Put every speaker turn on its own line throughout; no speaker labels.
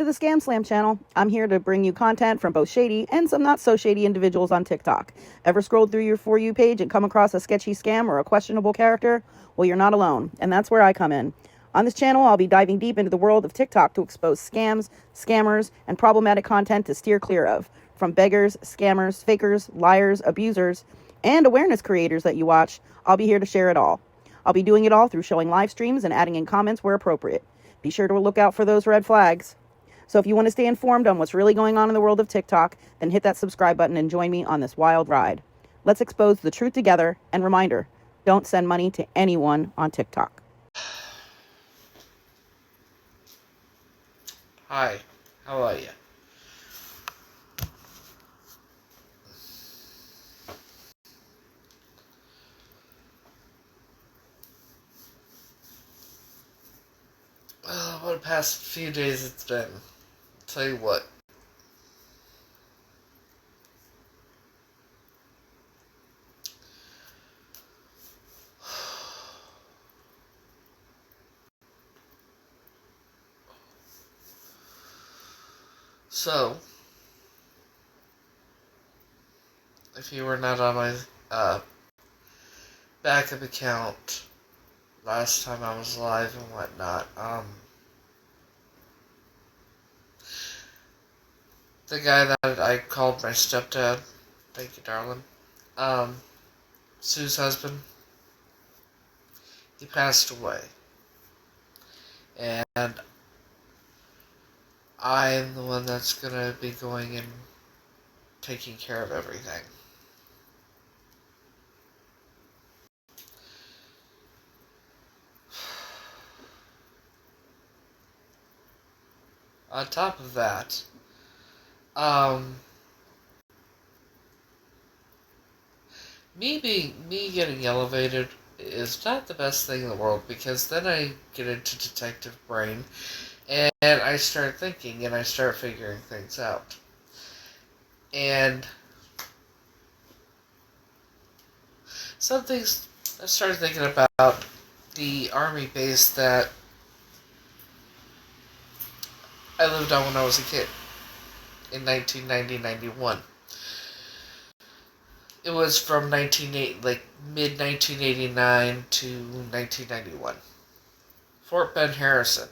to the ScamSlam channel. I'm here to bring you content from both shady and some not so shady individuals on TikTok. Ever scrolled through your For You page and come across a sketchy scam or a questionable character? Well, you're not alone, and that's where I come in. On this channel, I'll be diving deep into the world of TikTok to expose scams, scammers, and problematic content to steer clear of. From beggars, scammers, fakers, liars, abusers, and awareness creators that you watch, I'll be here to share it all. I'll be doing it all through showing live streams and adding in comments where appropriate. Be sure to look out for those red flags. So if you want to stay informed on what's really going on in the world of TikTok, then hit that subscribe button and join me on this wild ride. Let's expose the truth together, and reminder, don't send money to anyone on TikTok.
Hi, how are you? What the past few days it's been. I'll tell you what. So, if you were not on my backup account last time I was live and whatnot, the guy that I called my stepdad, thank you, darling, Sue's husband, he passed away. And I'm the one that's gonna be going and taking care of everything. On top of that, me getting elevated is not the best thing in the world, because then I get into detective brain and I start thinking and I start figuring things out. And some things I started thinking about the army base that I lived on when I was a kid in 1990-91. It was from mid-1989 to 1991. Fort Ben Harrison.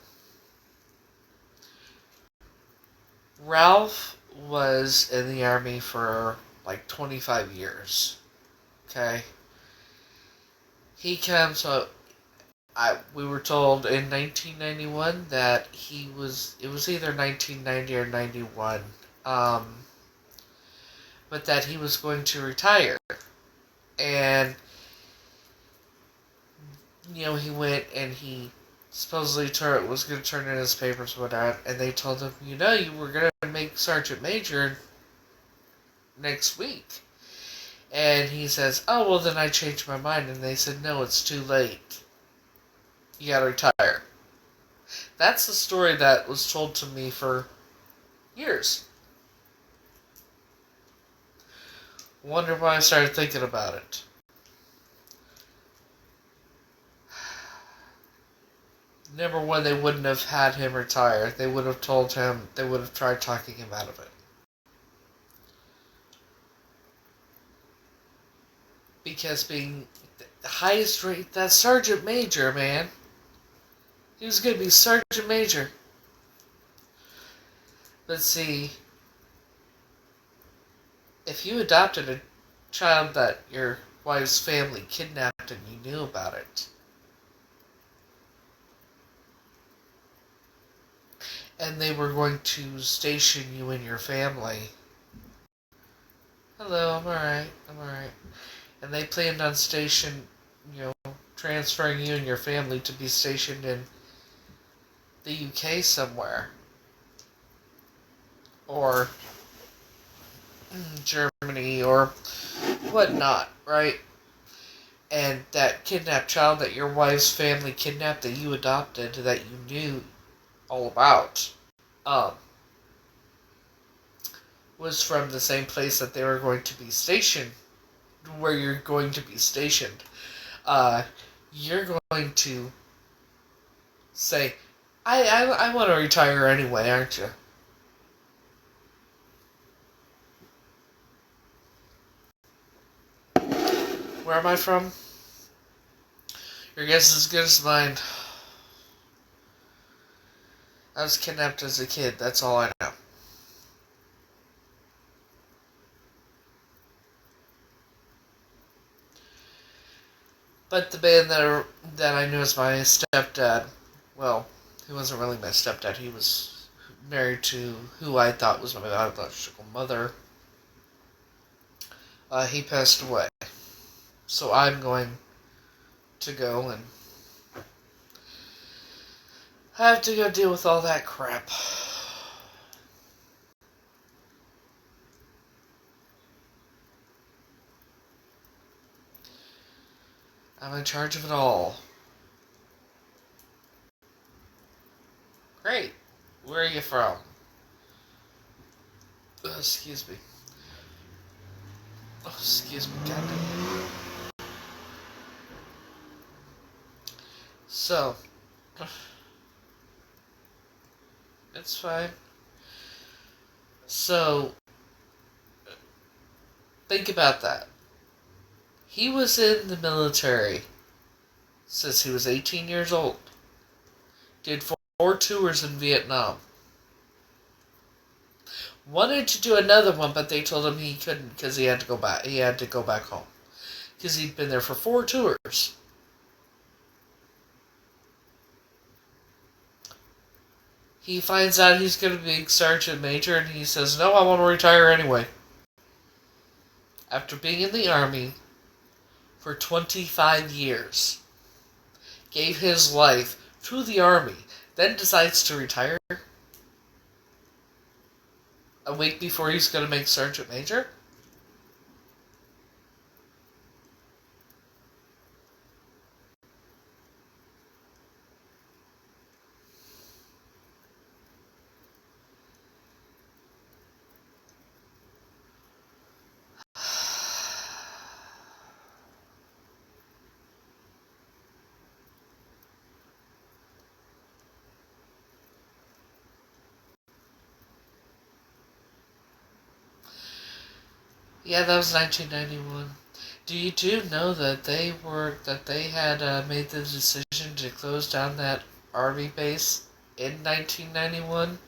Ralph was in the Army for like 25 years. Okay? He comes up. We were told in 1991 that it was either 1990 or 91, but that he was going to retire. And, he went and he supposedly was going to turn in his papers or whatnot, and they told him, you were going to make Sergeant Major next week. And he says, oh, well, then I changed my mind. And they said, no, it's too late. You gotta retire. That's the story that was told to me for years. Wonder why I started thinking about it. Number one, they wouldn't have had him retire. They would have told him, they would have tried talking him out of it. Because being the highest rate, that's Sergeant Major, man. He was going to be Sergeant Major. But see, if you adopted a child that your wife's family kidnapped and you knew about it, and they were going to station you in your family, hello, I'm alright. And they planned on transferring you and your family to be stationed in the UK somewhere, or Germany, or whatnot, right? And that kidnapped child that your wife's family kidnapped, that you adopted, that you knew all about, was from the same place that they were going to be stationed, where you're going to be stationed. You're going to say, I want to retire anyway, aren't you? Where am I from? Your guess is as good as mine. I was kidnapped as a kid, that's all I know. But the man that I knew as my stepdad, well, he wasn't really my stepdad. He was married to who I thought was my biological mother. He passed away. So I'm going to go and have to go deal with all that crap. I'm in charge of it all. Great. Where are you from? Excuse me. Oh, excuse me, goddamn. So, it's fine. So, think about that. He was in the military since he was 18 years old. Did 4 tours in Vietnam. Wanted to do another one, but they told him he couldn't because he had to go back. He had to go back home because he'd been there for 4 tours. He finds out he's going to be sergeant major, and he says, "No, I want to retire anyway." After being in the Army for 25 years, gave his life to the Army, then decides to retire a week before he's going to make sergeant major? Yeah, that was 1991. Do you know that they had made the decision to close down that army base in 1991,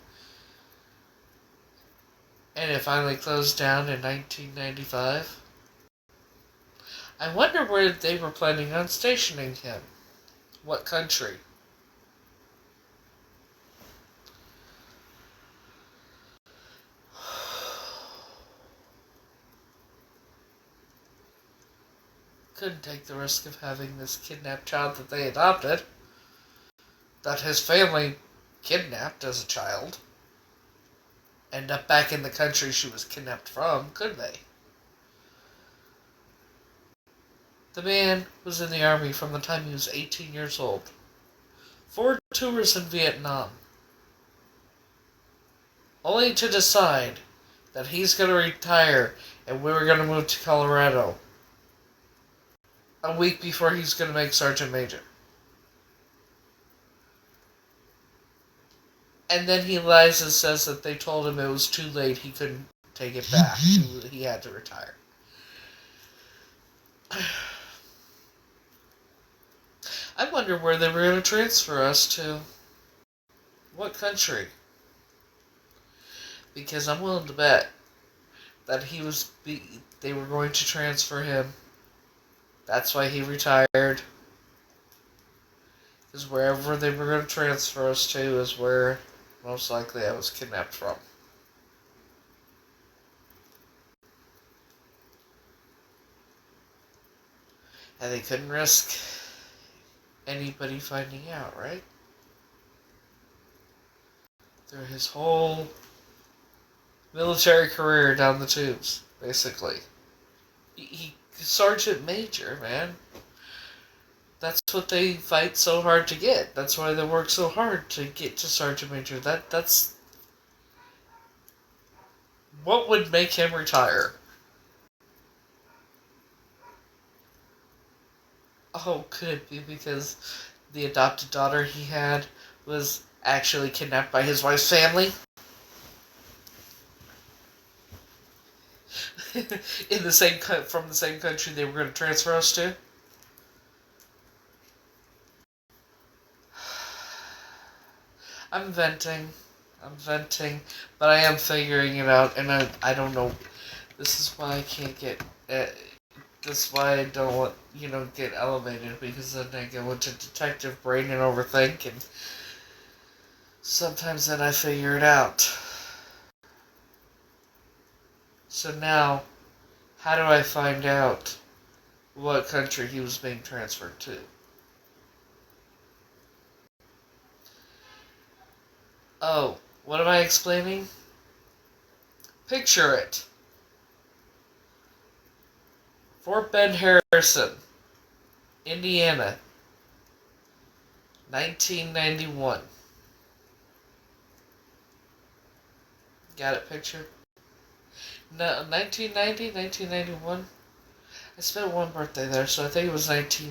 and it finally closed down in 1995? I wonder where they were planning on stationing him. What country? Couldn't take the risk of having this kidnapped child that they adopted, that his family kidnapped as a child, end up back in the country she was kidnapped from, could they? The man was in the Army from the time he was 18 years old. 4 tours in Vietnam. Only to decide that he's going to retire and we were going to move to Colorado a week before he's going to make sergeant major. And then he lies and says that they told him it was too late, he couldn't take it back. He had to retire. I wonder where they were going to transfer us to. What country? Because I'm willing to bet that they were going to transfer him. That's why he retired. Because wherever they were going to transfer us to is where most likely I was kidnapped from. And they couldn't risk anybody finding out, right? Through his whole military career down the tubes, basically. He sergeant major, man. That's what they fight so hard to get. That's why they work so hard to get to sergeant major. That's what would make him retire. Oh, could it be because the adopted daughter he had was actually kidnapped by his wife's family. In the same from the same country they were going to transfer us to. I'm venting, but I am figuring it out, and I don't know. This is why I can't get. This is why I don't want get elevated, because then I go into detective brain and overthink, and sometimes then I figure it out. So now, how do I find out what country he was being transferred to? Oh, what am I explaining? Picture it. Fort Bend Harrison, Indiana, 1991. Got it, picture? No, 1990, 1991. I spent one birthday there, so I think it was 19...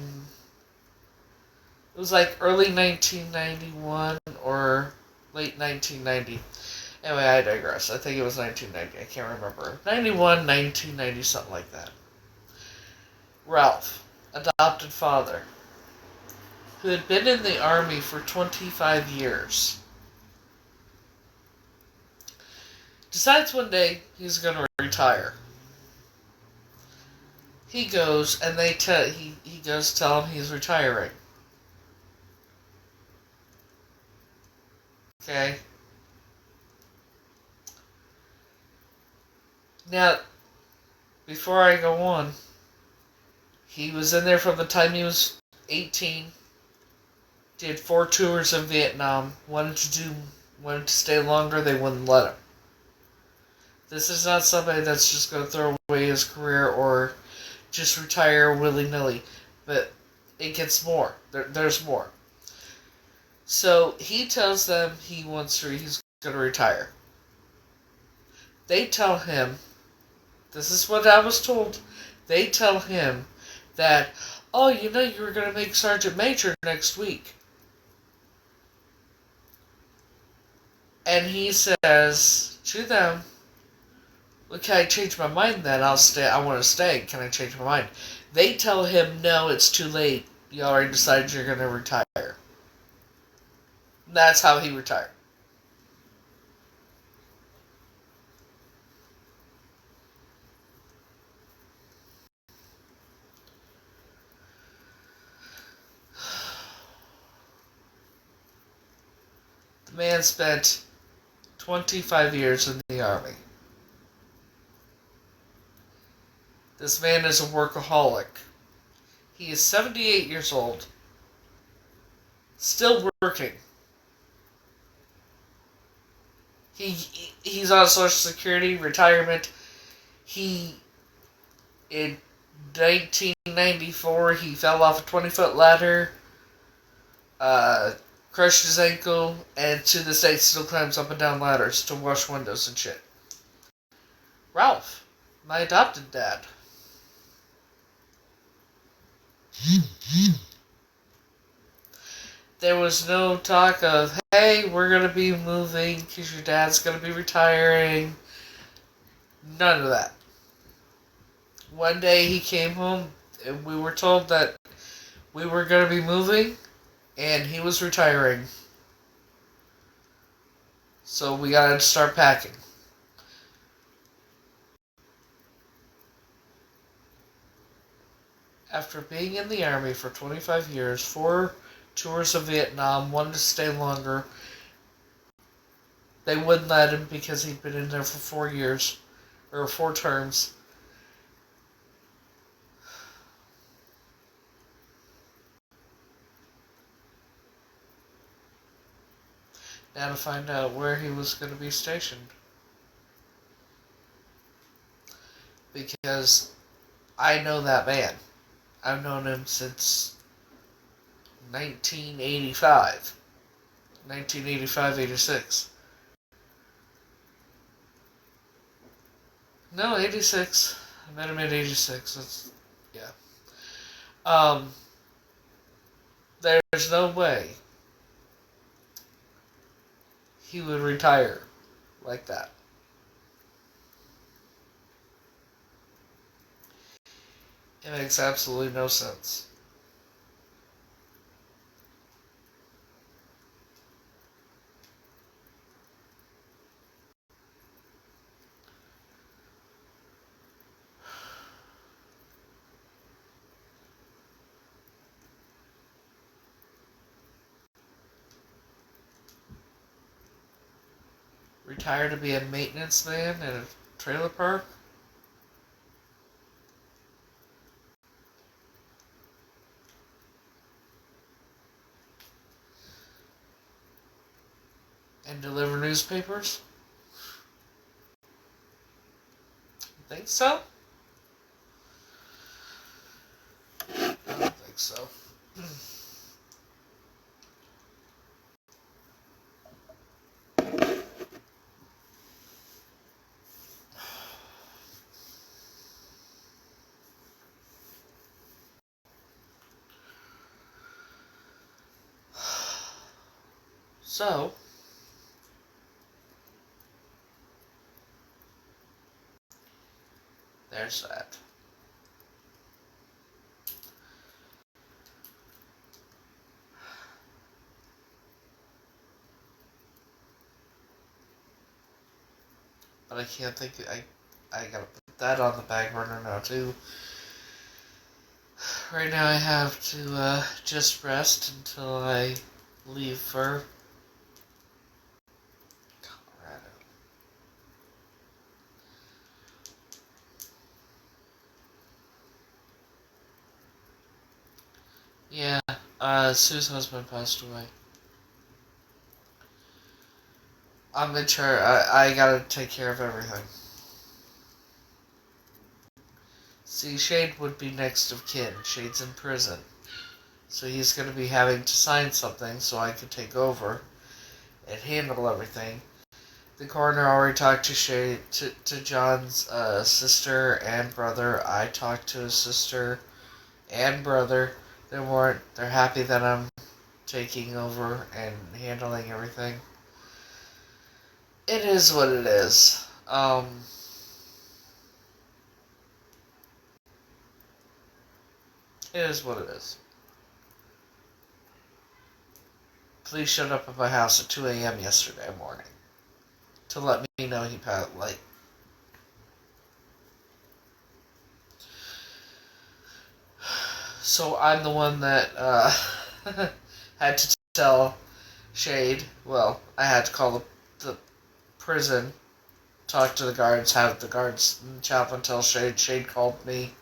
It was like early 1991 or late 1990. Anyway, I digress. I think it was 1990. I can't remember. 91, 1990, something like that. Ralph, adopted father, who had been in the Army for 25 years, decides one day he's going to retire. He goes and he goes tell him he's retiring. Okay. Now, before I go on, he was in there from the time he was 18. Did 4 tours of Vietnam. Wanted to stay longer. They wouldn't let him. This is not somebody that's just going to throw away his career or just retire willy-nilly. But it gets more. There's more. So he tells them he's going to retire. They tell him, this is what I was told, they tell him that, oh, you were going to make Sergeant Major next week. And he says to them, well, can I change my mind then? I want to stay. Can I change my mind? They tell him, no, it's too late. You already decided you're going to retire. That's how he retired. The man spent 25 years in the Army. This man is a workaholic. He is 78 years old. Still working. He's on Social Security, retirement. In 1994, he fell off a 20-foot ladder, crushed his ankle, and to this day still climbs up and down ladders to wash windows and shit. Ralph, my adopted dad. There was no talk of, hey, we're going to be moving because your dad's going to be retiring. None of that. One day he came home and we were told that we were going to be moving and he was retiring. So we got to start packing. After being in the Army for 25 years, 4 tours of Vietnam, wanted to stay longer. They wouldn't let him because he'd been in there for 4 years, or 4 terms. Now to find out where he was going to be stationed. Because I know that man. I've known him since 1985. 1985-86. No, 86. I met him in 86. That's, yeah. There's no way he would retire like that. It makes absolutely no sense. Retire to be a maintenance man in a trailer park? And deliver newspapers? Think so? I don't think so. So, there's that. But I can't think. I gotta put that on the back burner now too. Right now I have to just rest until I leave for Colorado. Yeah, Sue's husband passed away. I'm in charge. I gotta take care of everything. See, Shade would be next of kin. Shade's in prison. So he's gonna be having to sign something so I can take over and handle everything. The coroner already talked to Shade, to John's sister and brother. I talked to his sister and brother. They're happy that I'm taking over and handling everything. It is what it is. It is what it is. Police showed up at my house at 2 a.m. yesterday morning to let me know he passed. So I'm the one that had to tell Shade. Well, I had to call the prison, talk to the guards, have the guards and chaplain tell Shade. Shade called me.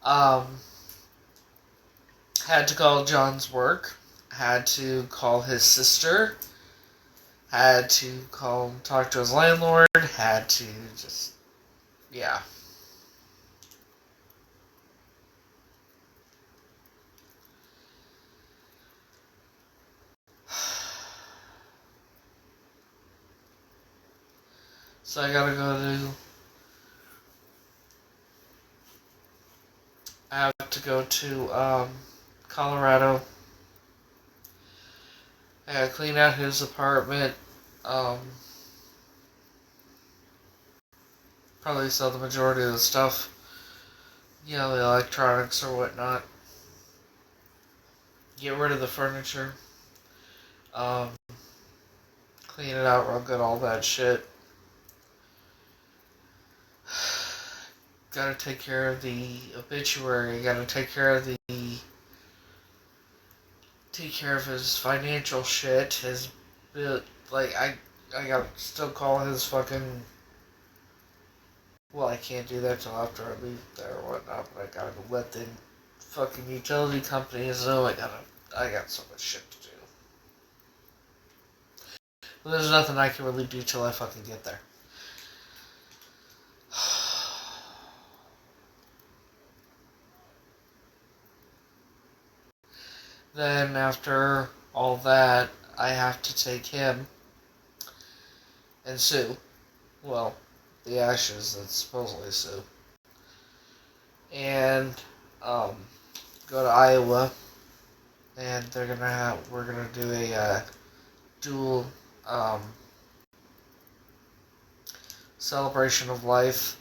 Had to call John's work. Had to call his sister. Had to talk to his landlord. Had to just, yeah. So I gotta go to. I have to go to Colorado. I gotta clean out his apartment. Probably sell the majority of the stuff. You know, the electronics or whatnot. Get rid of the furniture. Clean it out real good, all that shit. Gotta take care of the obituary. Gotta take care of his financial shit. His, I gotta still call his fucking. Well, I can't do that till after I leave there or whatnot. But I gotta let the fucking utility companies know. I got so much shit to do. But there's nothing I can really do till I fucking get there. Then after all that, I have to take him and Sue. Well, the ashes, that's supposedly Sue. And go to Iowa, and we're gonna do a dual celebration of life.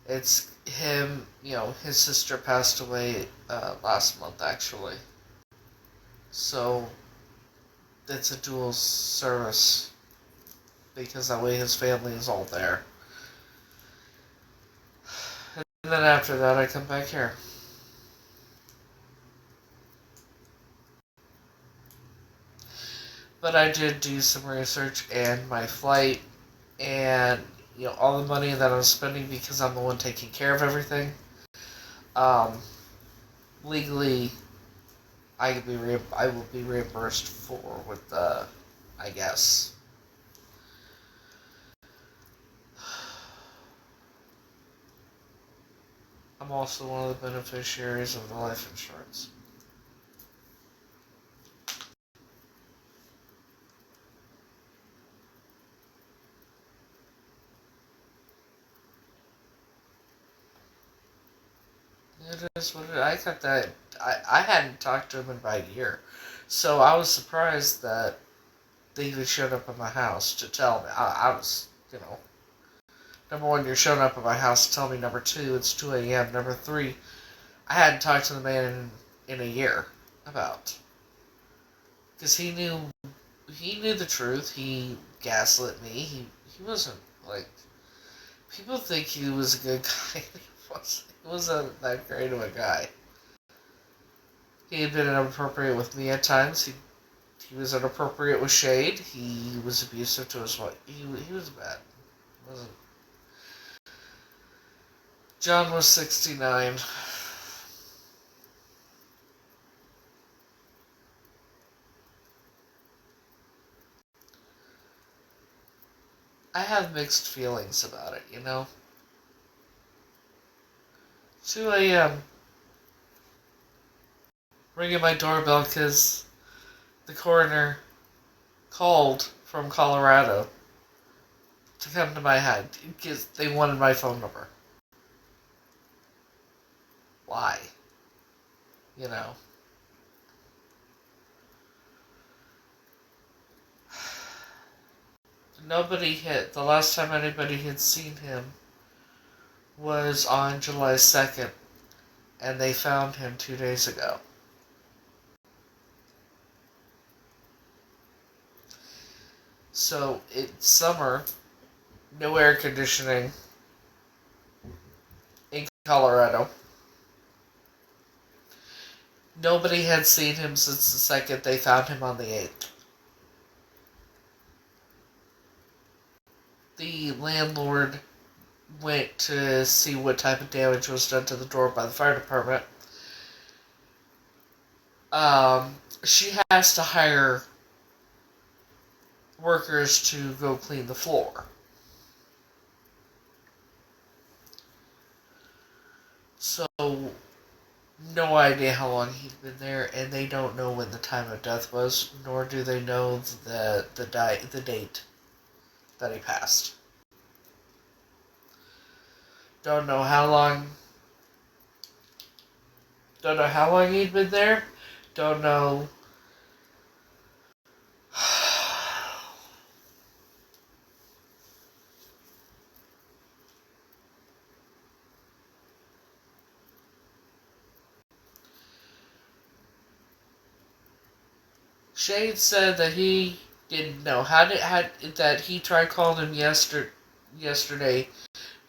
It's him, his sister passed away last month, actually. So, it's a dual service, because that way his family is all there. And then after that, I come back here. But I did do some research, and my flight, and all the money that I'm spending, because I'm the one taking care of everything. Legally, I will be reimbursed for with the, I guess. I'm also one of the beneficiaries of the life insurance. It is what it is. I got that. I hadn't talked to him in about a year. So I was surprised that they even showed up at my house to tell me. I was, number one, you're showing up at my house to tell me. Number two, it's 2 a.m. Number three, I hadn't talked to the man in a year about. Because he knew the truth. He gaslit me. He wasn't, people think he was a good guy. He wasn't that great of a guy. He had been inappropriate with me at times. He was inappropriate with Shade. He was abusive to his wife. He was bad. Wasn't. John was 69. I have mixed feelings about it, 2 a.m. Ringing my doorbell because the coroner called from Colorado to come to my house because they wanted my phone number. Why? The last time anybody had seen him was on July 2nd, and they found him 2 days ago. So, it's summer, no air conditioning in Colorado. Nobody had seen him since the second they found him on the 8th. The landlord went to see what type of damage was done to the door by the fire department. She has to hire workers to go clean the floor. So, no idea how long he'd been there, and they don't know when the time of death was, nor do they know the date that he passed. Don't know how long he'd been there. Don't know. Shade said that he didn't know. That he tried calling him yesterday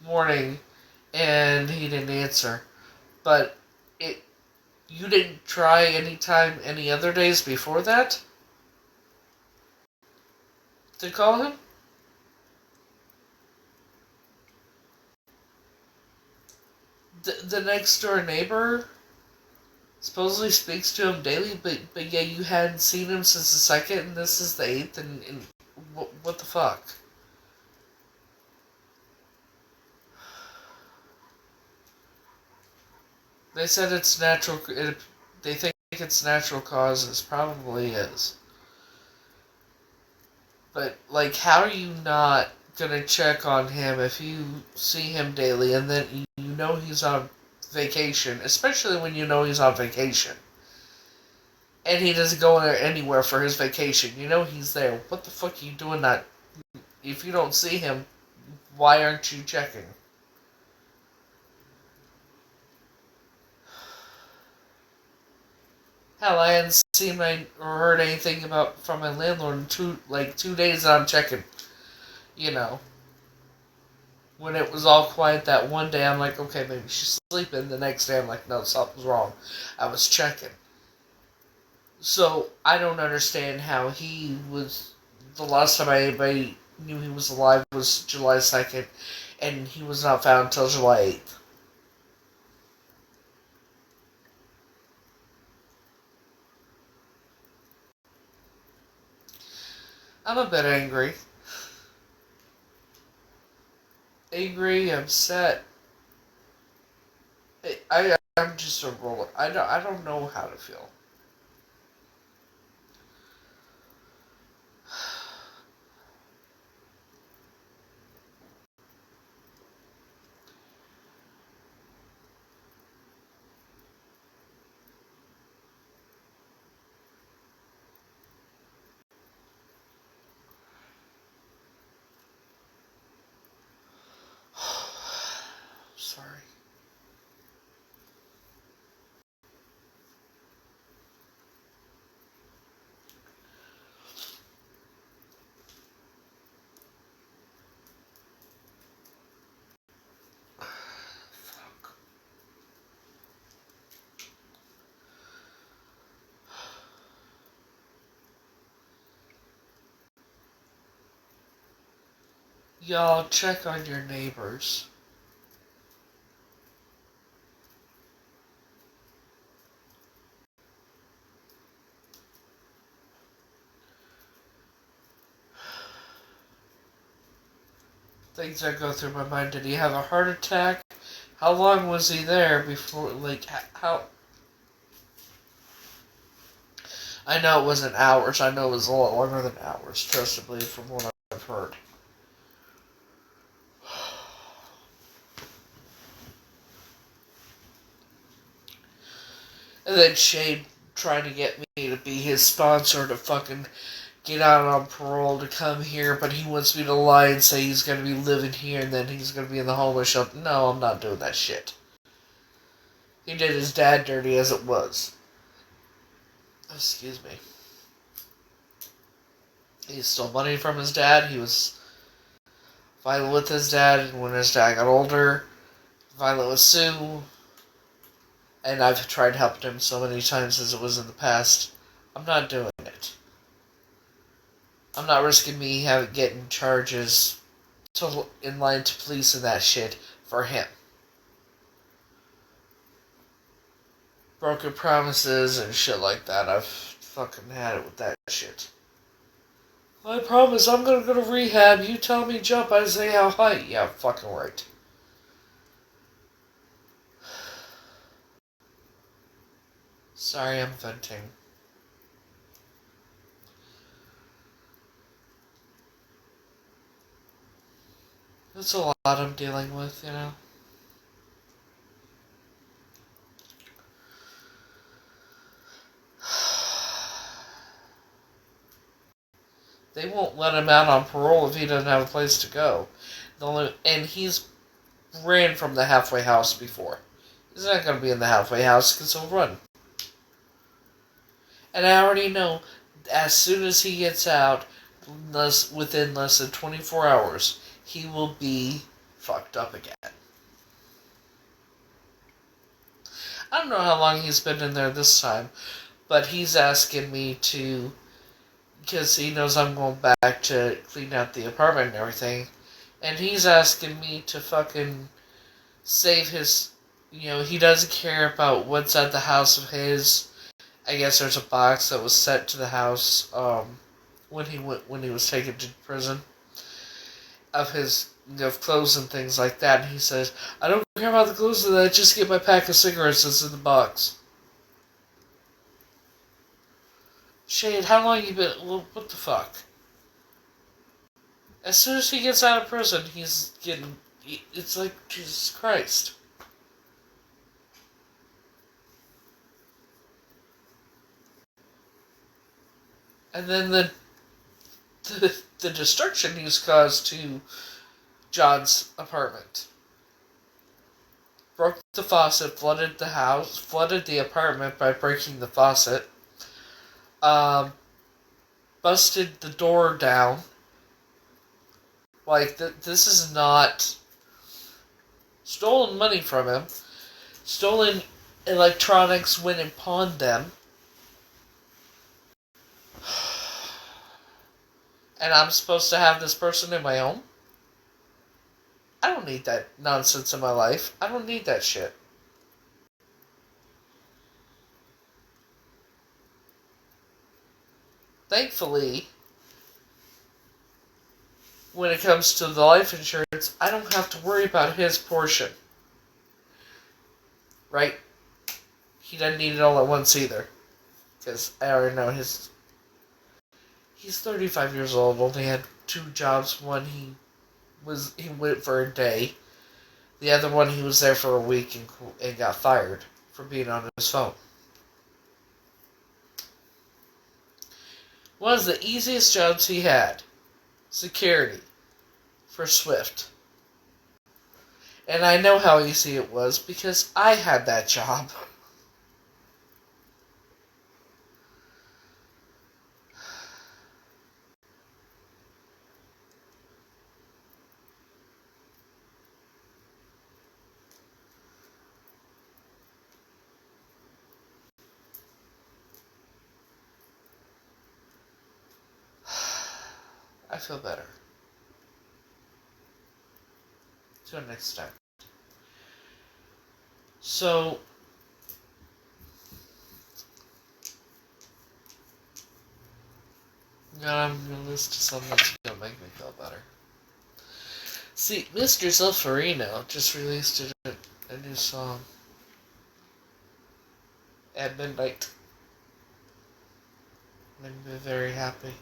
morning, and he didn't answer. But you didn't try any other days before that to call him? The next door neighbor supposedly speaks to him daily, but yeah, you hadn't seen him since the 2nd, and this is the 8th, and what the fuck? They said it's natural. They think it's natural causes. Probably is. But, how are you not gonna check on him if you see him daily and then you know he's on vacation, especially when you know he's on vacation? And he doesn't go anywhere for his vacation. You know he's there. What the fuck are you doing that? If you don't see him, why aren't you checking? Hell, I hadn't seen or heard anything from my landlord in 2 days that I'm checking. You know. When it was all quiet that one day, I'm like, okay, maybe she's sleeping. The next day, I'm like, no, something's wrong. I was checking. So, I don't understand how he was... The last time anybody knew he was alive was July 2nd, and he was not found until July 8th. I'm a bit angry. Angry, upset. I'm just a roller. I don't know how to feel. Sorry. Fuck. Y'all check on your neighbors. Things that go through my mind. Did he have a heart attack? How long was he there before, like, how... I know it wasn't hours. I know it was a lot longer than hours, trustably, from what I've heard. And then Shane trying to get me to be his sponsor to fucking get out on parole to come here, but he wants me to lie and say he's going to be living here and then he's going to be in the homeless shelter. No, I'm not doing that shit. He did his dad dirty as it was. Excuse me. He stole money from his dad. He was violent with his dad, and when his dad got older, violent with Sue. And I've tried helping him so many times as it was in the past. I'm not doing it. I'm not risking me getting charges in line to police and that shit for him. Broken promises and shit like that. I've fucking had it with that shit. I promise I'm gonna go to rehab. You tell me jump, I say how high. Yeah, fucking right. Sorry, I'm venting. That's a lot I'm dealing with, you know. They won't let him out on parole if he doesn't have a place to go. And he's ran from the halfway house before. He's not going to be in the halfway house because he'll run. And I already know, as soon as he gets out, within less than 24 hours, he will be fucked up again. I don't know how long he's been in there this time, but he's asking me to, because he knows I'm going back to clean out the apartment and everything, and he's asking me to fucking save his, he doesn't care about what's at the house of his. I guess there's a box that was sent to the house when he was taken to prison of his clothes and things like that. And he says, "I don't care about the clothes of that. Just get my pack of cigarettes that's in the box." Shade, how long you been? Well, what the fuck? As soon as he gets out of prison, he's getting. It's like Jesus Christ. And then the destruction he's caused to John's apartment. Broke the faucet, flooded the apartment by breaking the faucet. Busted the door down. Like, this is not stolen money from him. Stolen electronics, went and pawned them. And I'm supposed to have this person in my home? I don't need that nonsense in my life. I don't need that shit. Thankfully, when it comes to the life insurance, I don't have to worry about his portion. Right? He doesn't need it all at once either. Because I already know he's 35 years old, only had 2 jobs. One he went for a day. The other one he was there for a week and got fired for being on his phone. One of the easiest jobs he had, security for Swift. And I know how easy it was because I had that job. I feel better. To an extent. So, now I'm going to list something that's going to make me feel better. See, Mr. Zilfarino just released a new song at midnight. Made me very happy.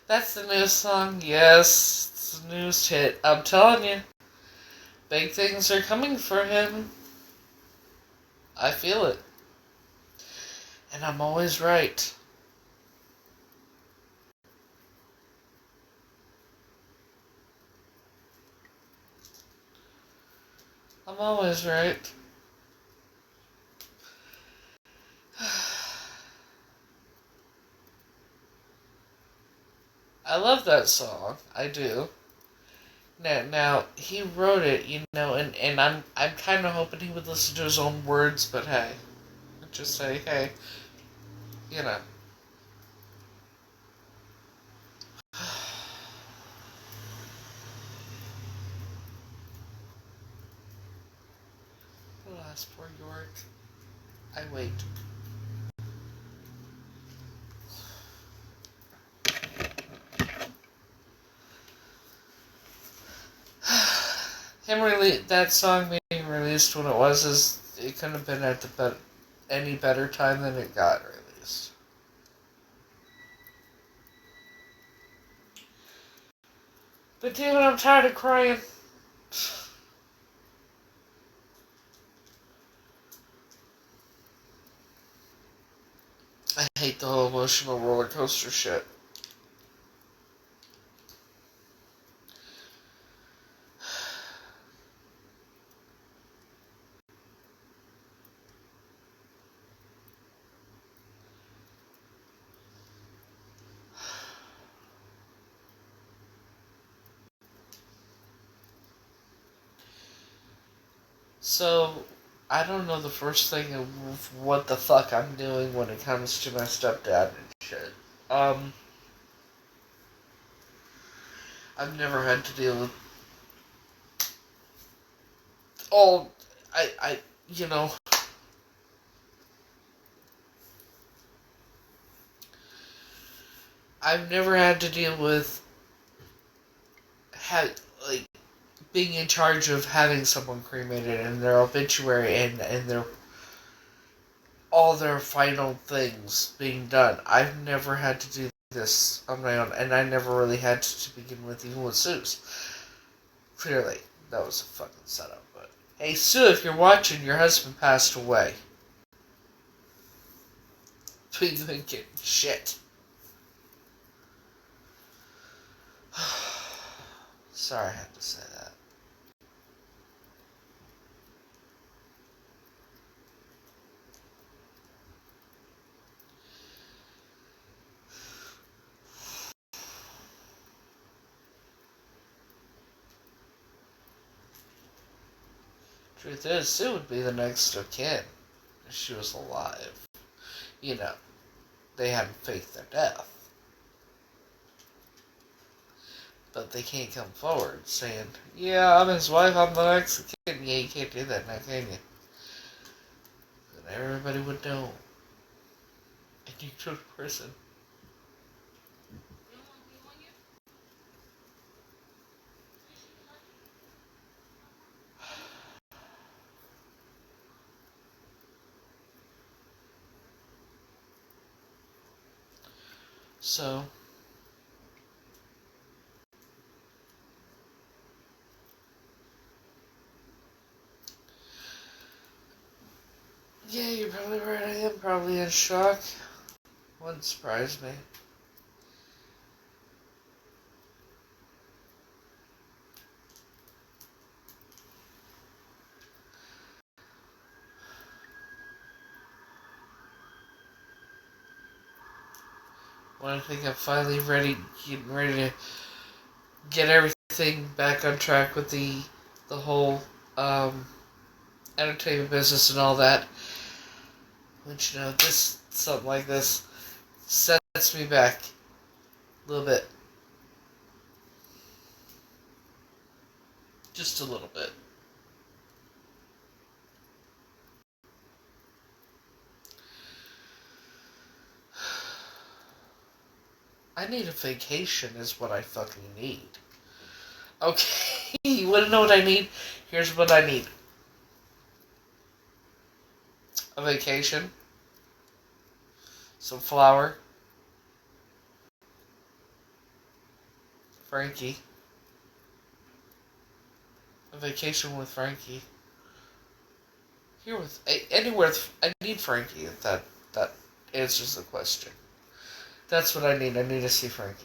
That's the newest song. Yes, it's the newest hit. I'm telling you, big things are coming for him. I feel it. And I'm always right. I'm always right. I love that song. I do. Now he wrote it, and I'm kind of hoping he would listen to his own words. But hey, just say hey, you know. Alas, poor York. I wait. That song being released when it was it couldn't have been at any better time than it got released. But damn it, I'm tired of crying. I hate the whole emotional roller coaster shit. So, I don't know the first thing of what the fuck I'm doing when it comes to my stepdad and shit. I've never had to deal with all, you know, I've never had to deal with, like, being in charge of having someone cremated and their obituary and their all their final things being done. I've never had to do this on my own, and I never really had to begin with, even with Sue's. Clearly, that was a fucking setup, but hey, Sue, if you're watching, your husband passed away. But you ain't getting shit. Sorry I had to say that. Truth is, Sue would be the next of kin if she was alive. You know, they hadn't faked their death. But they can't come forward saying, yeah, I'm his wife, I'm the next of kin. Yeah, you can't do that now, can you? Then everybody would know. And you go to prison. So, yeah, you're probably right. I am probably in shock. Wouldn't surprise me. When I think I'm finally getting ready to get everything back on track with the whole entertainment business and all that. But you know, something like this sets me back a little bit. Just a little bit. I need a vacation is what I fucking need. Okay, you wanna know what I need? Here's what I need. A vacation. Some flour. Frankie. A vacation with Frankie. Here with anywhere. I need Frankie. That answers the question. That's what I need. I need to see Frankie.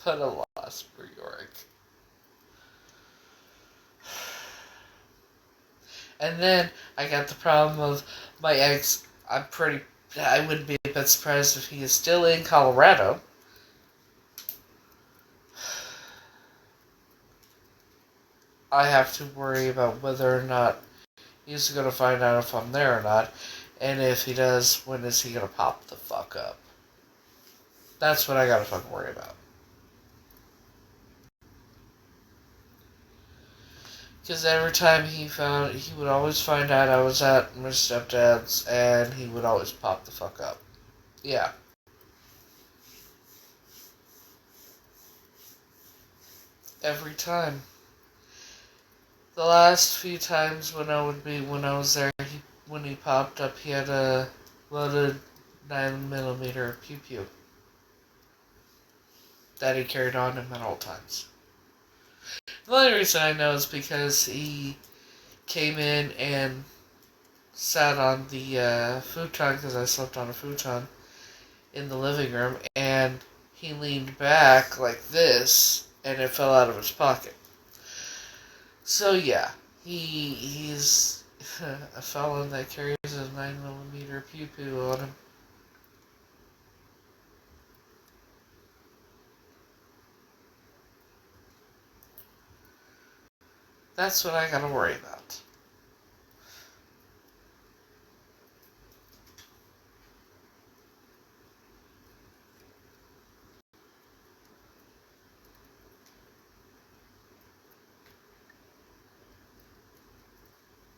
Put a loss for Yorick. And then I got the problem of my ex. I wouldn't be a bit surprised if he is still in Colorado. I have to worry about whether or not he's going to find out if I'm there or not. And if he does, when is he going to pop the fuck up? That's what I gotta fucking worry about. Because every time he would always find out I was at my stepdad's, and he would always pop the fuck up. Yeah. Every time. The last few times when I was there, when he popped up, he had a loaded 9mm pew pew that he carried on him at all times. The only reason I know is because he came in and sat on the futon, because I slept on a futon in the living room, and he leaned back like this, and it fell out of his pocket. So yeah, he's a felon that carries a 9mm pew pew on him. That's what I gotta worry about.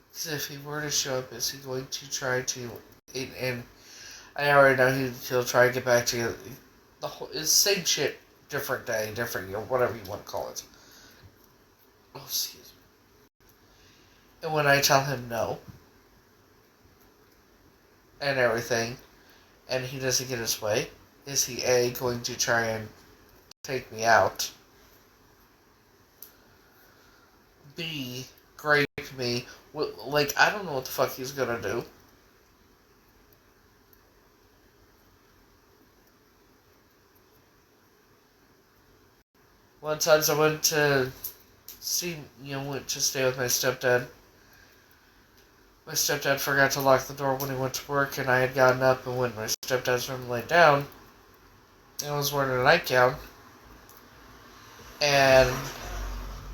Because if he were to show up, is he going to try to... And I already know he'll try to get back to you. It's same shit, different day, different year, whatever you want to call it. Oh, excuse me. And when I tell him no, and everything, and he doesn't get his way, is he A, going to try and take me out? B, grape me? Like, I don't know what the fuck he's gonna do. One time I went to went to stay with my stepdad. My stepdad forgot to lock the door when he went to work, and I had gotten up and went to my stepdad's room and laid down. And I was wearing a nightgown. And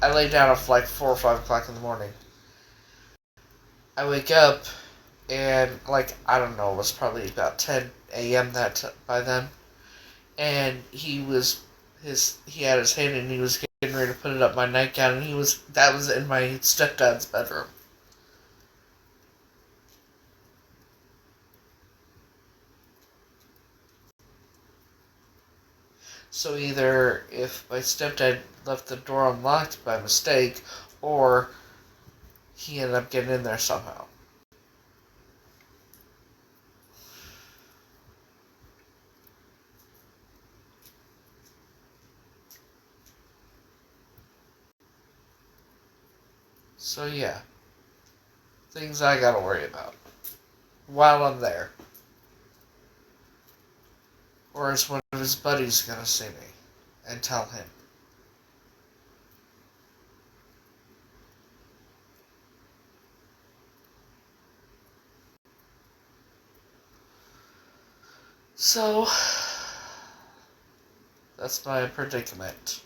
I laid down at like 4 or 5 o'clock in the morning. I wake up, and I don't know, it was probably about 10 a.m. by then. And he had his hand and he was getting ready to put it up my nightgown, and that was in my stepdad's bedroom. So either if my stepdad left the door unlocked by mistake, or he ended up getting in there somehow. So yeah, things I gotta worry about while I'm there. Or is one of his buddies gonna see me and tell him? So, that's my predicament.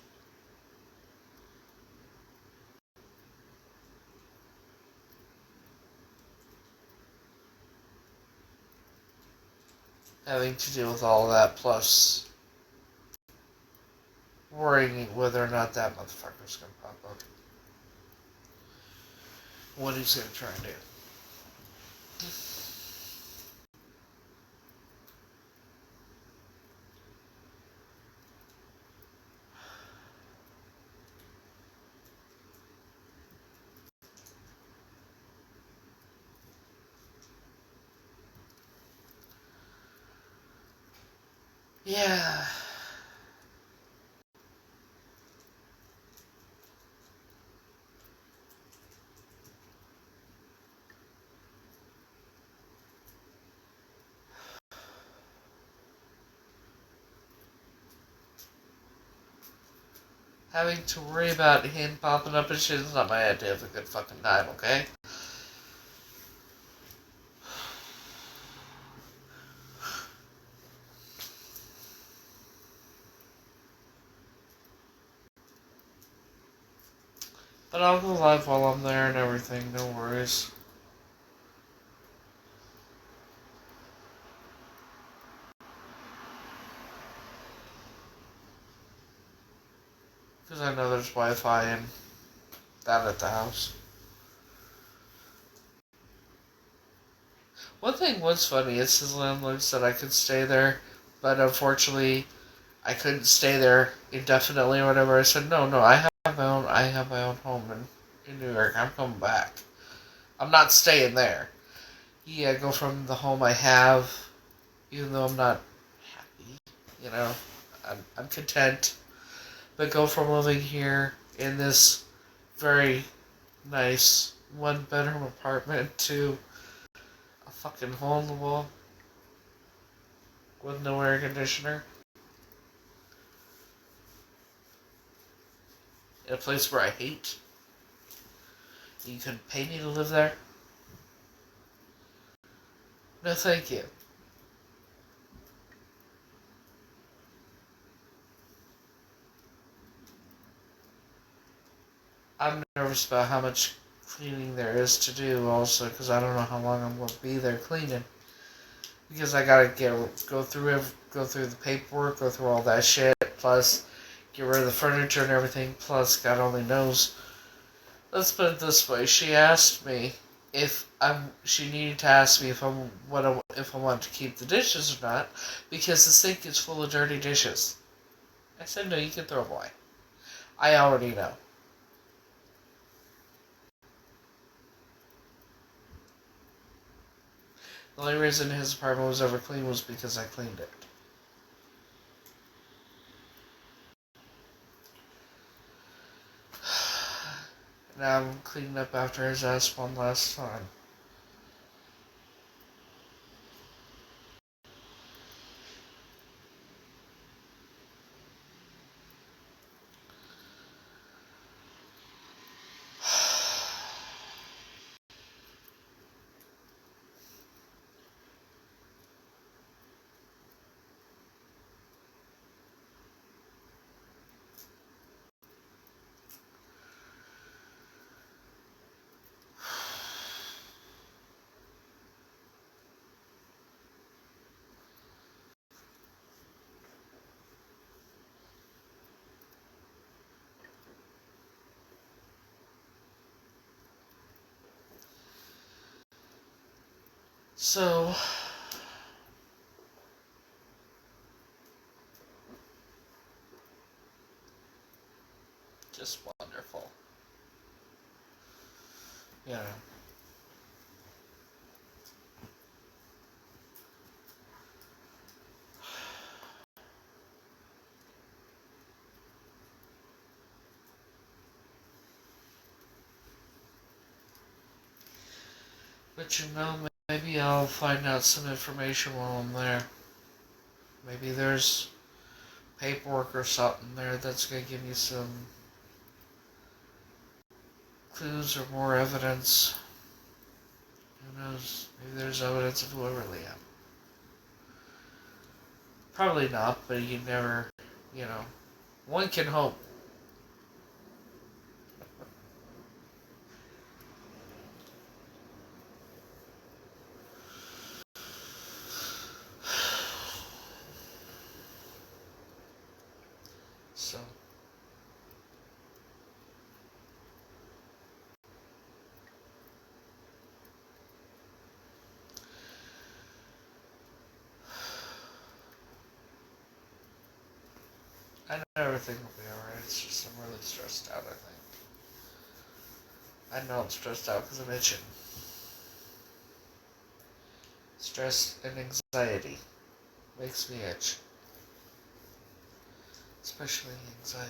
Having to deal with all of that, plus worrying whether or not that motherfucker's gonna pop up. What he's gonna try and do. Yeah. Having to worry about him popping up and shit is not my idea of a good fucking time, okay? But I'll go live while I'm there and everything, no worries. Because I know there's Wi-Fi and that at the house. One thing was funny is his landlord said I could stay there, but unfortunately I couldn't stay there indefinitely or whatever. I said, no, I have my own home in New York. I'm coming back. I'm not staying there. Yeah, go from the home I have, even though I'm not happy, you know, I'm content, but go from living here in this very nice one-bedroom apartment to a fucking hole in the wall with no air conditioner in a place where I hate. You couldn't pay me to live there? No, thank you. I'm nervous about how much cleaning there is to do also, because I don't know how long I'm going to be there cleaning. Because I gotta go through the paperwork, go through all that shit, plus get rid of the furniture and everything, plus God only knows. Let's put it this way, she asked me she needed to ask me if I want to keep the dishes or not, because the sink is full of dirty dishes. I said, no, you can throw them away. I already know. The only reason his apartment was ever clean was because I cleaned it. Now I'm cleaning up after his ass one last time. So, just wonderful. You know. But you know, maybe I'll find out some information while I'm there. Maybe there's paperwork or something there that's going to give me some clues or more evidence. Who knows? Maybe there's evidence of who I really am. Probably not, but you never, you know. One can hope. So, I know everything will be alright. It's just I'm really stressed out, I think. I know I'm stressed out because I'm itching. Stress and anxiety makes me itch. especially anxiety.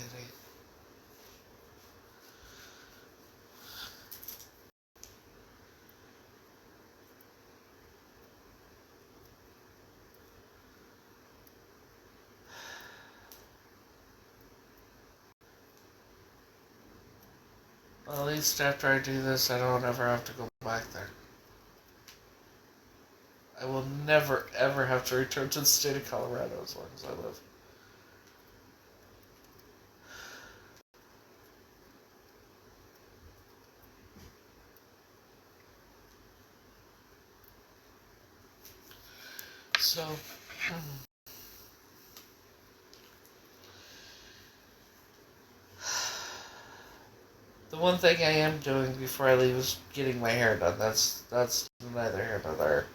Well, at least after I do this, I don't ever have to go back there. I will never, ever have to return to the state of Colorado as long as I live. So, the one thing I am doing before I leave is getting my hair done. That's neither here nor there.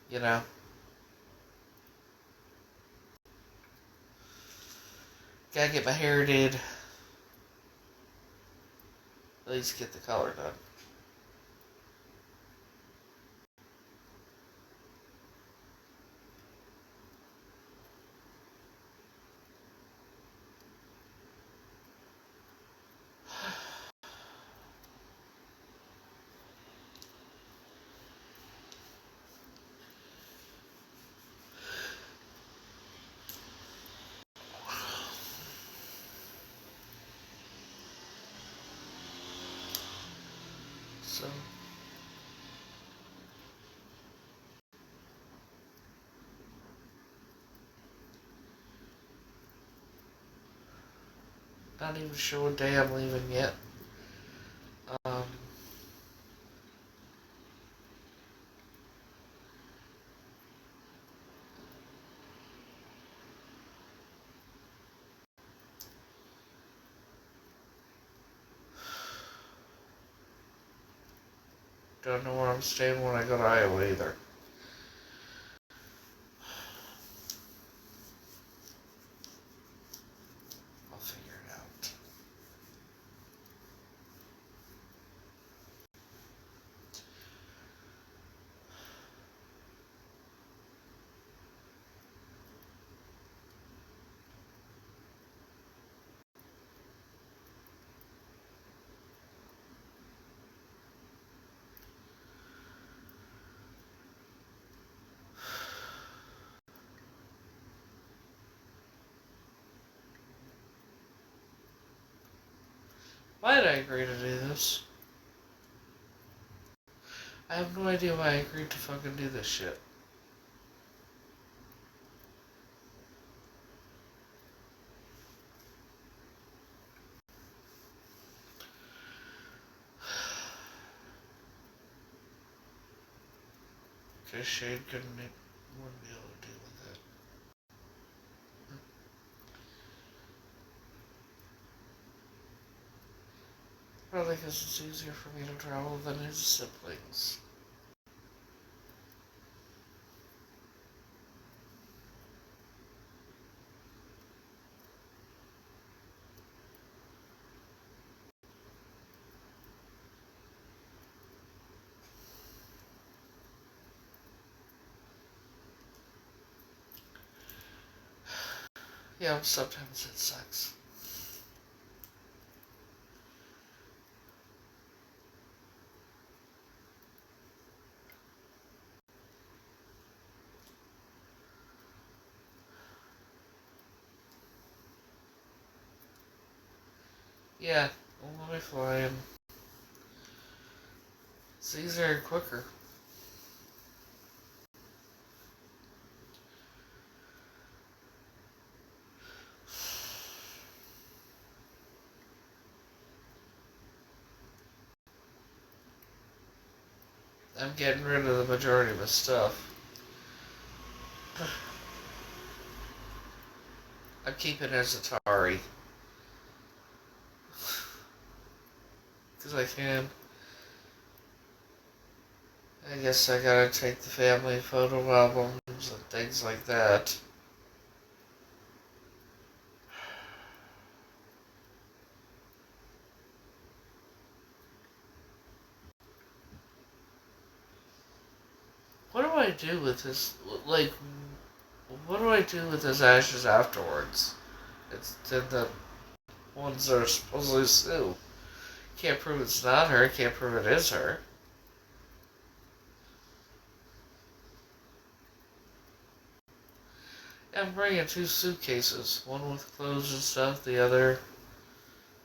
You know? Gotta get my hair did. At least get the color done. So, not even sure what day I'm leaving yet. Um, don't know where I'm staying when I go to Iowa either. I'll figure it out. Why did I agree to do this? I have no idea why I agreed to fucking do this shit. Because Shade wouldn't be able to deal with it. Probably because it's easier for me to travel than his siblings. Yeah, sometimes it sucks. Yeah, we'll be flying. It's easier and quicker. I'm getting rid of the majority of my stuff. I'm keeping his Atari. Because I can. I guess I gotta take the family photo albums and things like that. What do I do with his, like, what do I do with his ashes afterwards? It's the ones that are supposedly Sue. Can't prove it's not her, can't prove it is her. I'm bringing 2 suitcases, one with clothes and stuff, the other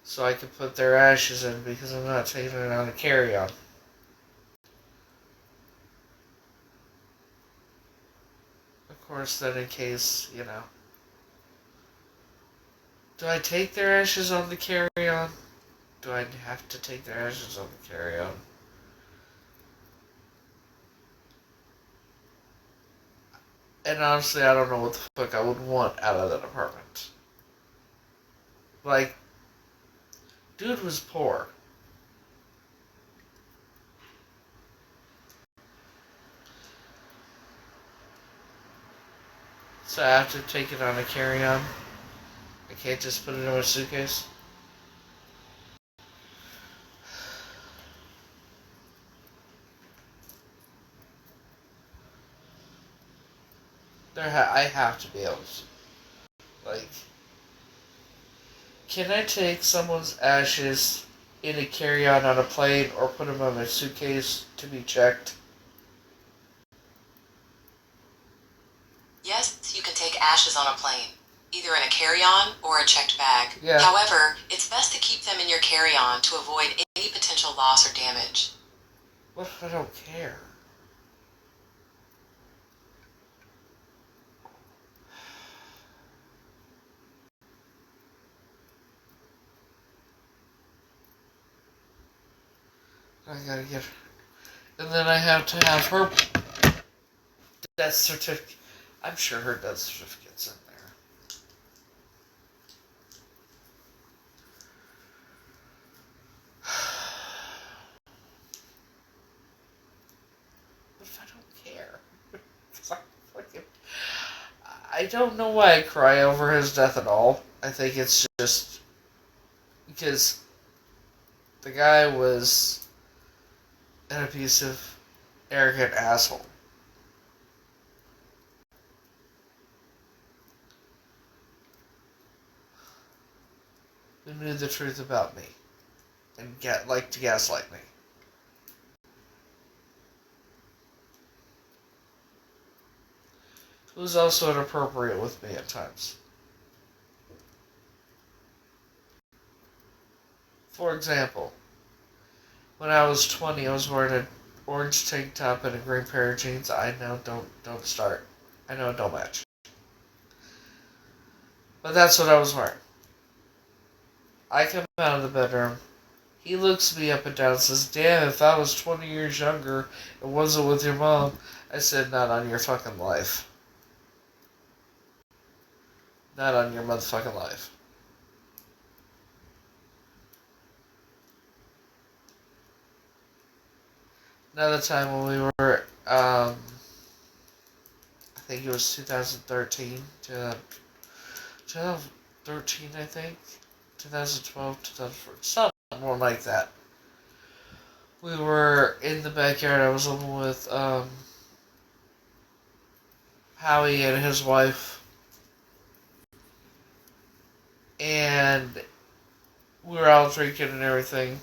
so I can put their ashes in because I'm not taking it on a carry-on. Of course, then in case, do I take their ashes on the carry-on? Do I have to take their ashes on the carry-on? And honestly, I don't know what the fuck I would want out of that apartment. Like, dude was poor. So I have to take it on a carry-on. I can't just put it in my suitcase. I have to be able to. Like, can I take someone's ashes in a carry-on on a plane or put them on my suitcase to be checked?
Yes, you can take ashes on a plane, either in a carry-on or a checked bag.
Yeah.
However, it's best to keep them in your carry-on to avoid any potential loss or damage.
What if I don't care? I gotta get her. And then I have to have her death certificate. I'm sure her death certificate's in there. What if I don't care? I don't know why I cry over his death at all. I think it's just because the guy was an abusive, arrogant asshole. Who knew the truth about me and liked to gaslight me. It was also inappropriate with me at times. For example, when I was 20, I was wearing an orange tank top and a green pair of jeans. I know, don't start. I know it don't match. But that's what I was wearing. I come out of the bedroom. He looks me up and down and says, "Damn, if I was 20 years younger and wasn't with your mom." I said, "Not on your fucking life. Not on your motherfucking life." Another time when we were, I think it was 2013, 2013, I think, 2012, 2014, something like that. We were in the backyard. I was living with Howie and his wife, and we were all drinking and everything.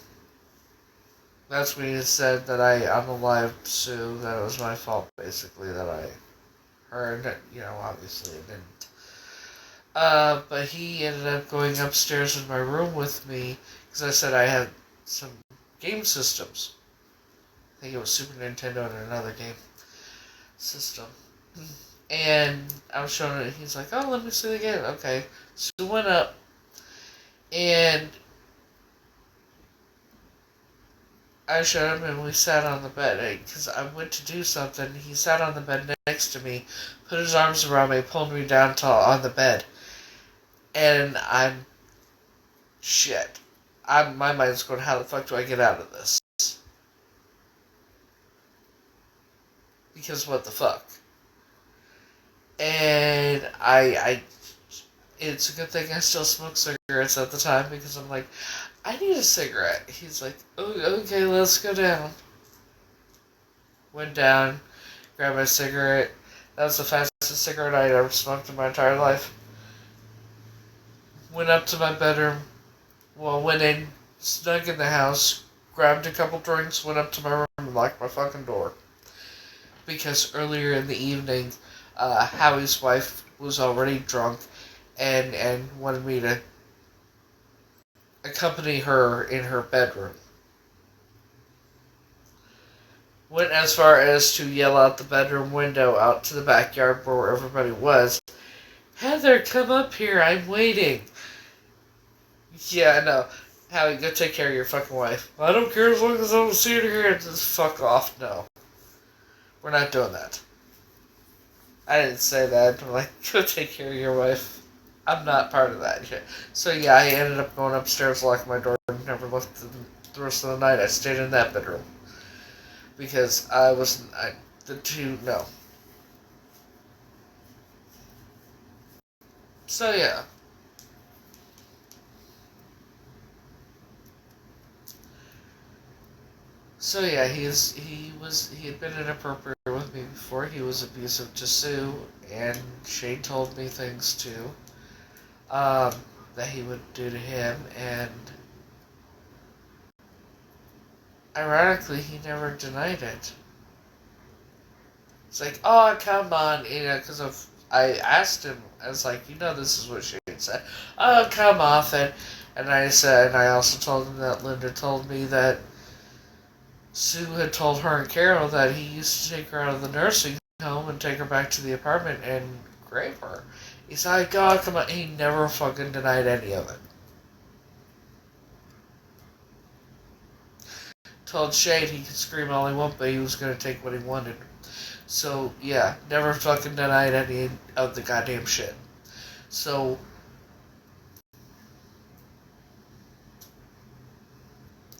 That's when he said that I'm alive, Sue, that it was my fault, basically, that I heard, obviously it didn't. But he ended up going upstairs in my room with me, because I said I had some game systems. I think it was Super Nintendo and another game system. And I was showing it, he's like, "Oh, let me see the game." Okay. So we went up, and I showed him, and we sat on the bed, because I went to do something. He sat on the bed next to me, put his arms around me, pulled me down on the bed. And shit. My mind's going, how the fuck do I get out of this? Because what the fuck? And it's a good thing I still smoke cigarettes at the time, because I'm like, I need a cigarette. He's like, "Oh, okay, let's go down." Went down, grabbed my cigarette. That was the fastest cigarette I had ever smoked in my entire life. Went up to my bedroom. Well, went in, snuck in the house, grabbed a couple drinks, went up to my room and locked my fucking door. Because earlier in the evening, Howie's wife was already drunk and wanted me to accompany her in her bedroom. Went as far as to yell out the bedroom window out to the backyard where everybody was. Heather, come up here, I'm waiting. Yeah, I know. Howie, go take care of your fucking wife. I don't care as long as I don't see her here. Just fuck off. No. We're not doing that. I didn't say that. I'm like, go take care of your wife. I'm not part of that. So yeah, I ended up going upstairs, locking my door, and never left the rest of the night. I stayed in that bedroom. Because no. So yeah. So yeah, he had been inappropriate with me before. He was abusive to Sue, and Shane told me things too, that he would do to him, and ironically, he never denied it. It's like, oh, come on, because I asked him, I was like, this is what Shane said. Oh, come off it. And I said, and I also told him that Linda told me that Sue had told her and Carol that he used to take her out of the nursing home and take her back to the apartment and grave her. He's like, oh, come on. He never fucking denied any of it. Told Shane he could scream all he wanted, but he was going to take what he wanted. So, yeah, never fucking denied any of the goddamn shit. So,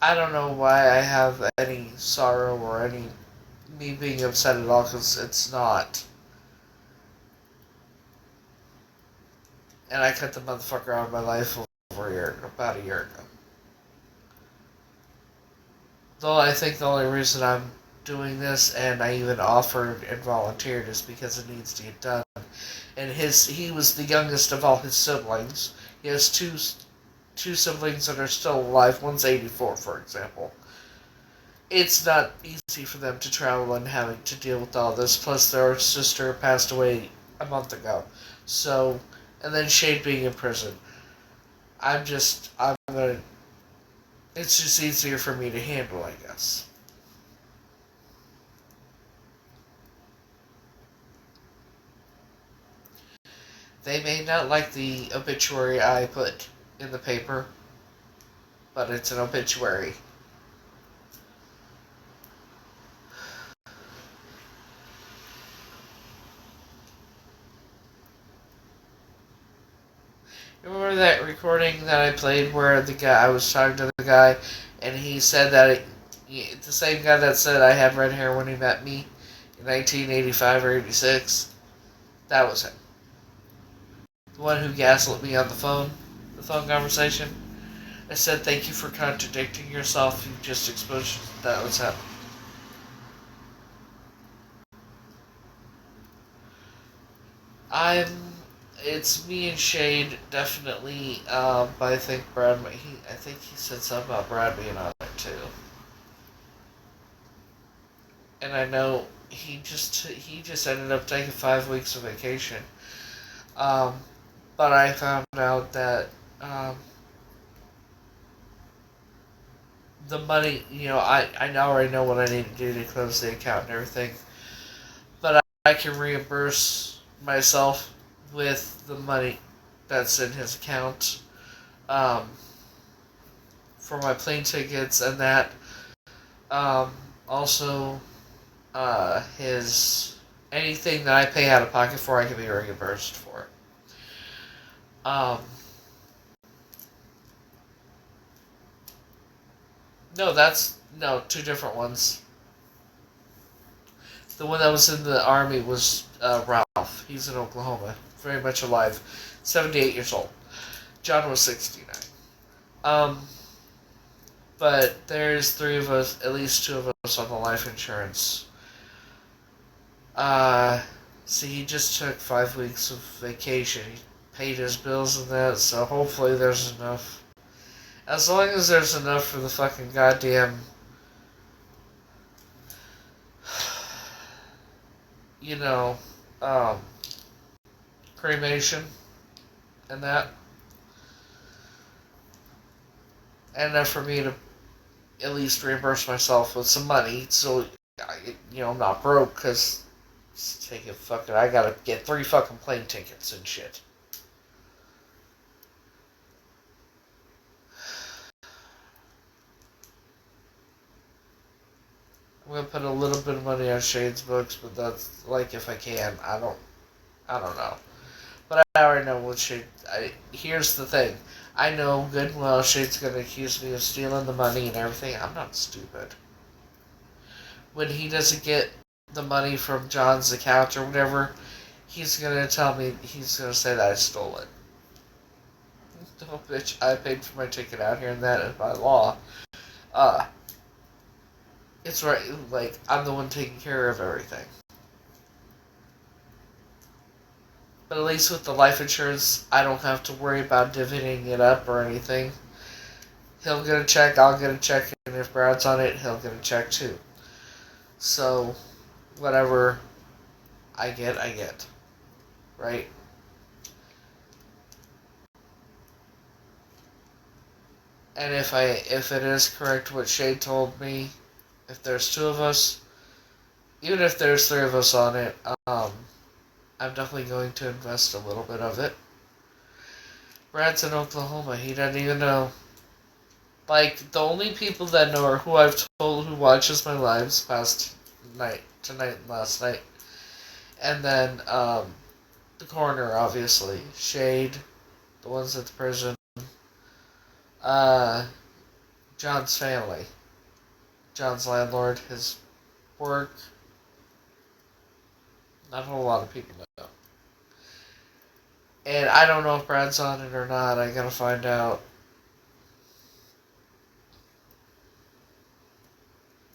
I don't know why I have any sorrow or any me being upset at all, because it's not. And I cut the motherfucker out of my life about a year ago. Though I think the only reason I'm doing this, and I even offered and volunteered, is because it needs to get done. And he was the youngest of all his siblings. He has two siblings that are still alive. One's 84, for example. It's not easy for them to travel and having to deal with all this. Plus, their sister passed away a month ago. So, and then Shane being in prison. It's just easier for me to handle, I guess. They may not like the obituary I put in the paper, but it's an obituary. Remember that recording that I played where I was talking to the guy, and he said that the same guy that said I had red hair when he met me in 1985 or 86, that was him. The one who gaslit me on the phone conversation. I said, thank you for contradicting yourself, you just exposed that was him. It's me and Shade, definitely, but I think I think he said something about Brad being on it too. And I know he just ended up taking 5 weeks of vacation. But I found out that, the money, I already know what I need to do to close the account and everything. But I can reimburse myself with the money that's in his account, for my plane tickets and that. Also, anything that I pay out of pocket for, I can be reimbursed for. No, two different ones. The one that was in the Army was Ralph. He's in Oklahoma. Very much alive. 78 years old. John was 69. But there's three of us, at least two of us on the life insurance. Uh, see, he just took 5 weeks of vacation. He paid his bills and that, so hopefully there's enough. As long as there's enough for the fucking goddamn, you know, um, cremation and that, and enough for me to at least reimburse myself with some money, so I'm not broke. Cause take it, fucking, I gotta get 3 fucking plane tickets and shit. I'm gonna put a little bit of money on Shane's books, but that's like if I can. I don't know. But I already know what Shane. Here's the thing. I know good and well Shane's gonna accuse me of stealing the money and everything. I'm not stupid. When he doesn't get the money from John's account or whatever, he's gonna tell me. He's gonna say that I stole it. Oh, bitch! I paid for my ticket out here, and that is by law. Uh, it's right. Like I'm the one taking care of everything. But at least with the life insurance, I don't have to worry about divvying it up or anything. He'll get a check, I'll get a check, and if Brad's on it, he'll get a check too. So, whatever I get. Right? And if it is correct what Shay told me, if there's 2 of us, even if there's 3 of us on it, I'm definitely going to invest a little bit of it. Brad's in Oklahoma. He doesn't even know. Like, the only people that know are who I've told who watches my lives past tonight and last night. And then, the coroner, obviously. Shade, the ones at the prison. John's family. John's landlord, his work. Not a whole lot of people know. And I don't know if Brad's on it or not. I gotta find out.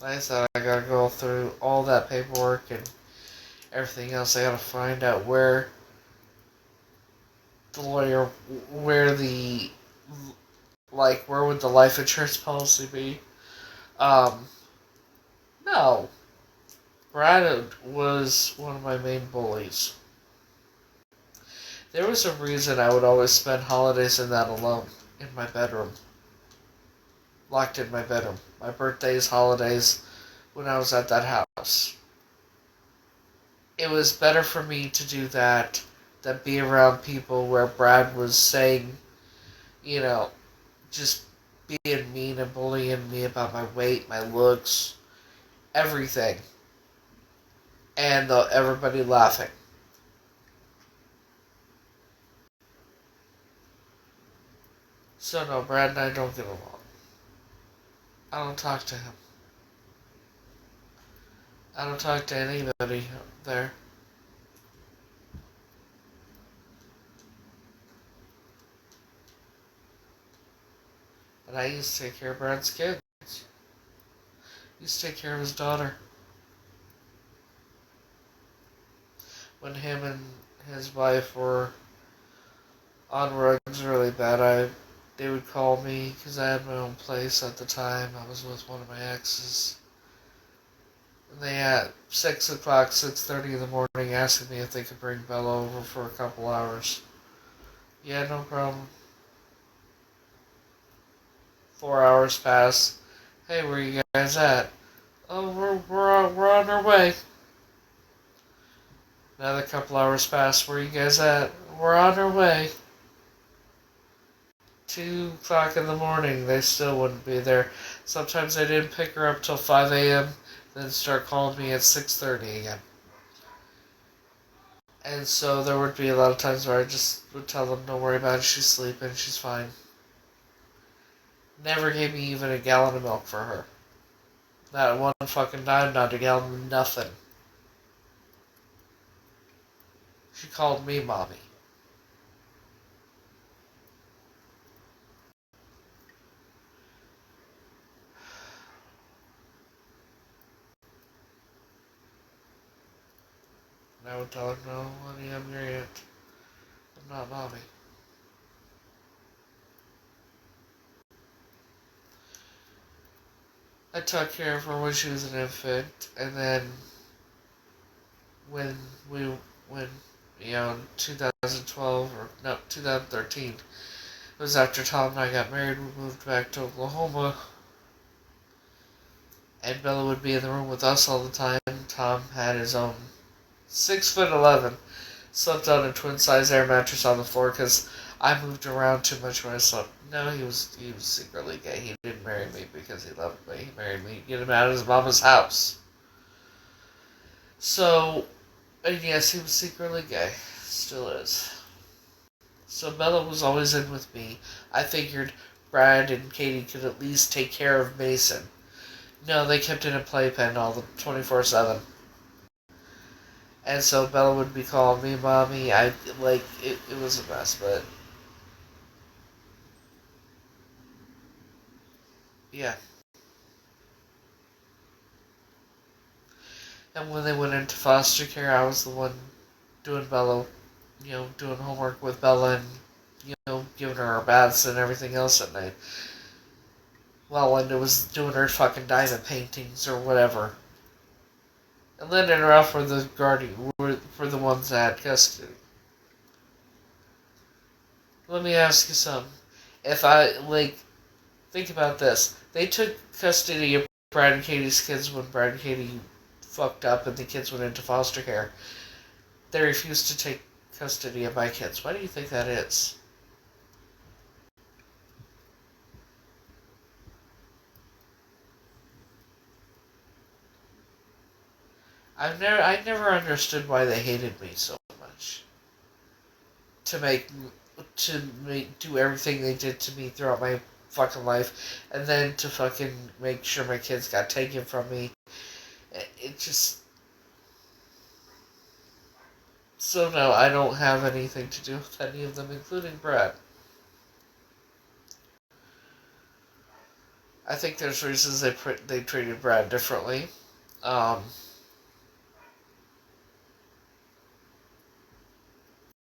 Like I said, I gotta go through all that paperwork and everything else. I gotta find out where the lawyer, where would the life insurance policy be? No. Brad was one of my main bullies. There was a reason I would always spend holidays in that alone, in my bedroom. Locked in my bedroom. My birthdays, holidays, when I was at that house. It was better for me to do that than be around people where Brad was saying, just being mean and bullying me about my weight, my looks, everything. And everybody laughing. So no, Brad and I don't get along. I don't talk to him. I don't talk to anybody there. And I used to take care of Brad's kids. I used to take care of his daughter. When him and his wife were on drugs really bad, they would call me because I had my own place at the time. I was with one of my exes. And they at 6 o'clock, 6:30 in the morning asking me if they could bring Bella over for a couple hours. Yeah, no problem. 4 hours pass. Hey, where you guys at? Oh, we're on our way. Another couple hours pass. Where you guys at? We're on our way. 2 o'clock in the morning, they still wouldn't be there. Sometimes I didn't pick her up till 5 a.m., then start calling me at 6:30 again. And so there would be a lot of times where I just would tell them, don't worry about it, she's sleeping, she's fine. Never gave me even a gallon of milk for her. Not one fucking dime, not a gallon of nothing. She called me mommy. And I would tell her, no, honey, I'm your aunt. I'm not mommy. I took care of her when she was an infant, and then when when in 2012 or no 2013, it was after Tom and I got married. We moved back to Oklahoma, and Bella would be in the room with us all the time. Tom had his own 6'11", slept on a twin size air mattress on the floor because I moved around too much when I slept. No, he was secretly gay. He didn't marry me because he loved me. He married me to get him out of his mama's house. So, and yes, he was secretly gay. Still is. So Bella was always in with me. I figured Brad and Katie could at least take care of Mason. No, they kept in a playpen all the 24/7. And so Bella would be calling me mommy. It was a mess, but yeah. And when they went into foster care, I was the one doing Bella, doing homework with Bella and, giving her her baths and everything else at night. While Linda was doing her fucking diamond paintings or whatever. And Linda and Ralph were the guardian, were the ones that had custody. Let me ask you something. If think about this. They took custody of Brad and Katie's kids when Brad and Katie fucked up and the kids went into foster care. They refused to take custody of my kids. Why do you think that is? I never understood why they hated me so much. To do everything they did to me throughout my fucking life, and then to fucking make sure my kids got taken from me. It just... So no, I don't have anything to do with any of them, including Brad. I think there's reasons they treated Brad differently.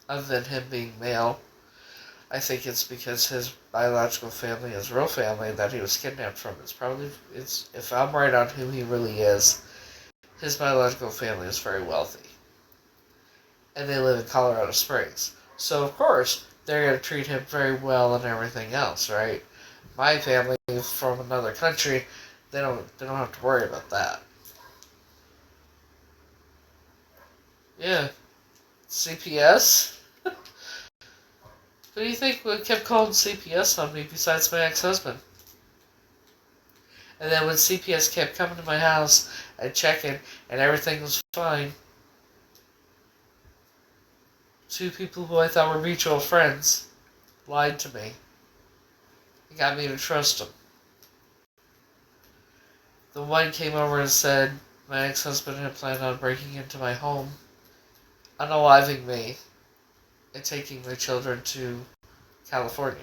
Other than him being male, I think it's because his biological family, his real family that he was kidnapped from, if I'm right on who he really is, his biological family is very wealthy. And they live in Colorado Springs. So, of course, they're going to treat him very well and everything else, right? My family from another country, they don't have to worry about that. Yeah. CPS? Who do you think kept calling CPS on me besides my ex-husband? And then when CPS kept coming to my house and checking and everything was fine, two people who I thought were mutual friends lied to me. It got me to trust them. The one came over and said my ex-husband had planned on breaking into my home, unaliving me, and taking my children to California.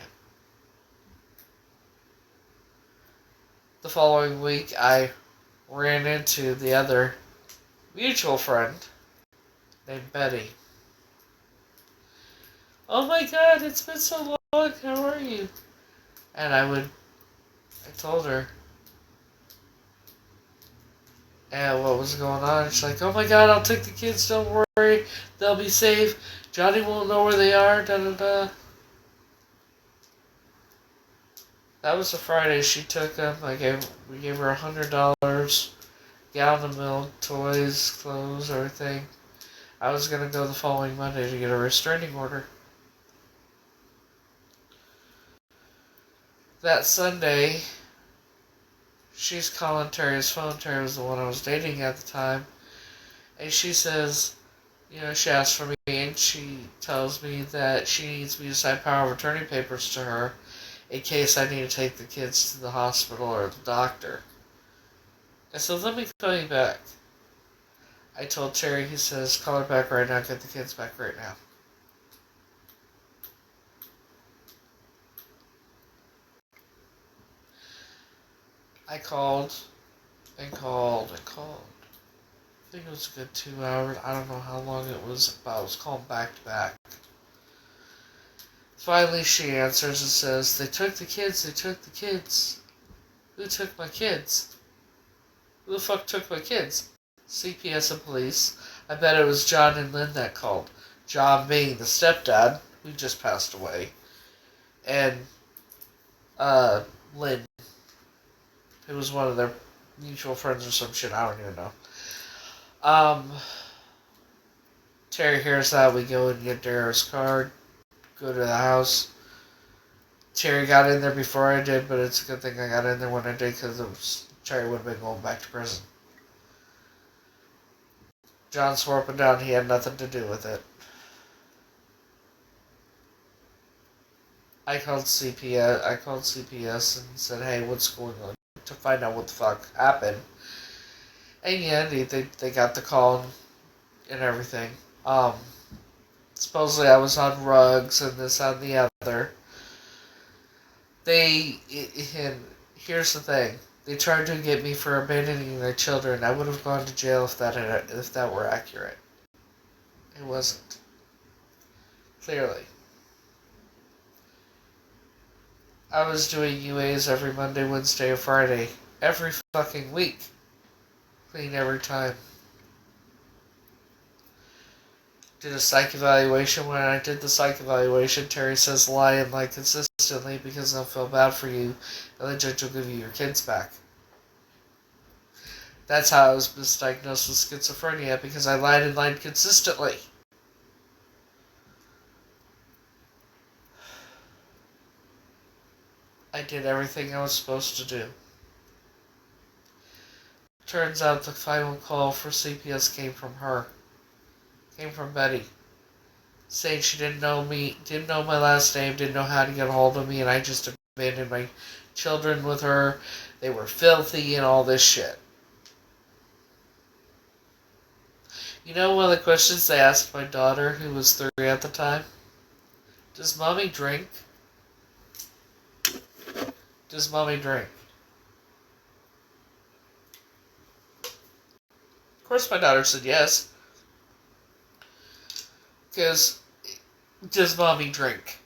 The following week, I ran into the other mutual friend named Betty. Oh my god, it's been so long, how are you? And I told her, and what was going on. She's like, oh my god, I'll take the kids, don't worry, they'll be safe, Johnny won't know where they are, da da da. That was a Friday. She took them. We gave her $100, gallon of milk, toys, clothes, everything. I was gonna go the following Monday to get a restraining order. That Sunday, she's calling Terry's phone. Terry was the one I was dating at the time, and she says, she asks for me, and she tells me that she needs me to sign power of attorney papers to her in case I need to take the kids to the hospital or the doctor. I said, let me call you back. I told Terry, he says, call her back right now, get the kids back right now. I called and called and called. think it was a good 2 hours. I don't know how long it was, but I was calling back to back. Finally, she answers and says, "They took the kids, they took the kids. Who took my kids? Who the fuck took my kids?" CPS and police. I bet it was John and Lynn that called. John being the stepdad, who just passed away. And, Lynn, who was one of their mutual friends or some shit, I don't even know. Terry hears that, we go and get Darrow's card, go to the house. Terry got in there before I did, but it's a good thing I got in there when I did, because Terry would have been going back to prison. John swore up and down he had nothing to do with it. I called CPS and said, "Hey, what's going on?" to find out what the fuck happened. And yeah, they got the call and everything. Supposedly I was on rugs and this and the other. And here's the thing. They tried to get me for abandoning their children. I would have gone to jail if that were accurate. It wasn't. Clearly. I was doing UAs every Monday, Wednesday, or Friday. Every fucking week. Clean every time. Did a psych evaluation. When I did the psych evaluation, Terry says lie and lie consistently because they'll feel bad for you and the judge will give you your kids back. That's how I was misdiagnosed with schizophrenia, because I lied and lied consistently. I did everything I was supposed to do. Turns out the final call for CPS came from her. Came from Betty. Saying she didn't know me, didn't know my last name, didn't know how to get a hold of me, and I just abandoned my children with her. They were filthy and all this shit. You know one of the questions they asked my daughter, who was 3 at the time? Does mommy drink? Does mommy drink? Of course my daughter said yes. Because, does mommy drink?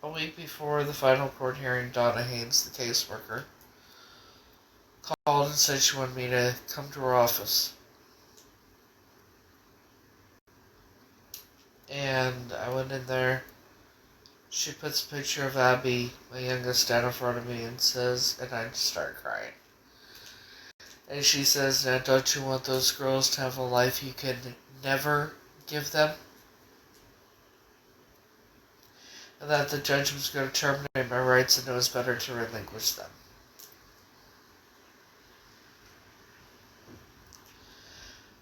A week before the final court hearing, Donna Haynes, the caseworker, called and said she wanted me to come to her office. And I went in there. She puts a picture of Abby, my youngest, down in front of me and says, and I just start crying. And she says, "Now don't you want those girls to have a life you can never give them? And that the judge was going to terminate my rights and it was better to relinquish them."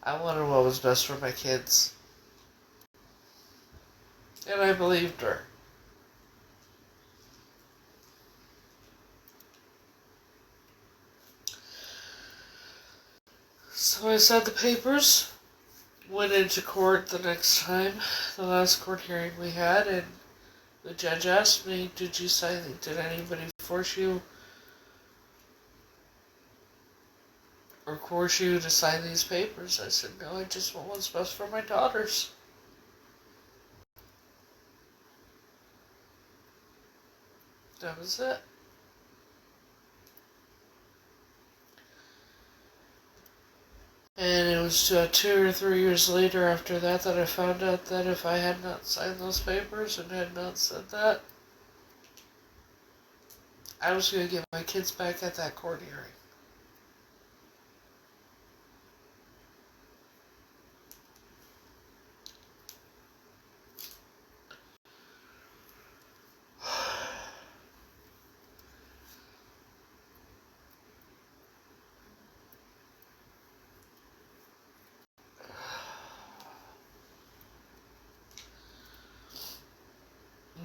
I wanted what was best for my kids. And I believed her. So I signed the papers, went into court the next time, the last court hearing we had, and the judge asked me, did anybody force you or coerce you to sign these papers? I said, no, I just want what's best for my daughters. That was it. And it was 2 or 3 years later after that I found out that if I had not signed those papers and had not said that, I was going to get my kids back at that court hearing.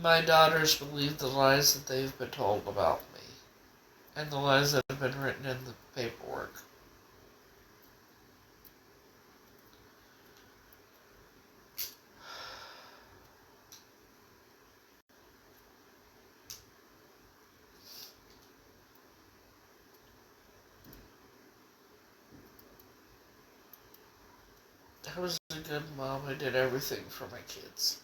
My daughters believe the lies that they've been told about me, and the lies that have been written in the paperwork. I was a good mom. I did everything for my kids.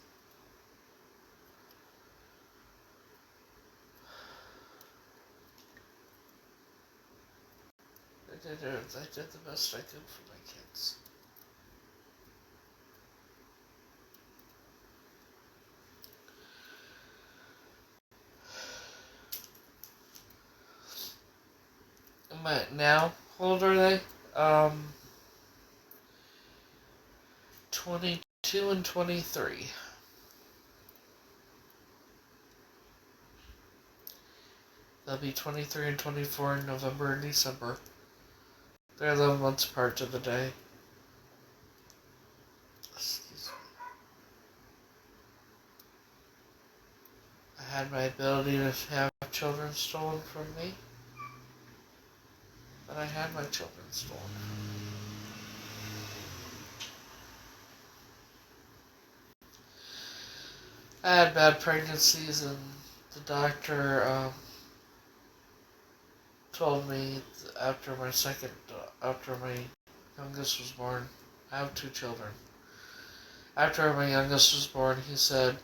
I did the best I could for my kids. Now, how old are they? 22 and 23. They'll be 23 and 24 in November and December. They're 11 months apart to the day. Excuse me. I had my ability to have children stolen from me, but I had my children stolen. I had bad pregnancies, and the doctor told me after my youngest was born, I have 2 children. After my youngest was born, he said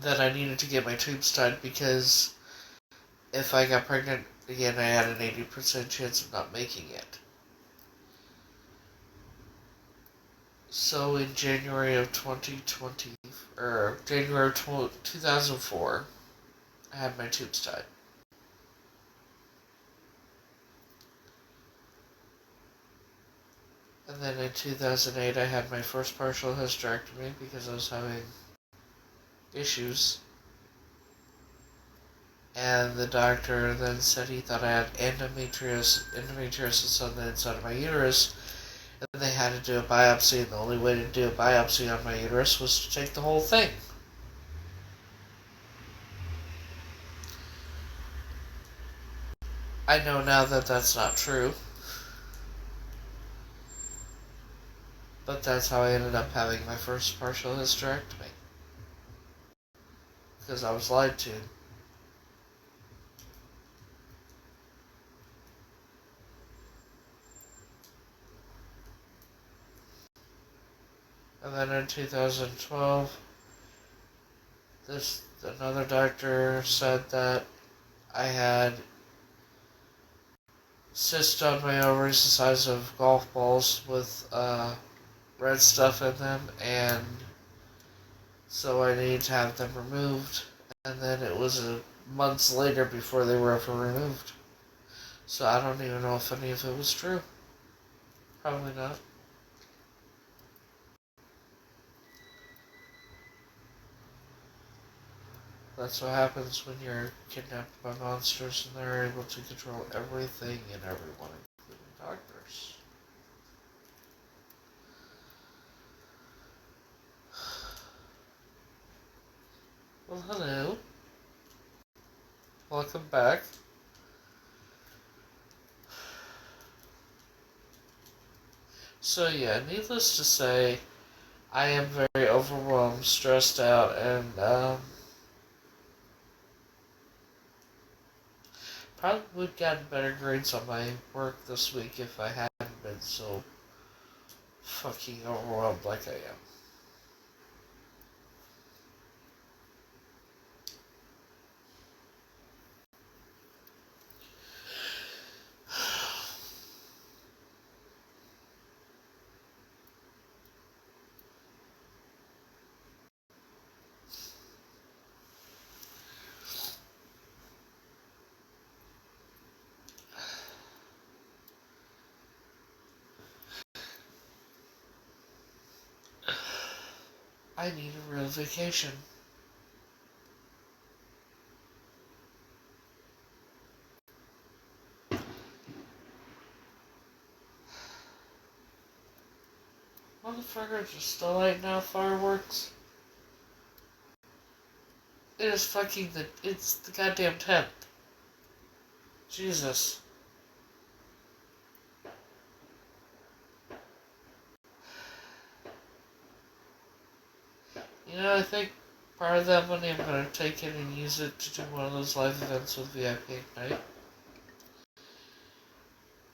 that I needed to get my tubes tied because if I got pregnant again, I had an 80% chance of not making it. So in January of 2020, or January of 2004, I had my tubes tied. And then in 2008, I had my first partial hysterectomy because I was having issues. And the doctor then said he thought I had endometriosis on the inside of my uterus. And they had to do a biopsy, and the only way to do a biopsy on my uterus was to take the whole thing. I know now that that's not true. But that's how I ended up having my first partial hysterectomy. Because I was lied to. And then in 2012, another doctor said that I had cysts on my ovaries the size of golf balls with red stuff in them, and so I needed to have them removed. And then it was months later before they were ever removed. So I don't even know if any of it was true. Probably not. That's what happens when you're kidnapped by monsters and they're able to control everything and everyone, including doctors. Well, hello. Welcome back. So yeah, needless to say, I am very overwhelmed, stressed out, and probably would have gotten better grades on my work this week if I hadn't been so fucking overwhelmed like I am. I need a real vacation. Motherfuckers are still lighting out fireworks. It is it's the goddamn 10th. Jesus. You know, I think part of that money I'm going to take it and use it to do one of those live events with VIP Ignite.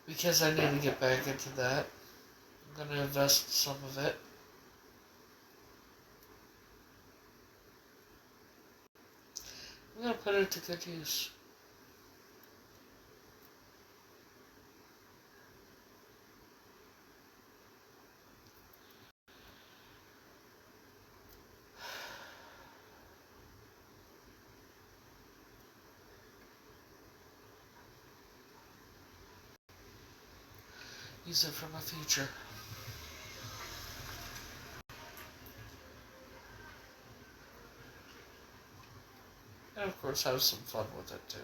Because I need to get back into that. I'm gonna invest some of it. I'm gonna put it to good use. Use it for my future. And of course have some fun with it too.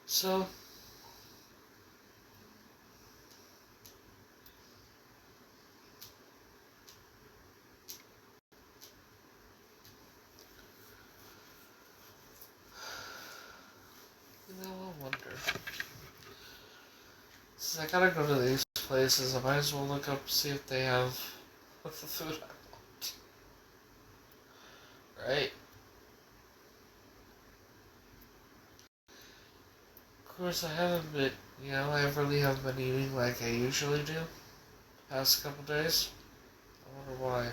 So, I wonder. Since I gotta go to these places, I might as well look up, see if they have the food I want. Right? Of course, I haven't been, I really haven't been eating like I usually do past couple days. I wonder why.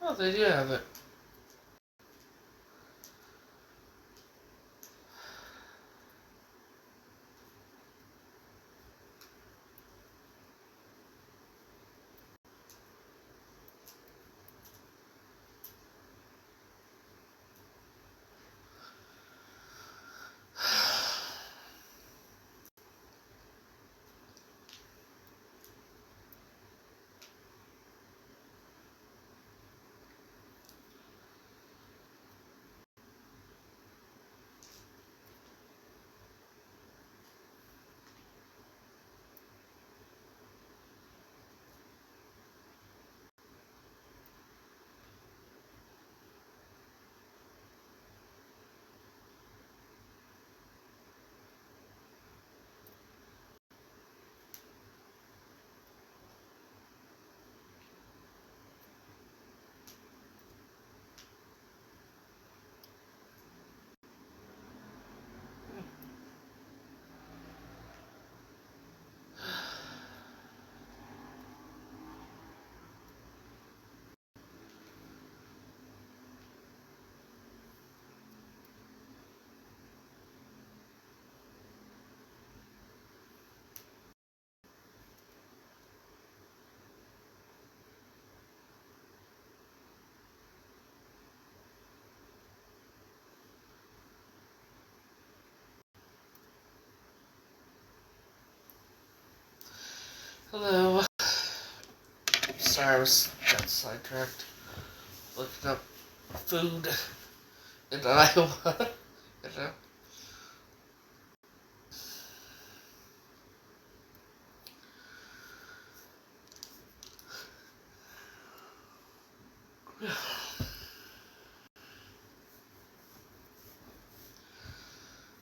Oh, they do have it. Hello. Sorry, I got sidetracked looking up food in Iowa. you know?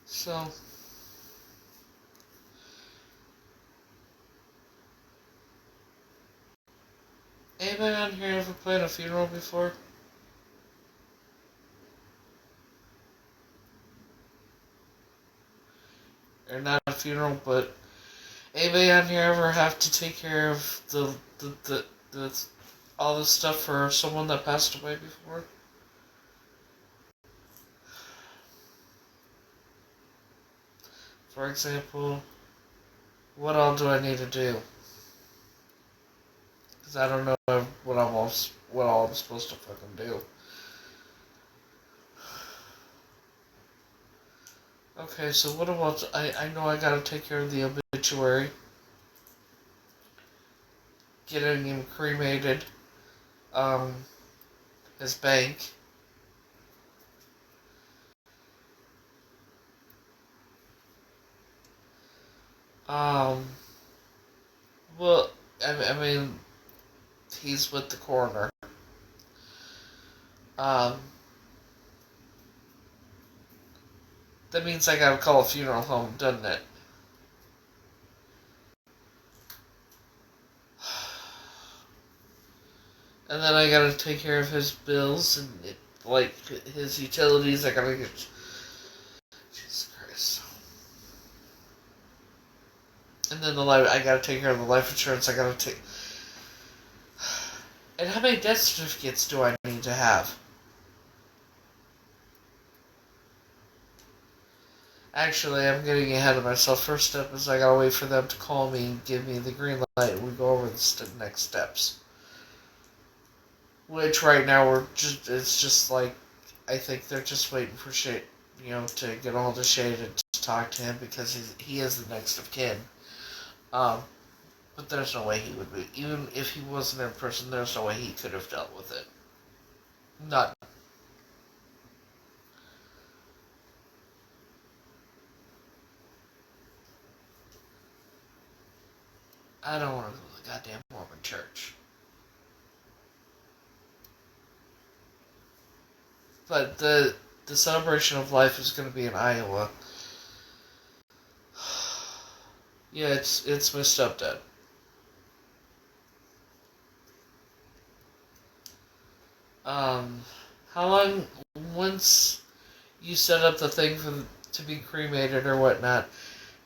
So, anybody on here ever played a funeral before? or not a funeral, but anybody on here ever have to take care of the all this stuff for someone that passed away before? For example, what all do I need to do? Because I don't know what all I'm supposed to fucking do. Okay, so what about... I know I gotta take care of the obituary. Getting him cremated. His bank. Well, I mean, he's with the coroner. That means I gotta call a funeral home, doesn't it? And then I gotta take care of his bills and his utilities. I gotta get. Jesus Christ. And then I gotta take care of the life insurance. I gotta take. And how many death certificates do I need to have? Actually, I'm getting ahead of myself. First step is I gotta wait for them to call me and give me the green light, and we go over the next steps. Which right now it's just like, I think they're just waiting for Shade, to get all the Shade and to talk to him because he is the next of kin. But there's no way he would be, even if he wasn't in person, there's no way he could have dealt with it. Not. I don't want to go to the goddamn Mormon church. But the celebration of life is going to be in Iowa. Yeah, it's my stepdad. How long, once you set up the thing to be cremated or whatnot,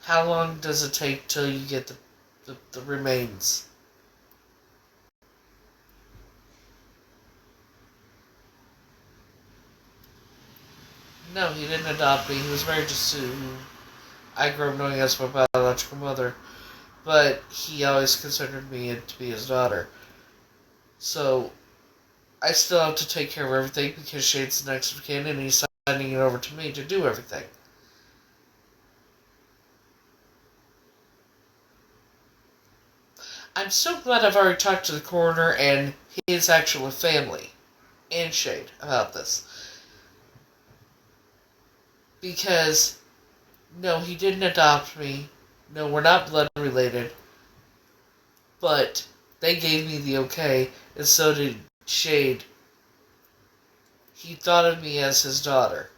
how long does it take till you get the remains? No, he didn't adopt me. He was married to Sue, who I grew up knowing as my biological mother. But he always considered me to be his daughter. So, I still have to take care of everything because Shade's the next of kin and he's signing it over to me to do everything. I'm so glad I've already talked to the coroner and his actual family and Shade about this. Because, no, he didn't adopt me. No, we're not blood related. But they gave me the okay, and so did Shade. He thought of me as his daughter.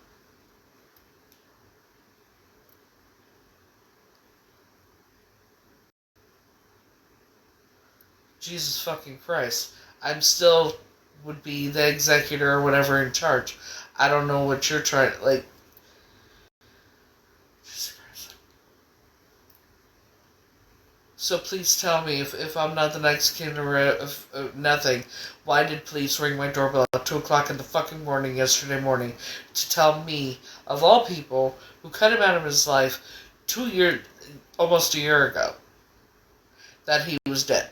Jesus fucking Christ. I'm still would be the executor or whatever in charge. I don't know what you're trying to, like... Jesus Christ. So please tell me, if I'm not the next kin of nothing, why did police ring my doorbell at 2 o'clock in the fucking morning yesterday morning to tell me, of all people, who cut him out of his life almost a year ago, that he was dead?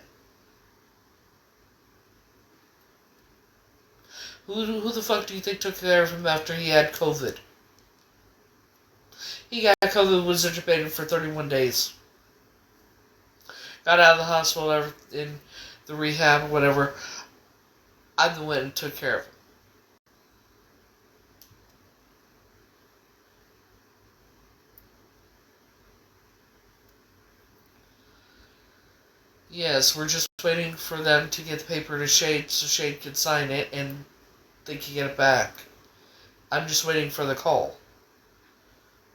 Who the fuck do you think took care of him after he had COVID? He got COVID, was intubated for 31 days. Got out of the hospital, in the rehab, whatever. I'm the one who took care of him. Yes, we're just waiting for them to get the paper to Shade so Shade can sign it and they can get it back. I'm just waiting for the call.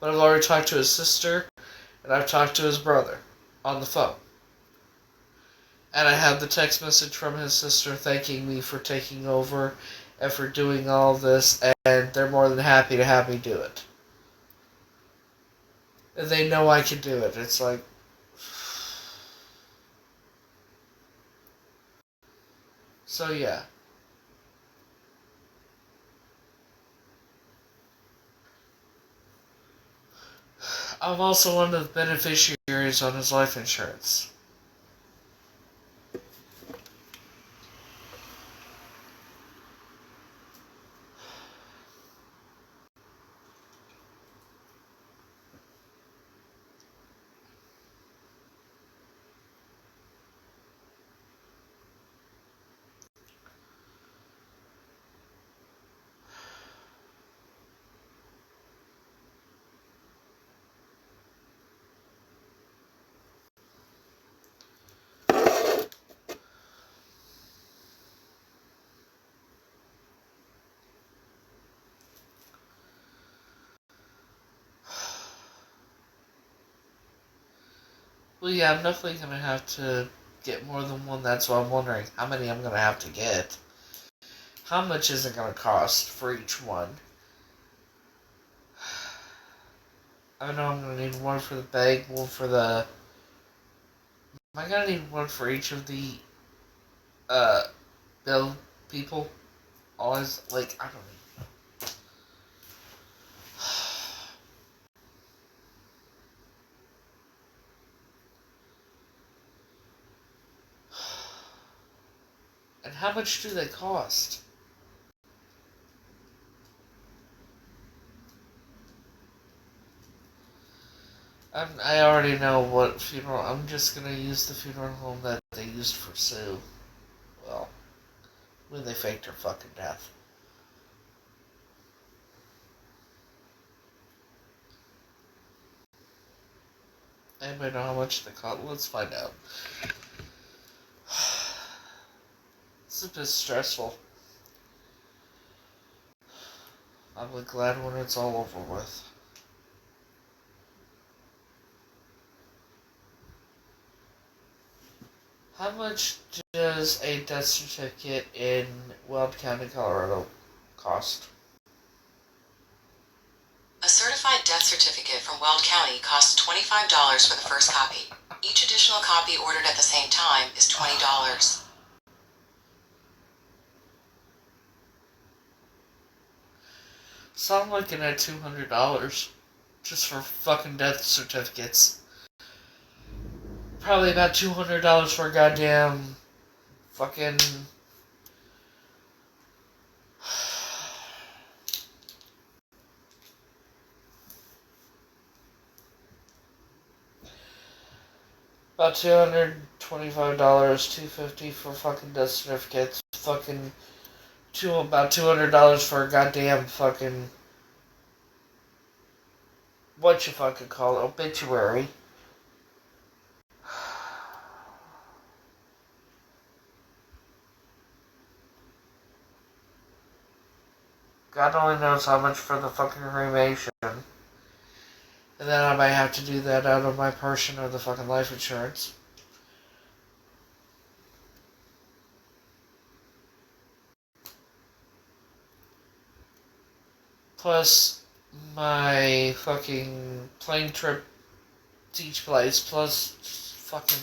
But I've already talked to his sister and I've talked to his brother on the phone. And I have the text message from his sister thanking me for taking over and for doing all this, and they're more than happy to have me do it. And they know I can do it. It's like... So, yeah. I'm also one of the beneficiaries on his life insurance. Well, yeah, I'm definitely going to have to get more than one. That's why I'm wondering how many I'm going to have to get. How much is it going to cost for each one? I know I'm going to need one for the bag, one for the... Am I going to need one for each of the, bill people? Always, like, I don't know. And how much do they cost? I already know what funeral... I'm just going to use the funeral home that they used for Sue. Well, when they faked her fucking death. Anybody know how much they cost? Let's find out. This is a bit stressful. I'll be glad when it's all over with. How much does a death certificate in Weld County, Colorado cost?
A certified death certificate from Weld County costs $25 for the first copy. Each additional copy ordered at the same time is $20.
So I'm looking at $200 just for fucking death certificates. Probably about $200 for a goddamn fucking... About $225, $250 for fucking death certificates. Fucking about $200 for a goddamn fucking... What you fucking call it? Obituary. God only knows how much for the fucking cremation. And then I might have to do that out of my portion of the fucking life insurance. Plus my fucking plane trip to each place. Plus fucking...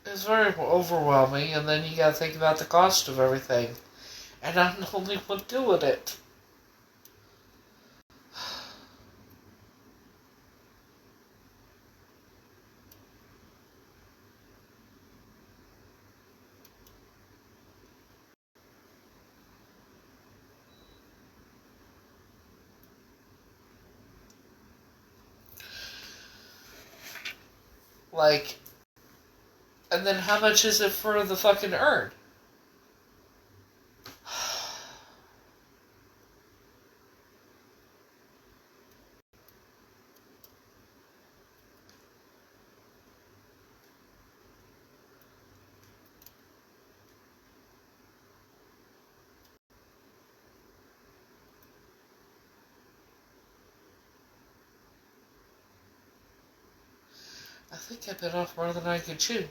It's very overwhelming, and then you gotta think about the cost of everything. And I'm the only one doing it. Like, and then how much is it for the fucking urn? think I bit off more than I could chew.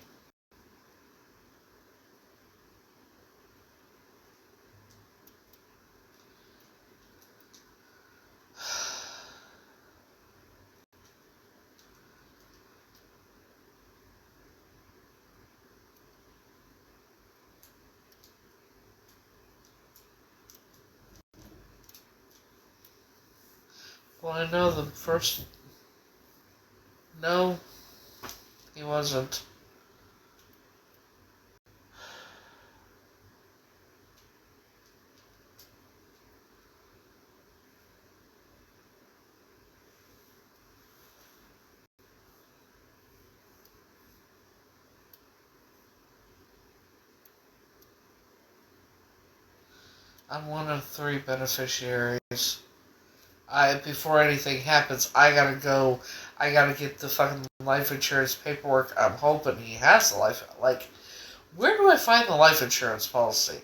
Well, I know the first... No, he wasn't. I'm one of 3 beneficiaries. Before anything happens, I gotta go. I gotta get the fucking life insurance paperwork. I'm hoping he has the life. Like, where do I find the life insurance policy?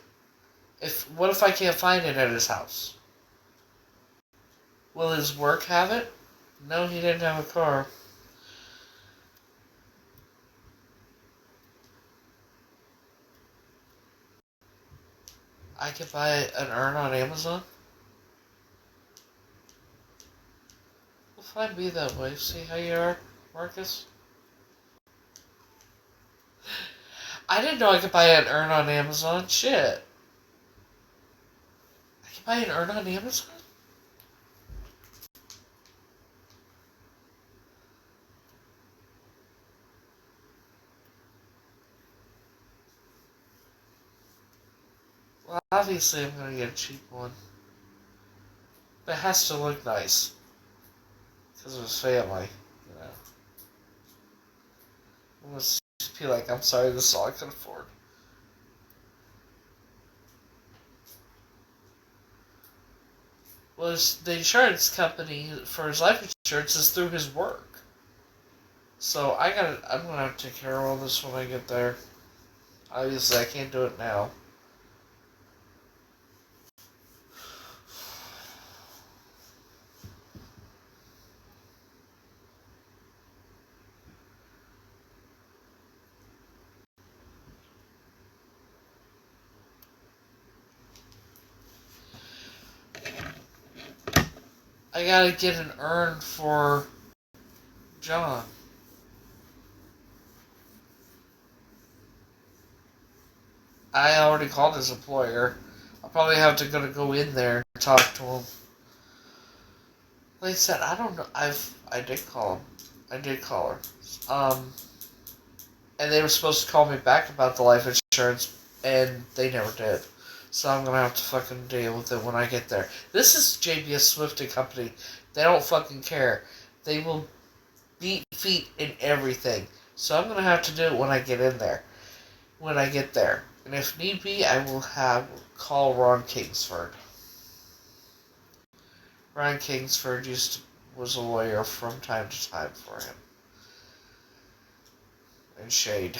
What if I can't find it at his house? Will his work have it? No, he didn't have a car. I could buy an urn on Amazon. Well, find me that way. See how you are, Marcus? I didn't know I could buy an urn on Amazon. Shit. I can buy an urn on Amazon? Well, obviously I'm gonna get a cheap one. But it has to look nice. Because of his family, you know. I'm gonna be like, I'm sorry, this is all I can afford. Well, the insurance company for his life insurance is through his work. So I'm gonna have to take care of all this when I get there. Obviously, I can't do it now. I gotta get an urn for John. I already called his employer. I'll probably have to go in there and talk to him. Like I said, I don't know. I did call him. I did call her. And they were supposed to call me back about the life insurance, and they never did. So I'm gonna have to fucking deal with it when I get there. This is JBS Swift and Company. They don't fucking care. They will beat feet in everything. So I'm gonna have to do it when I get in there. When I get there. And if need be, I will call Ron Kingsford. Ron Kingsford was a lawyer from time to time for him. And Shade.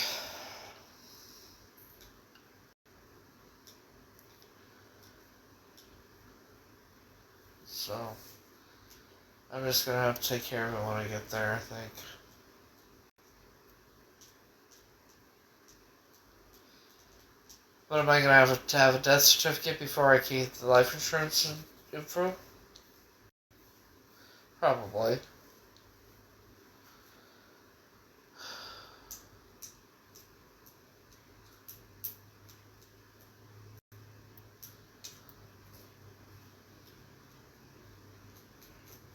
So, I'm just gonna have to take care of it when I get there, I think. But am I gonna have to have a death certificate before I keep the life insurance info? Probably.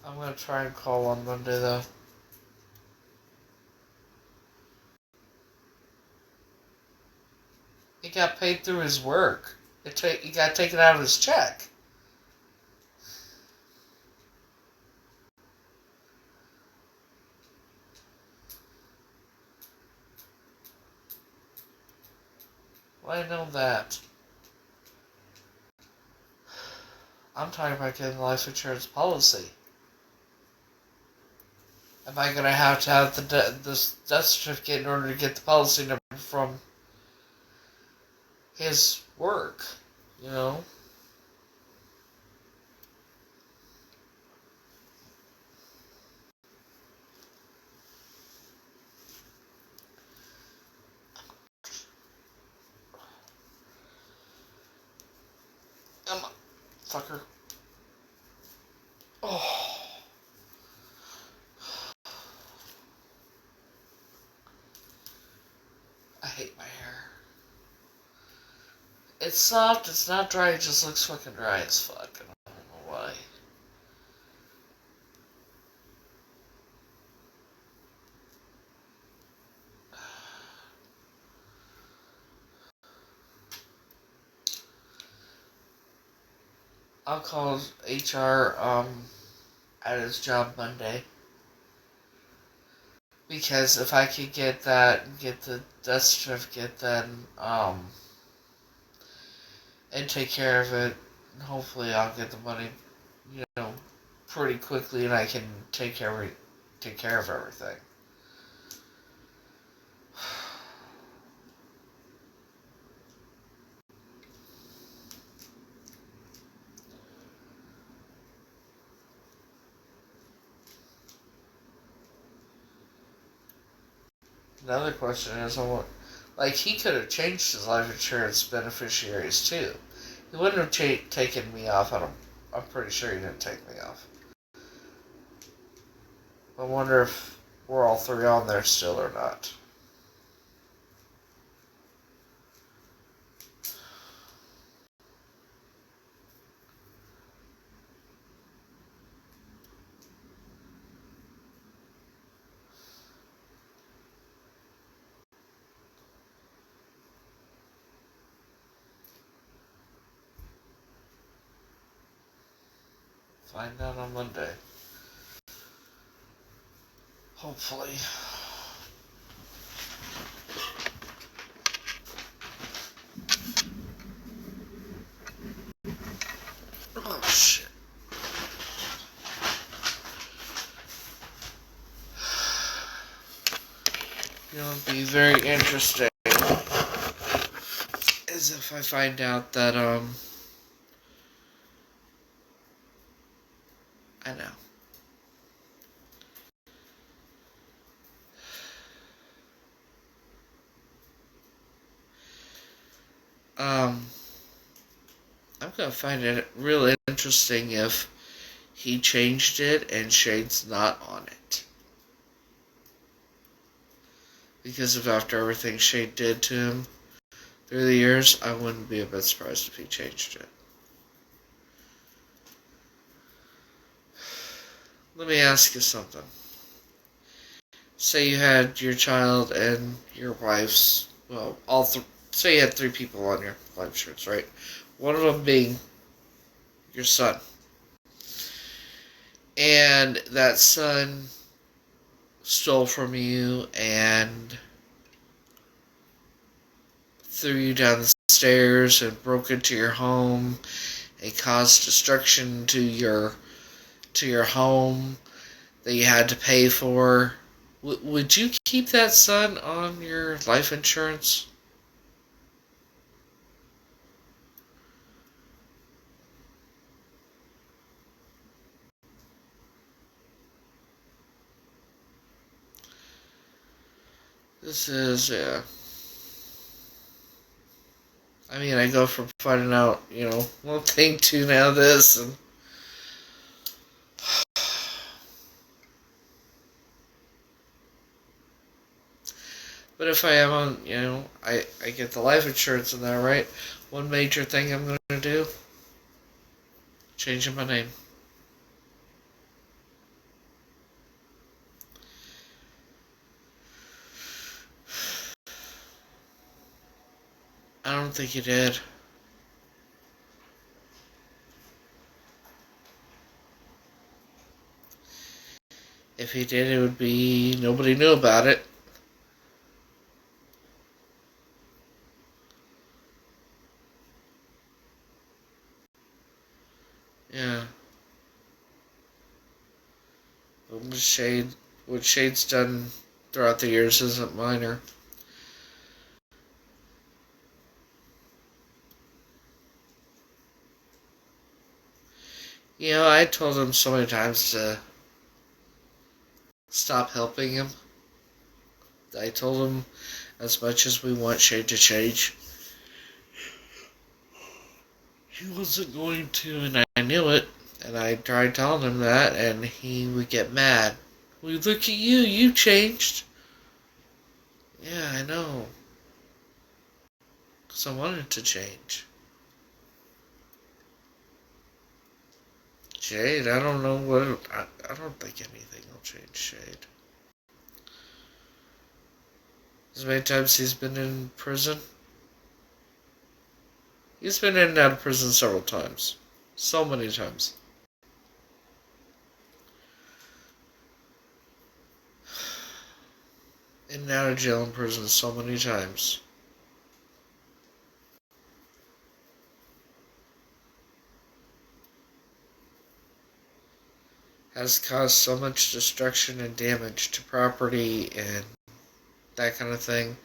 I'm gonna try and call on Monday, though. He got paid through his work. He got taken out of his check. Well, I know that. I'm talking about getting a life insurance policy. Am I going to have the death certificate in order to get the policy number from his work? You know? fucker. Oh. I hate my hair. It's soft, it's not dry, it just looks fucking dry as fuck. I don't know why. I'll call HR at his job Monday. Because if I could get the death certificate, then, and take care of it, hopefully I'll get the money, pretty quickly, and I can take care of everything. Another question is, he could have changed his life insurance beneficiaries too. He wouldn't have taken me off. I'm pretty sure he didn't take me off. I wonder if we're all three on there still or not. Find out on Monday. Hopefully. Oh, shit. It'll be very interesting as if I find out that, I know. I'm gonna find it really interesting if he changed it and Shade's not on it. Because of after everything Shade did to him through the years, I wouldn't be a bit surprised if he changed it. Let me ask you something. Say you had your child and your wife's, say you had 3 people on your life insurance, right? One of them being your son. And that son stole from you and threw you down the stairs and broke into your home and caused destruction to your home that you had to pay for. Would you keep that son on your life insurance? This is, yeah. I mean, I go from finding out, one thing to now this, and but if I am on, I get the life insurance in there, right? One major thing I'm going to do, changing my name. I don't think he did. If he did, it would be nobody knew about it. Yeah. But what Shade's done throughout the years isn't minor. I told him so many times to stop helping him. I told him as much as we want Shade to change, he wasn't going to, and I knew it. And I tried telling him that, and he would get mad. Well, look at you, you changed. Yeah, I know. Because I wanted to change. Shade, I don't know what... I don't think anything will change Shade. As many times he's been in prison. He's been in and out of prison several times. So many times. In and out of jail and prison so many times. Has caused so much destruction and damage to property and that kind of thing.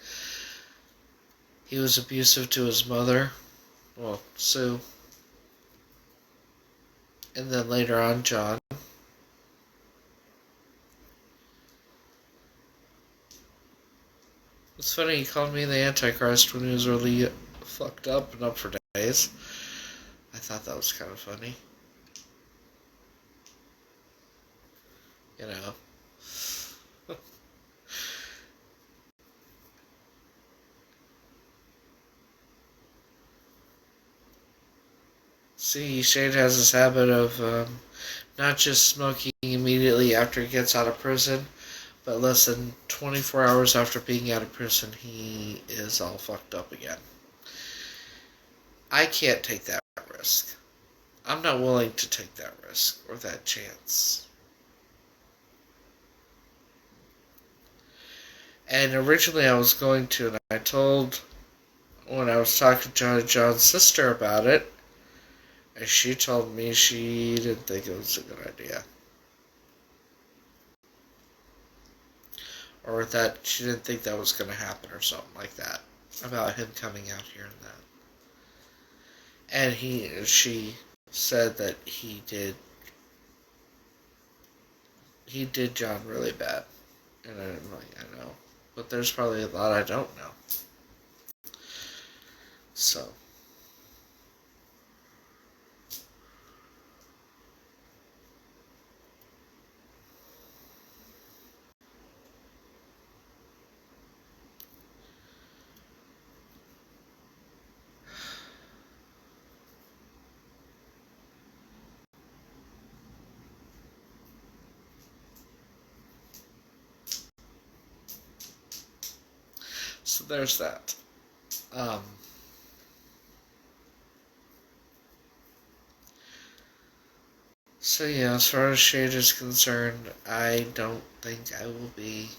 He was abusive to his mother. Well, Sue. And then later on, John. It's funny, he called me the Antichrist when he was really fucked up and up for days. I thought that was kind of funny. You know. See, Shade has this habit of not just smoking immediately after he gets out of prison, but less than 24 hours after being out of prison, he is all fucked up again. I can't take that risk. I'm not willing to take that risk or that chance. And originally I was going to, and I told, when I was talking to John's sister about it, and she told me she didn't think it was a good idea. Or that she didn't think that was going to happen or something like that. About him coming out here and that. And she said that he did John really bad. And I'm like, I know. But there's probably a lot I don't know. So. So there's that. So yeah, as far as Shade is concerned, I don't think I will be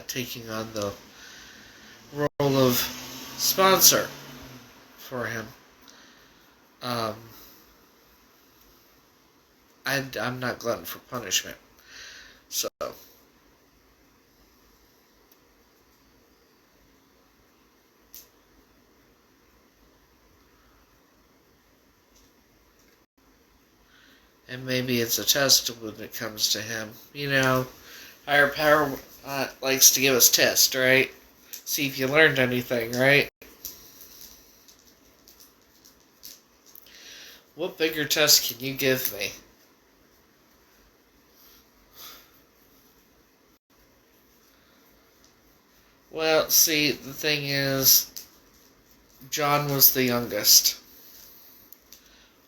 taking on the role of sponsor for him. I'm not glutton for punishment. So. And maybe it's a test when it comes to him. You know, higher power likes to give us tests, right? See if you learned anything, right? What bigger test can you give me? Well, see, the thing is, John was the youngest.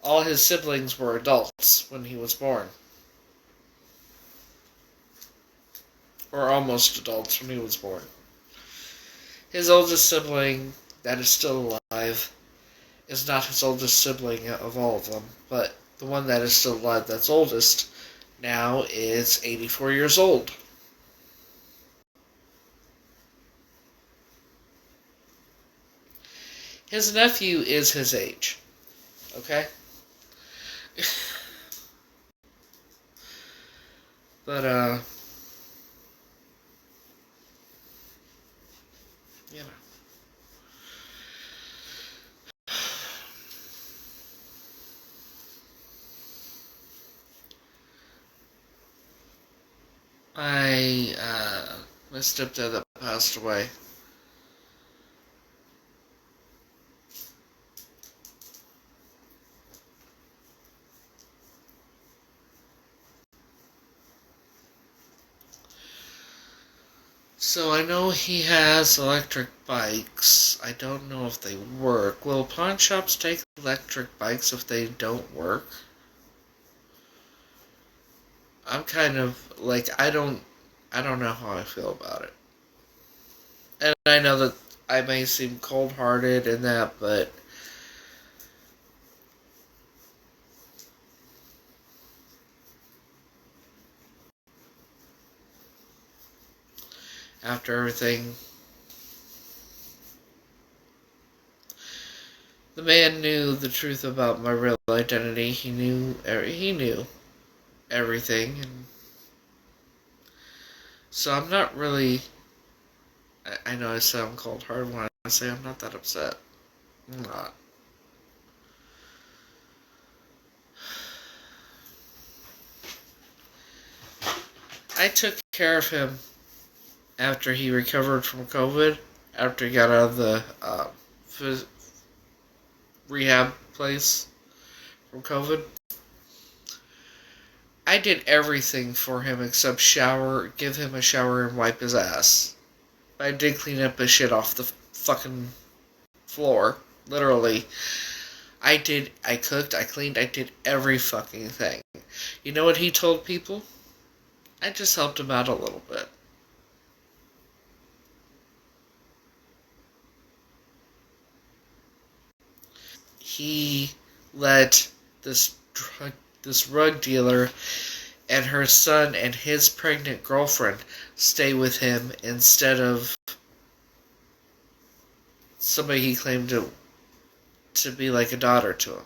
All his siblings were adults when he was born. Or almost adults when he was born. His oldest sibling that is still alive is not his oldest sibling of all of them, but the one that is still alive that's oldest now is 84 years old. His nephew is his age. Okay? But, you know. My stepdad that passed away, So I know he has electric bikes. I don't know if they work. Will pawn shops take electric bikes if they don't work? I'm kind of like I don't know how I feel about it. And I know that I may seem cold-hearted in that, but after everything, the man knew the truth about my real identity. He knew everything, and so I'm not really. I know I sound cold-hearted when I say I'm not that upset. I'm not. I took care of him after he recovered from COVID. After he got out of the rehab place from COVID. I did everything for him except shower, give him a shower, and wipe his ass. I did clean up his shit off the fucking floor. Literally. I cooked, I cleaned, I did every fucking thing. You know what he told people? I just helped him out a little bit. He let this drug dealer and her son and his pregnant girlfriend stay with him instead of somebody he claimed to be like a daughter to him.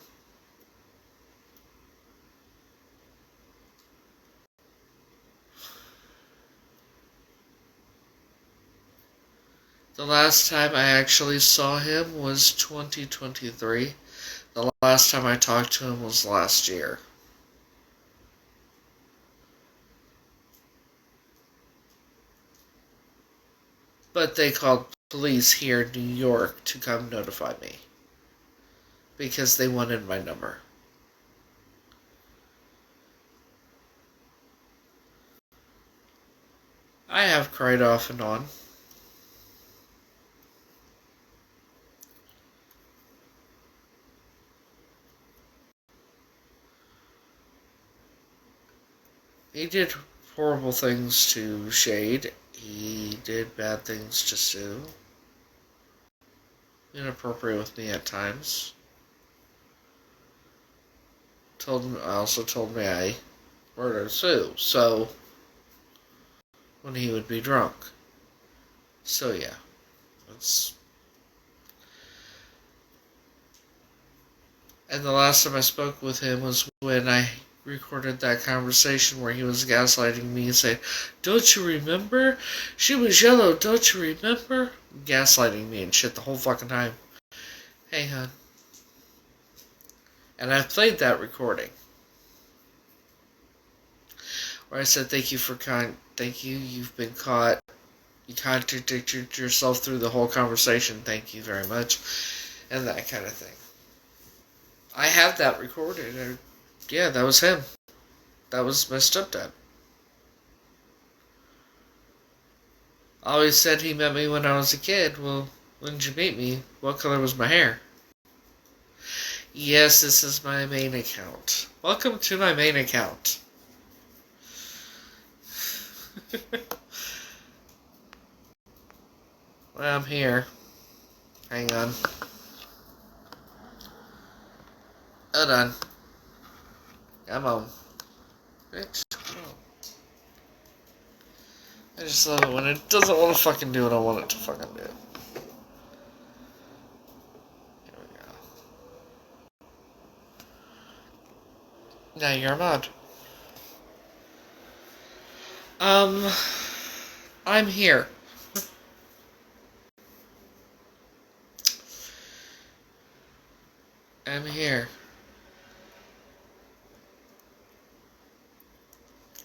The last time I actually saw him was 2023. The last time I talked to him was last year. But they called police here in New York to come notify me. Because they wanted my number. I have cried off and on. He did horrible things to Shade. He did bad things to Sue. Inappropriate with me at times. Also told me I murdered Sue. So, when he would be drunk. So yeah, and the last time I spoke with him was when I recorded that conversation where he was gaslighting me and saying, "Don't you remember? She was yellow, don't you remember?" Gaslighting me and shit the whole fucking time. Hey, hon. And I've played that recording. Where I said, thank you, you've been caught. You contradicted yourself through the whole conversation, thank you very much. And that kind of thing. I have that recorded. Yeah, that was him. That was my stepdad. Always said he met me when I was a kid. Well, when did you meet me? What color was my hair? Yes, this is my main account. Welcome to my main account. Well, I'm here. Hang on. Hold on. Come on. Bitch, come on. I just love it when it doesn't want to fucking do what I want it to fucking do. Here we go. Now you're a mod. I'm here. I'm here.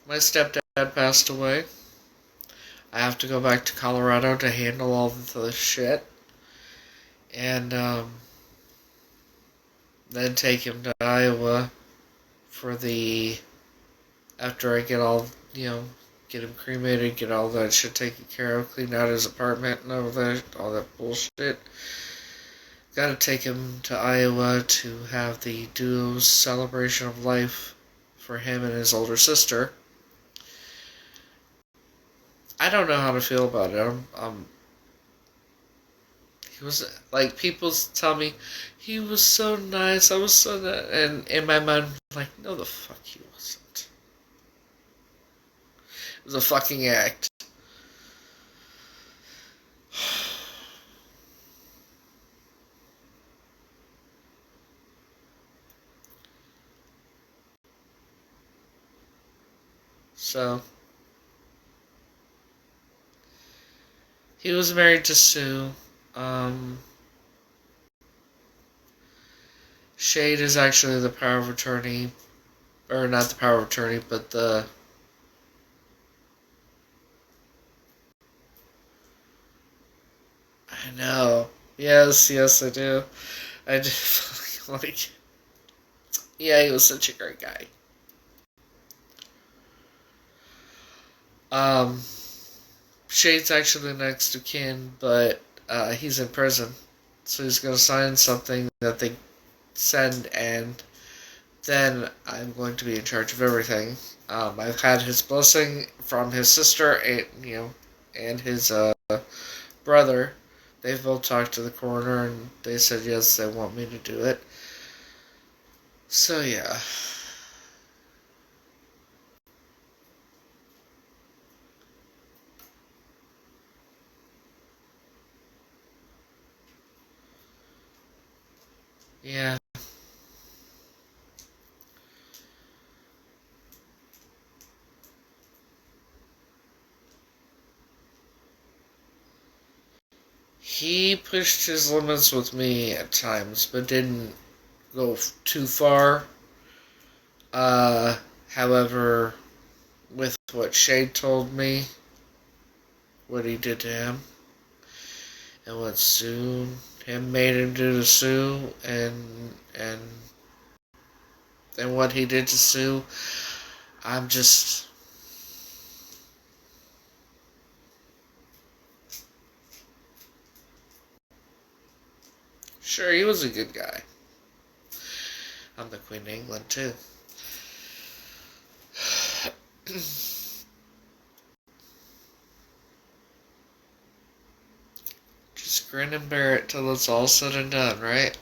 My stepdad passed away. I have to go back to Colorado to handle all the shit. And, then take him to Iowa for after I get all, get him cremated, get all that shit taken care of, clean out his apartment and all that bullshit. Gotta take him to Iowa to have the duo's celebration of life for him and his older sister. I don't know how to feel about it. He was, like, people tell me, he was so nice, I was so nice, and in my mind, I'm like, no the fuck he wasn't. It was a fucking act. So, he was married to Sue. Shade is actually the power of attorney, or not the power of attorney, but the... I know. Yes, I do. I do like... Yeah, he was such a great guy. Shade's actually next to kin, but he's in prison. So he's going to sign something that they send, and then I'm going to be in charge of everything. I've had his blessing from his sister and his brother. They've both talked to the coroner, and they said yes, they want me to do it. So yeah. Yeah. He pushed his limits with me at times, but didn't go too far. However, with what Shade told me, what he did to him, and what him made him do to Sue, and what he did to Sue, I'm just... Sure, he was a good guy. I'm the Queen of England, too. Just grin and bear it till it's all said and done, right?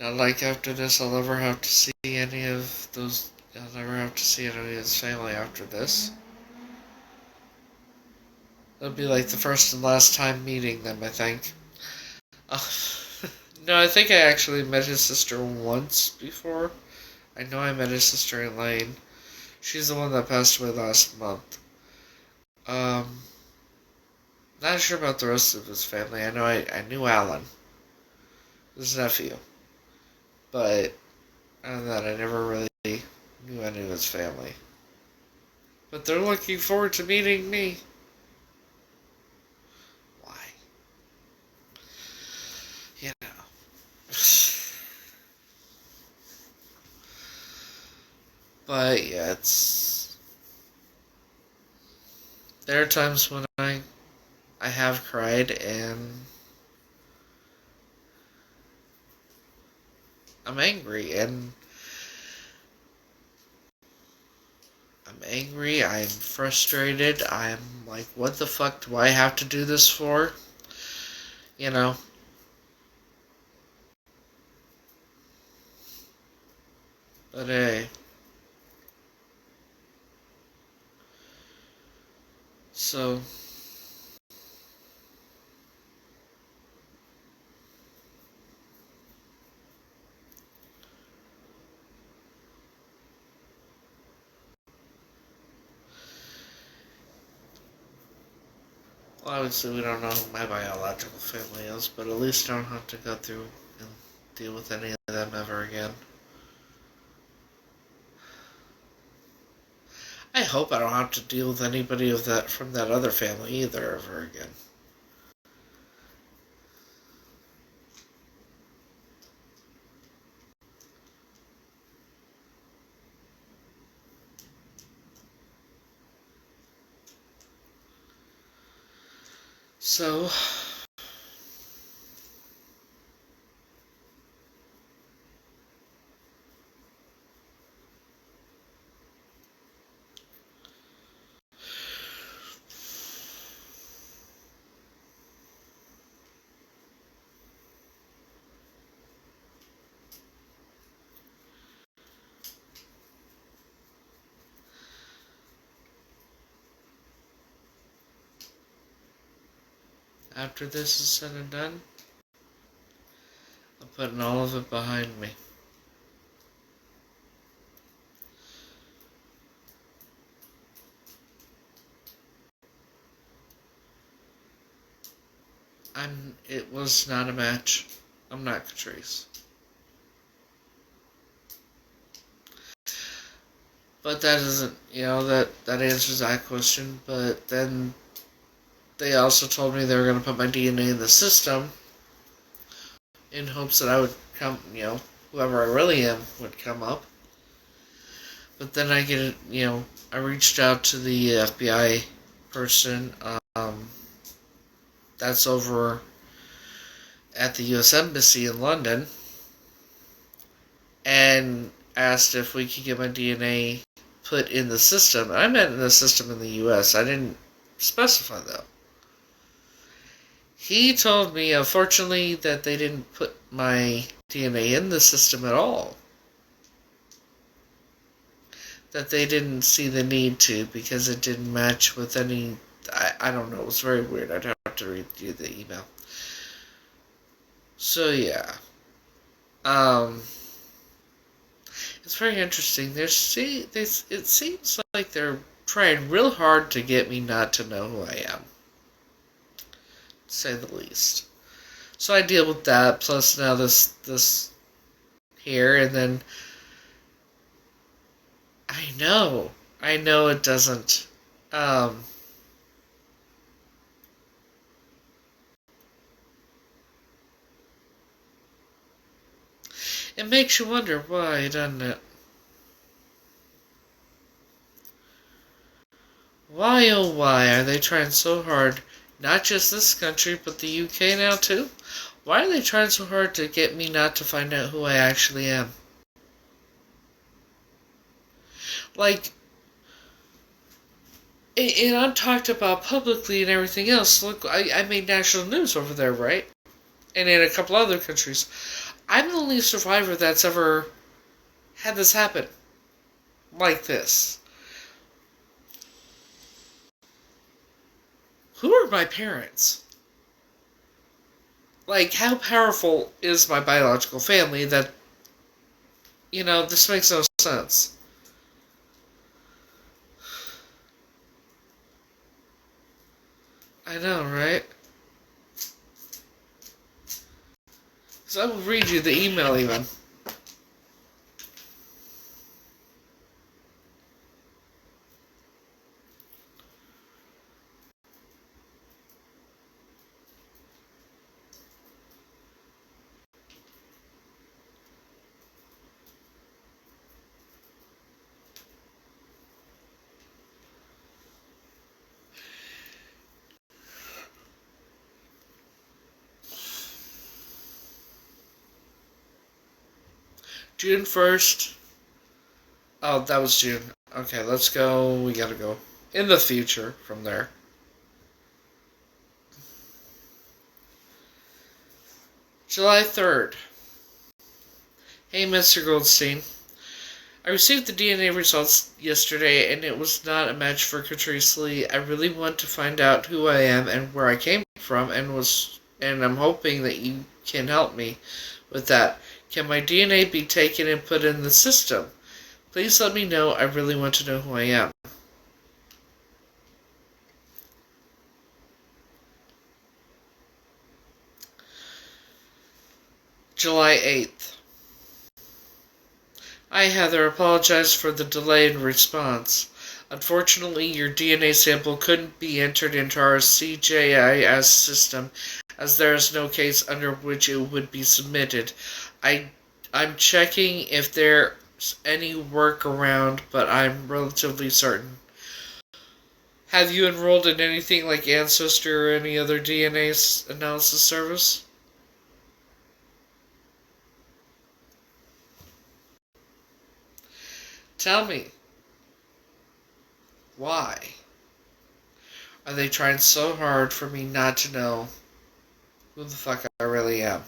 Not like after this I'll never have to see any of those... I'll never have to see any of his family after this. It'll be like the first and last time meeting them, I think. No, I think I actually met his sister once before. I know I met his sister Elaine. She's the one that passed away last month. Not sure about the rest of his family. I know I knew Alan, his nephew. But other than that, I never really knew any of his family. But they're looking forward to meeting me. Why? You know. But yeah, there are times when I have cried, and I'm angry, I'm frustrated, I'm like, what the fuck do I have to do this for? You know. But hey. So... Well, obviously we don't know who my biological family is, but at least I don't have to go through and deal with any of them ever again. I hope I don't have to deal with anybody of that from that other family either ever again. So, after this is said and done, I'm putting all of it behind me. It was not a match. I'm not Catrice. But that isn't, that answers that question. But then they also told me they were going to put my DNA in the system in hopes that I would come, whoever I really am would come up. But then I reached out to the FBI person, that's over at the U.S. Embassy in London, and asked if we could get my DNA put in the system. I meant in the system in the U.S. I didn't specify though. He told me, unfortunately, that they didn't put my DNA in the system at all. That they didn't see the need to because it didn't match with any... I don't know, it was very weird. I'd have to read you the email. So, yeah. It's very interesting. It seems like they're trying real hard to get me not to know who I am. To say the least. So I deal with that, plus now this here, and then I know it doesn't, it makes you wonder why, doesn't it? Why, oh why, are they trying so hard, not just this country, but the UK now too? Why are they trying so hard to get me not to find out who I actually am? Like, and I'm talked about publicly and everything else. Look, I made national news over there, right? And in a couple other countries. I'm the only survivor that's ever had this happen. Like this. Who are my parents? Like, how powerful is my biological family that, this makes no sense. I know, right? So I will read you the email even. June 1st. Oh, that was June. Okay, let's go. We gotta go in the future from there. July 3rd. Hey, Mr. Goldstein. I received the DNA results yesterday, and it was not a match for Catrice Lee. I really want to find out who I am and where I came from, and I'm hoping that you can help me with that. Can my DNA be taken and put in the system? Please let me know. I really want to know who I am. July 8th. I, Heather, apologize for the delay in response. Unfortunately, your DNA sample couldn't be entered into our CJIS system, as there is no case under which it would be submitted. I'm checking if there's any workaround, but I'm relatively certain. Have you enrolled in anything like Ancestry or any other DNA analysis service? Tell me, why are they trying so hard for me not to know who the fuck I really am?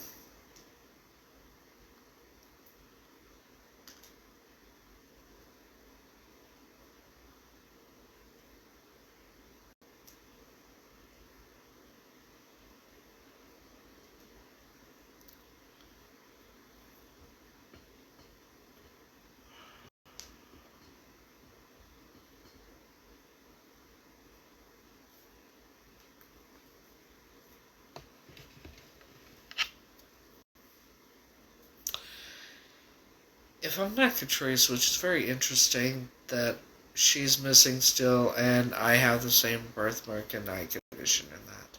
If I'm not Catrice, which is very interesting that she's missing still, and I have the same birthmark and eye condition in that.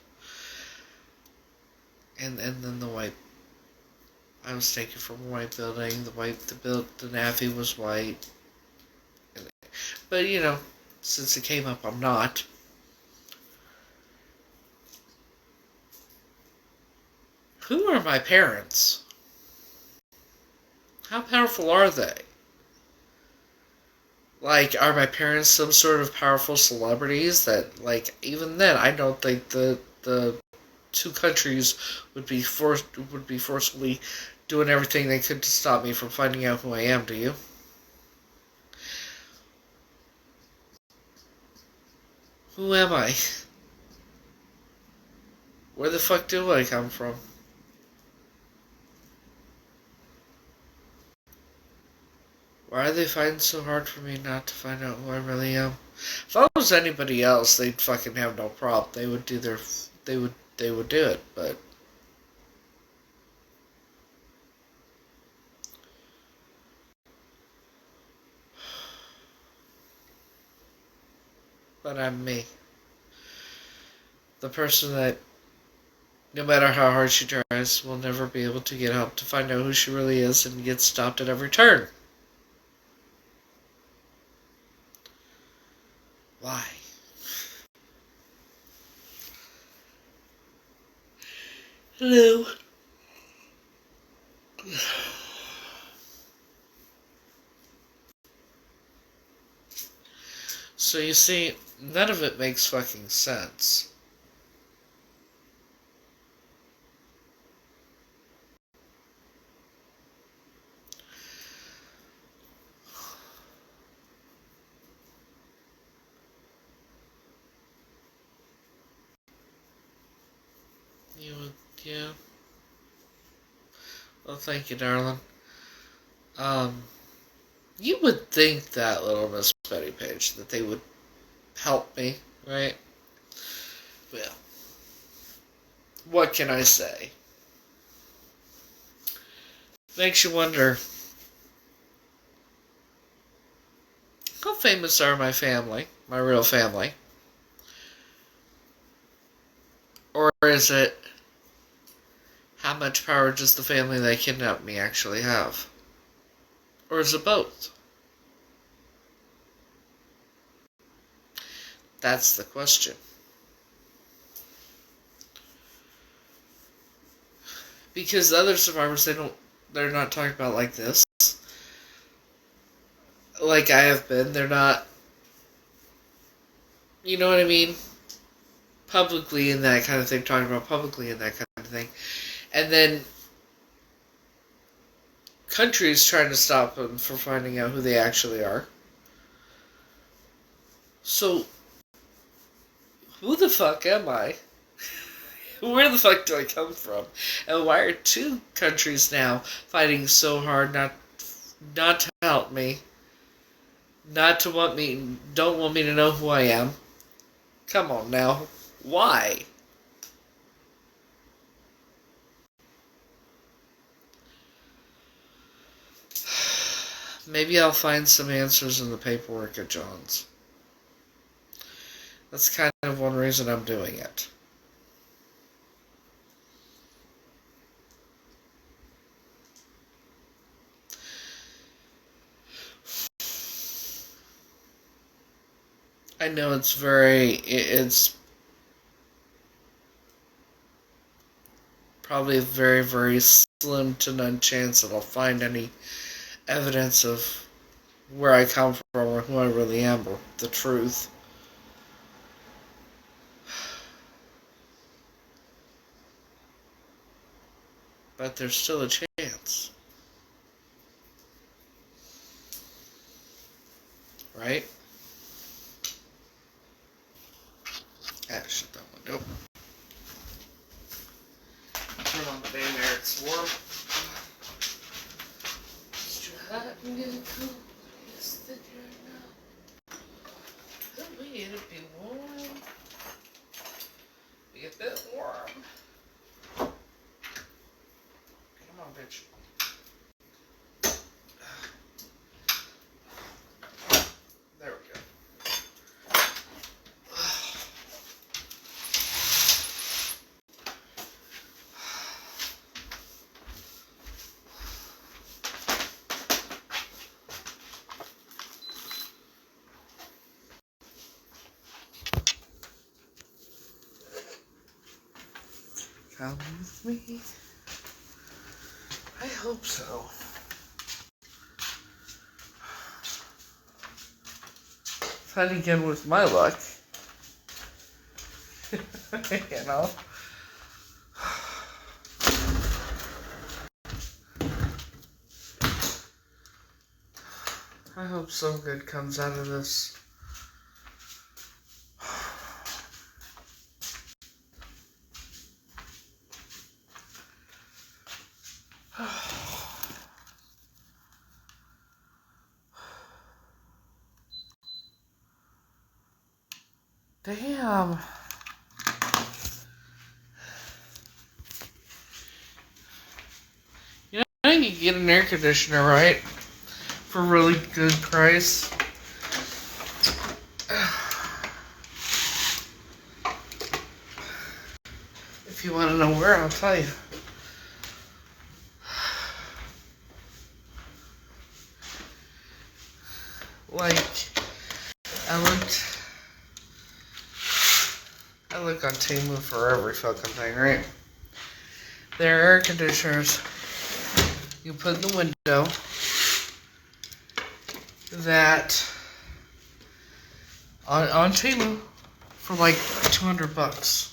And then the white, I was taken from a white building. The NAFI was white. But you know, since it came up, I'm not. Who are my parents? How powerful are they? Like, are my parents some sort of powerful celebrities that, like, even then, I don't think the two countries would be forcefully doing everything they could to stop me from finding out who I am, do you? Who am I? Where the fuck do I come from? Why are they fighting so hard for me not to find out who I really am? If I was anybody else, they'd fucking have no problem. They would do it, but I'm me. The person that, no matter how hard she tries, will never be able to get help to find out who she really is and get stopped at every turn. Why? Hello. So you see, none of it makes fucking sense. You would, yeah. Well, thank you, darling. You would think that, little Miss Betty Page, that they would help me, right? Well, what can I say? Makes you wonder, how famous are my family, my real family? Or is it, how much power does the family that kidnapped me actually have? Or is it both? That's the question. Because the other survivors, they're not talking about like this. Like I have been. They're not, you know what I mean? Publicly and that kind of thing, talking about publicly and that kind of thing. And then countries trying to stop them from finding out who they actually are. So, who the fuck am I? Where the fuck do I come from? And why are two countries now fighting so hard not to help me? Not to don't want me to know who I am? Come on now. Why? Maybe I'll find some answers in the paperwork at John's. That's kind of one reason I'm doing it. I know it's probably a very, very slim to none chance that I'll find any evidence of where I come from or who I really am or the truth. But there's still a chance. Right? Ah, shut that window. Turn on the damn air, it's warm. It's too hot and getting cool. It's thick right now. We need to be warm. Be a bit warm. Come on, bitch. There we go. Come with me. I hope so. Then again, with my luck, you know. I hope some good comes out of this. Damn. You know you can get an air conditioner, right? For a really good price. If you want to know where, I'll tell you. Like, I look on Temu for every fucking thing, right? There are air conditioners you put in the window that on Temu for like $200.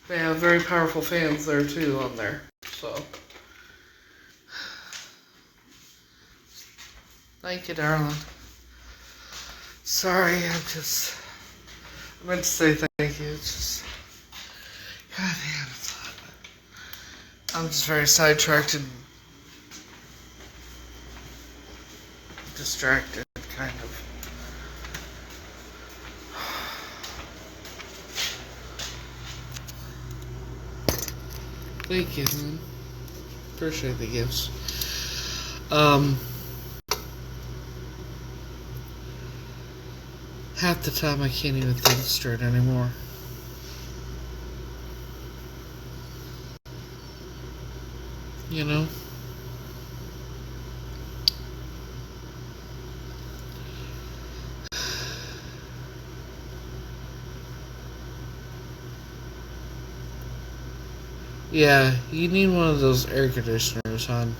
They have very powerful fans there too on there, so. Thank you, darling. Sorry, I meant to say thank you. It's just, God damn it. I'm just very sidetracked and distracted, kind of. Thank you, man. Appreciate the gifts. Half the time I can't even think straight anymore. You know? Yeah, you need one of those air conditioners, hon.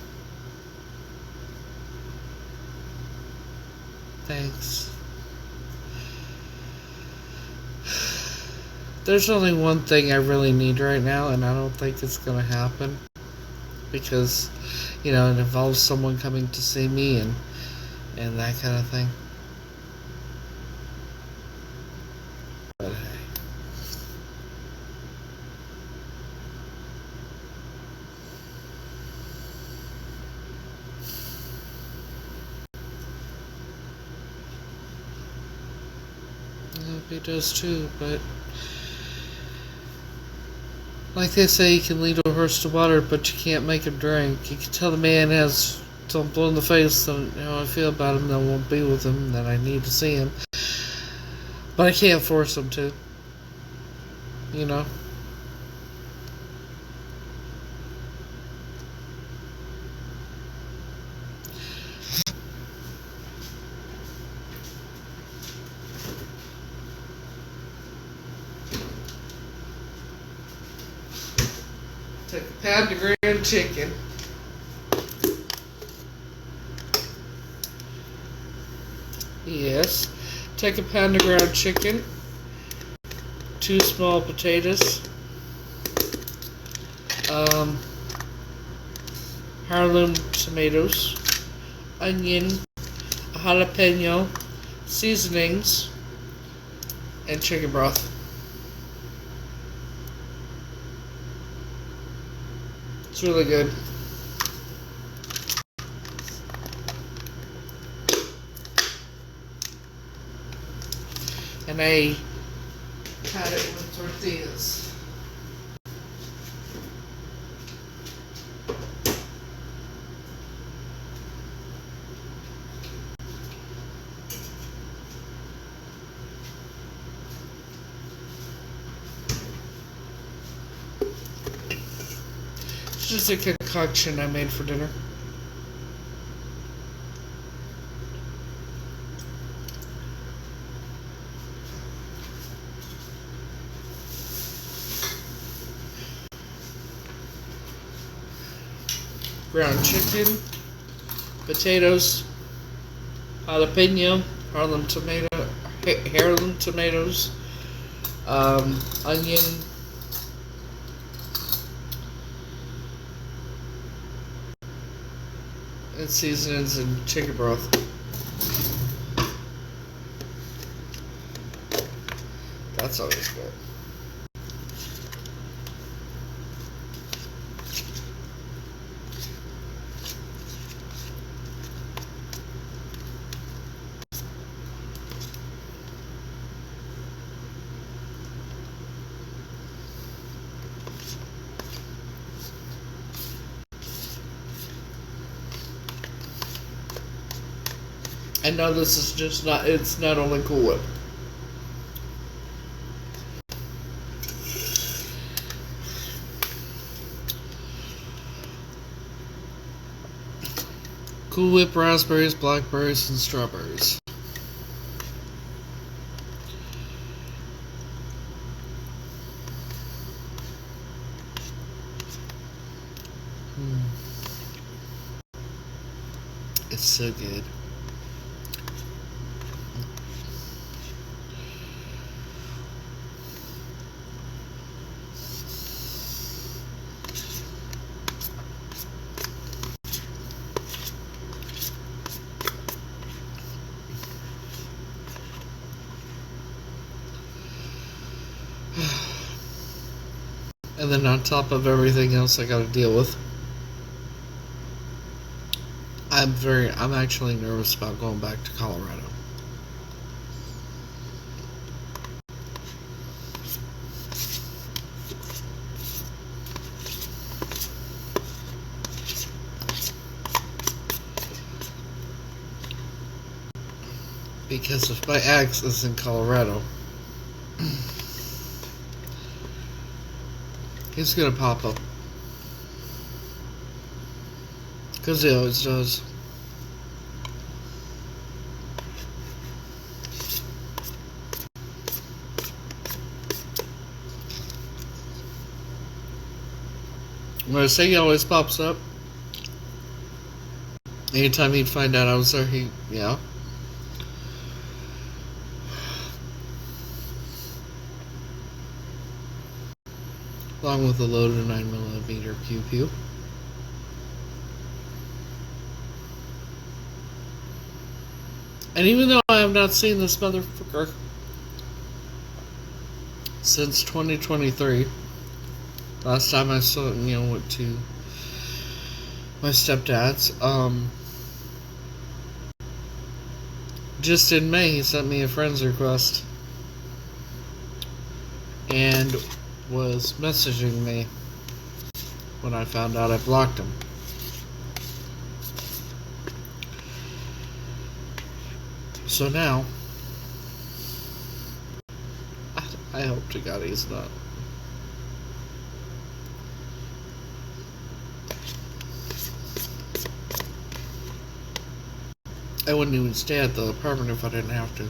Thanks. There's only one thing I really need right now, and I don't think it's gonna happen. Because, you know, it involves someone coming to see me and that kind of thing. But hey. I hope he does too, but like they say, you can lead a horse to water, but you can't make him drink. You can tell the man has till I'm blue in the face and how I feel about him, that I won't be with him, that I need to see him. But I can't force him to. You know? Take a pound of ground chicken. Yes. Take a pound of ground chicken. 2 small potatoes. Heirloom tomatoes. Onion. A jalapeno. Seasonings. And chicken broth. It's really good. And I had it with tortillas. It's just a concoction I made for dinner. Ground chicken, potatoes, jalapeno, heirloom tomatoes, onion, and seasonings and chicken broth. That's always good. And no, this is just not, it's not only Cool Whip. Cool Whip raspberries, blackberries, and strawberries. It's so good. And then on top of everything else I gotta deal with, I'm actually nervous about going back to Colorado. Because if my ex is in Colorado, he's gonna pop up. Because he always does. When I say he always pops up, anytime he'd find out I was there, yeah. Along with a loaded 9mm pew pew. And even though I have not seen this motherfucker since 2023, last time I saw him, went to my stepdad's, just in May he sent me a friend's request and was messaging me when I found out I blocked him. So now, I hope to God he's not. I wouldn't even stay at the apartment if I didn't have to.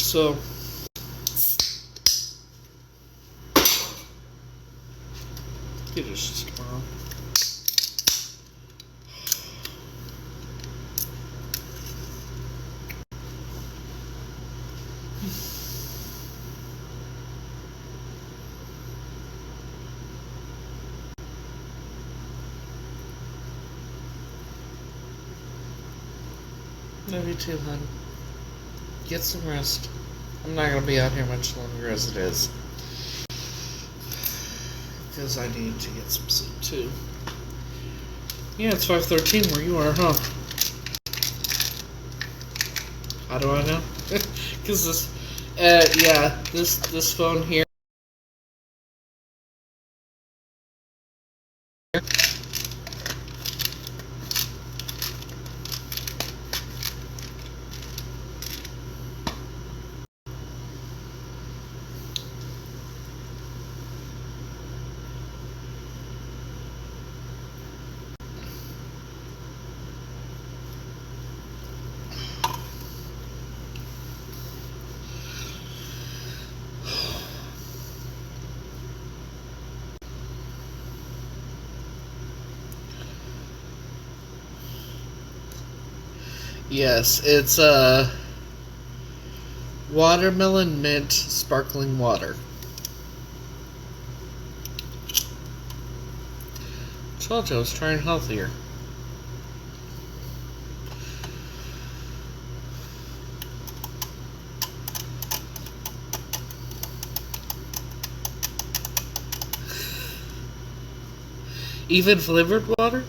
So, get this tomorrow. Love you too, hon. Get some rest. I'm not gonna be out here much longer as it is. Because I need to get some sleep too. Yeah, it's 5:13 where you are, huh? How do I know? Because this phone here. Yes, it's watermelon mint sparkling water. Told you I was trying healthier. Even flavored water?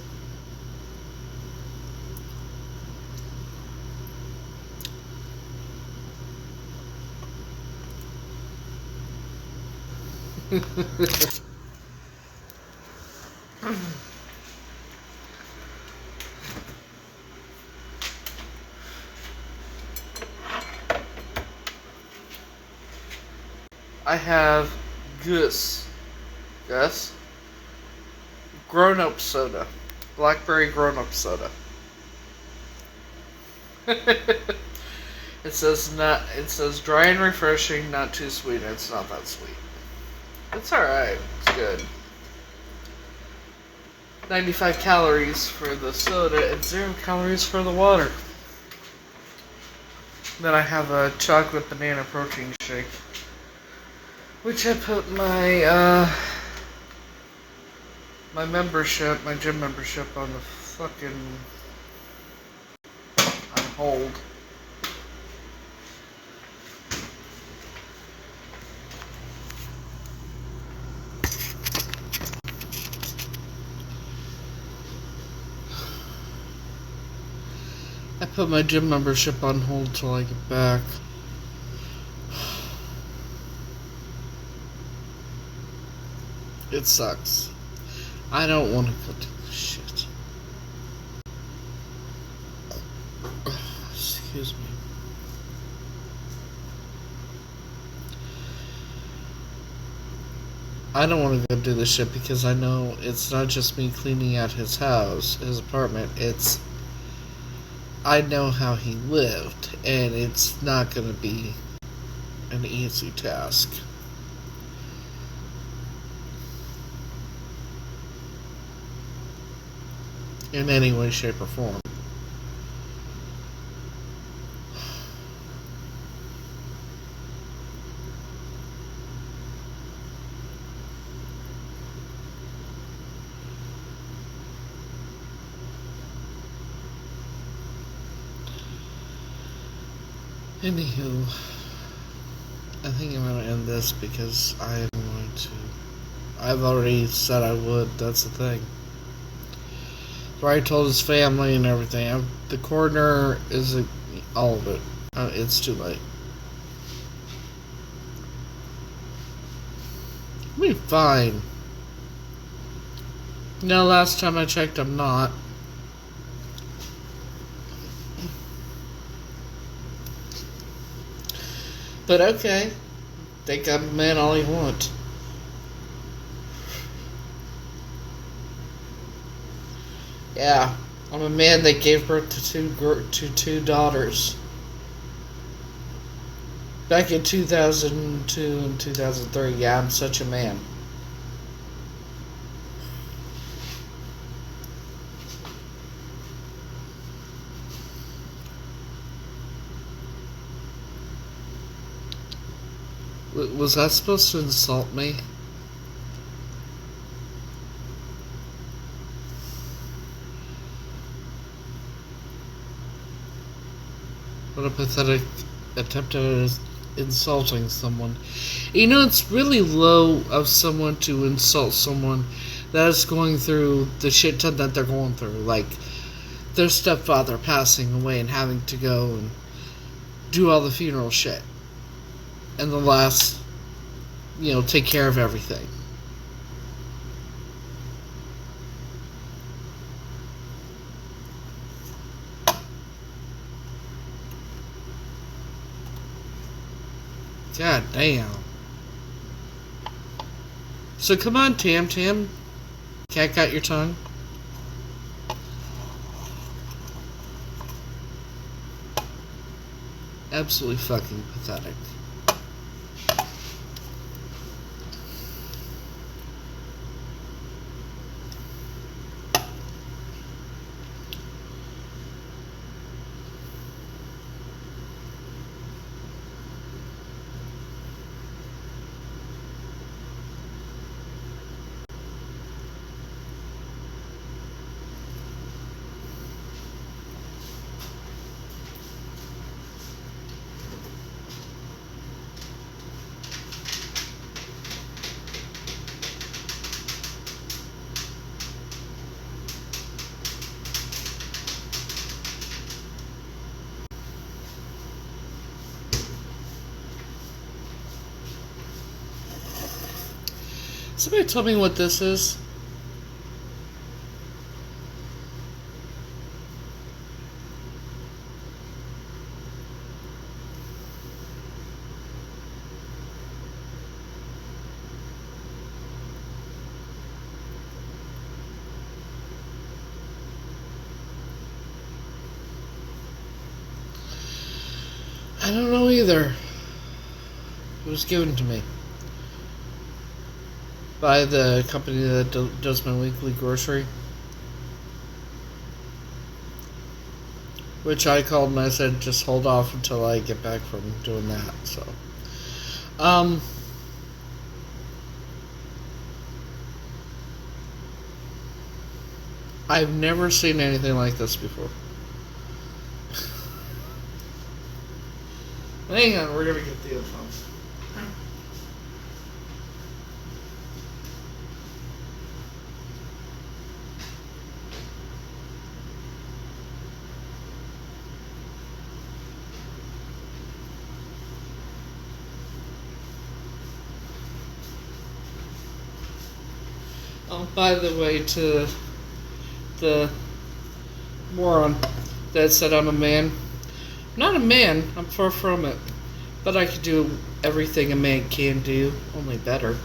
I have Gus, grown-up soda, blackberry grown-up soda. It says dry and refreshing, not too sweet. It's not that sweet. It's alright. It's good. 95 calories for the soda and 0 calories for the water. Then I have a chocolate banana protein shake, which I put my my gym membership on the fucking on hold. I put my gym membership on hold till I get back. It sucks. I don't want to go do this shit. Excuse me. I don't want to go do this shit because I know it's not just me cleaning out his house, his apartment. I know how he lived, and it's not going to be an easy task. In any way, shape, or form. Anywho, I think I'm going to end this because I am going to... I've already said I would, that's the thing. So I told his family and everything. The coroner is all of it. It's too late. I'll be fine. No, last time I checked, I'm not. But okay. Think I'm a man all you want. Yeah, I'm a man that gave birth to two daughters. Back in 2002 and 2003, yeah, I'm such a man. Was that supposed to insult me? What a pathetic attempt at insulting someone. You know, it's really low of someone to insult someone that is going through the shit ton that they're going through. Like, their stepfather passing away and having to go and do all the funeral shit. And the last, take care of everything. God damn. So come on, Tam. Cat got your tongue? Absolutely fucking pathetic. Somebody tell me what this is. I don't know either. It was given to me by the company that does my weekly grocery, which I called and I said just hold off until I get back from doing that. So I've never seen anything like this before. Hang on, we're gonna get the headphones. Oh, by the way, to the moron that said I'm a man. I'm not a man, I'm far from it. But I can do everything a man can do, only better.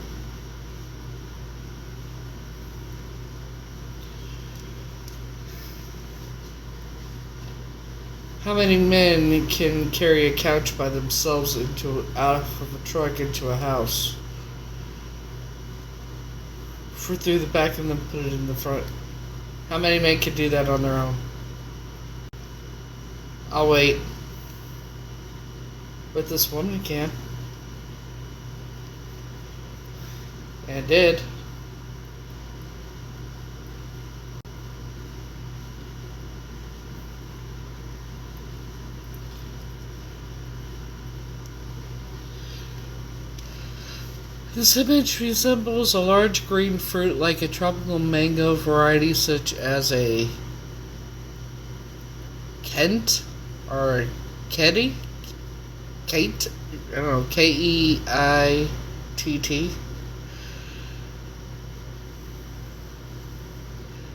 How many men can carry a couch by themselves out of a truck into a house? Through the back and then put it in the front. How many men can do that on their own? I'll wait. But this woman can. And did. This image resembles a large green fruit like a tropical mango variety such as a Kent or a Ketty? Kate? I don't know, Keitt.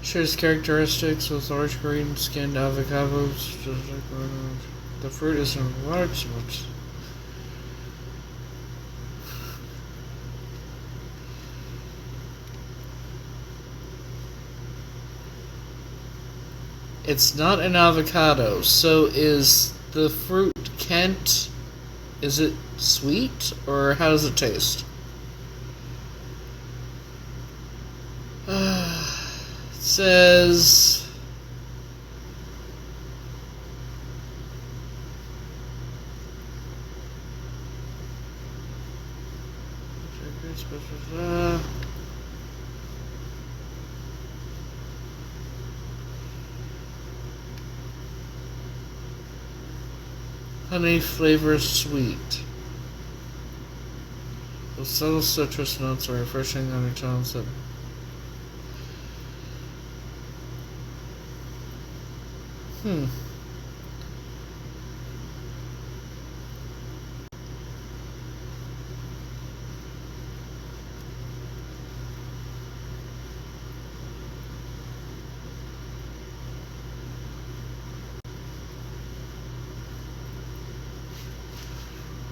Shares characteristics with large green skinned avocados. The fruit is in large amounts. It's not an avocado, so is the fruit Kent Is it sweet, or how does it taste? It says... honey flavor sweet. The subtle citrus notes are refreshing undertones that...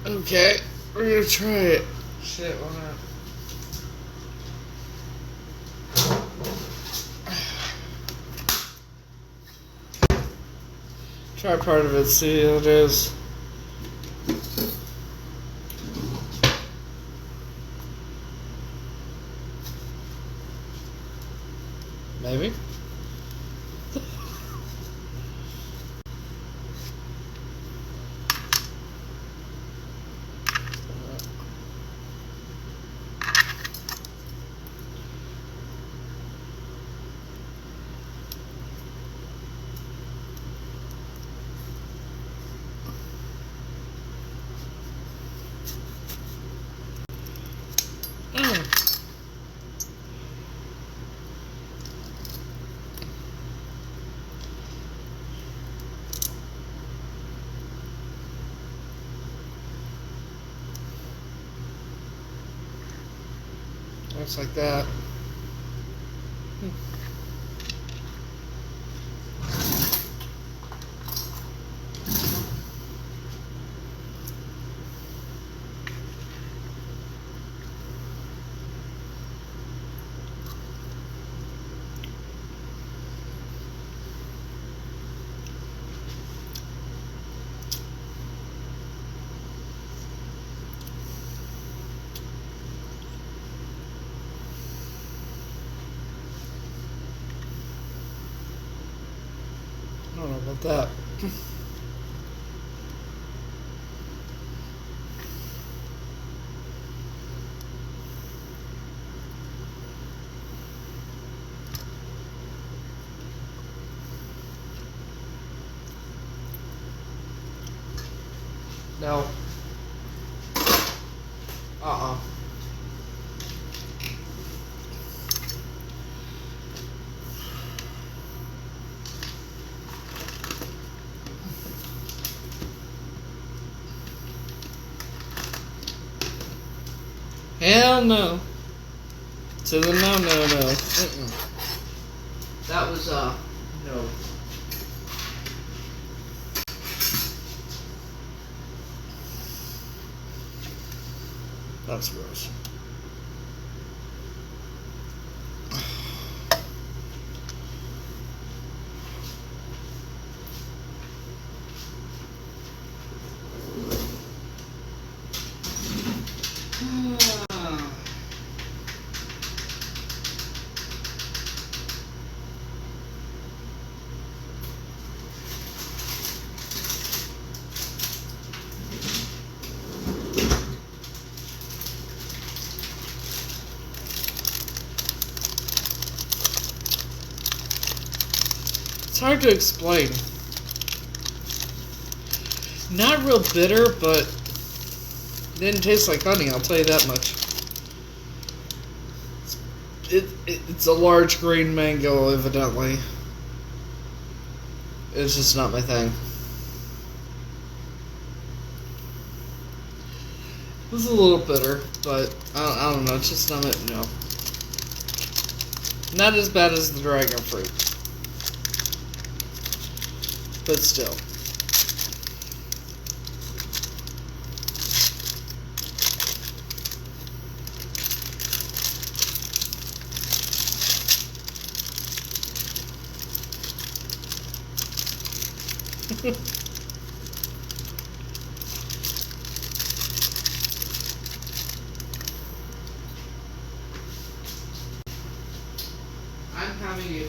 Okay, we're gonna try it. Shit, why not? Try part of it, see how it is. Maybe. Looks like that. I don't know about that. No. Hell no. To the no. That was, no. That's gross. It's hard to explain. Not real bitter, but didn't taste like honey, I'll tell you that much. It's a large green mango, evidently. It's just not my thing. It was a little bitter, but I don't know, it's just not it, no. Not as bad as the dragon fruit. But still.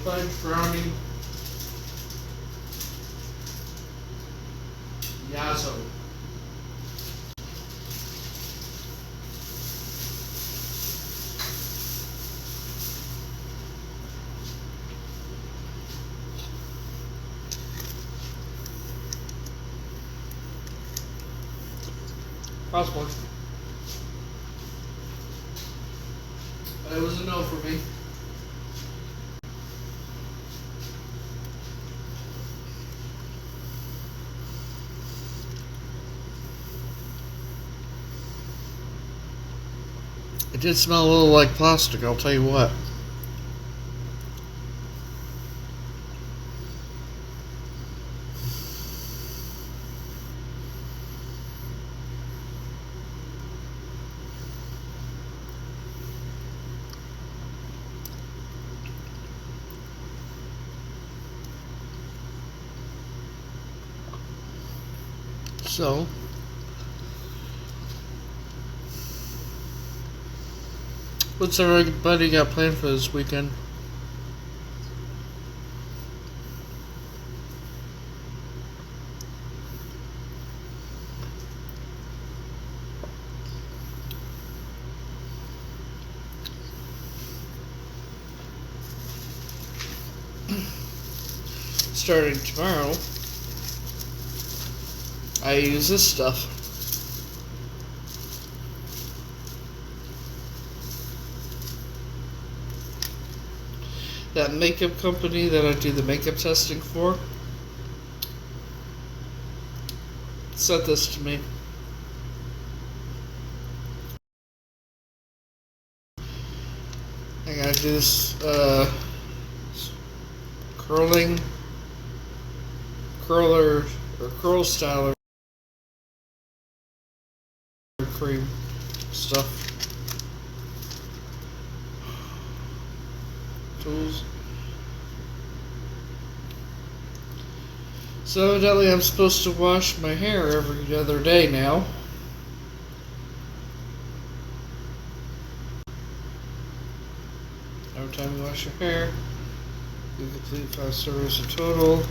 fudge brownie Yazzo. Possibly. But it was a no for me. It did smell a little like plastic, I'll tell you what. So, what's everybody got planned for this weekend? Starting tomorrow, I use this stuff. That makeup company that I do the makeup testing for sent this to me. I gotta do this curl styler cream stuff. Tools. So evidently I'm supposed to wash my hair every other day now. Every time you wash your hair, you complete 5 servers in total.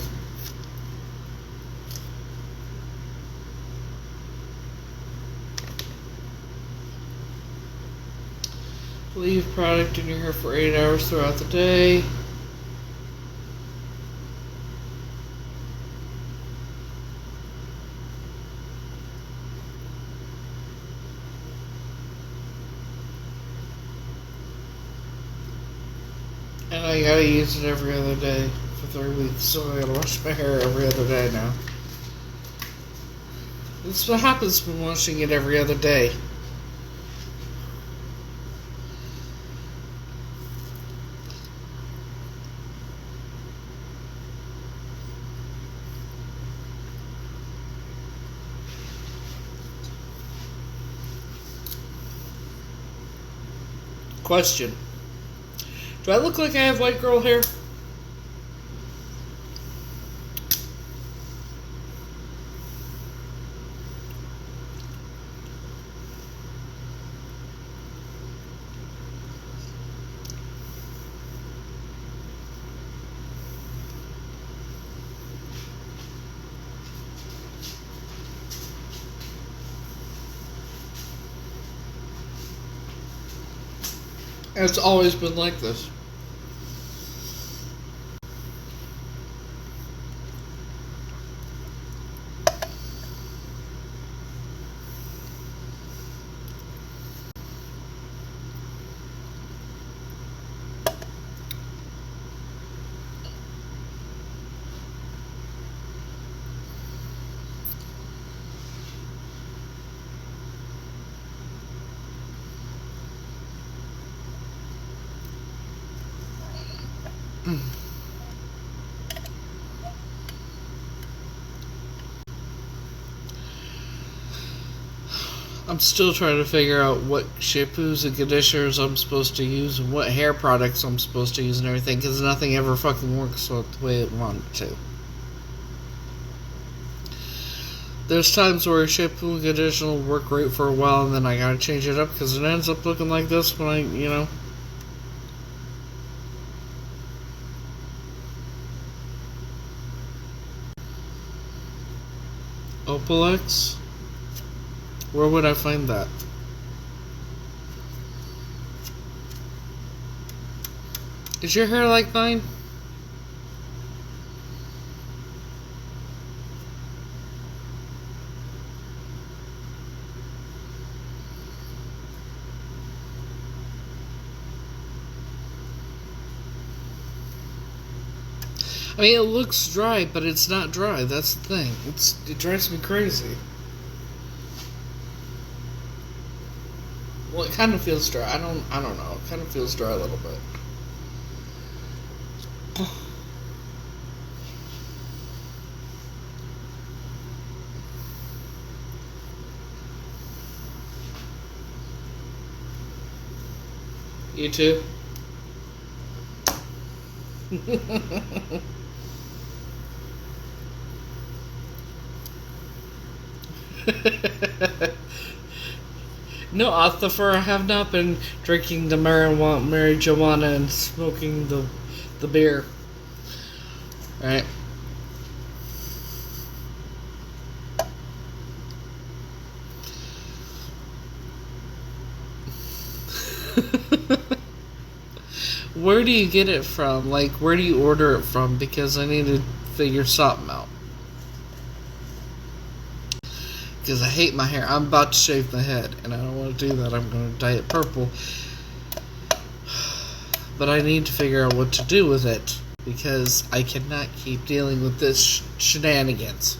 Leave product in your hair for 8 hours throughout the day. And I gotta use it every other day for 3 weeks, so I gotta wash my hair every other day now. This is what happens when washing it every other day. Question. Do I look like I have white girl hair? It's always been like this. I'm still trying to figure out what shampoos and conditioners I'm supposed to use and what hair products I'm supposed to use and everything, because nothing ever fucking works the way it wanted to. There's times where a shampoo and conditioner will work great for a while, and then I gotta change it up because it ends up looking like this when I. Opalex? Where would I find that? Is your hair like mine? I mean, it looks dry, but it's not dry. That's the thing. It drives me crazy. Well, it kind of feels dry. I don't know. It kind of feels dry a little bit. You too? No, Othifer, I have not been drinking the marijuana and smoking the beer. Alright. Where do you get it from? Like, where do you order it from? Because I need to figure something out. Because I hate my hair. I'm about to shave my head, and I don't want to do that. I'm going to dye it purple. But I need to figure out what to do with it, because I cannot keep dealing with this shenanigans.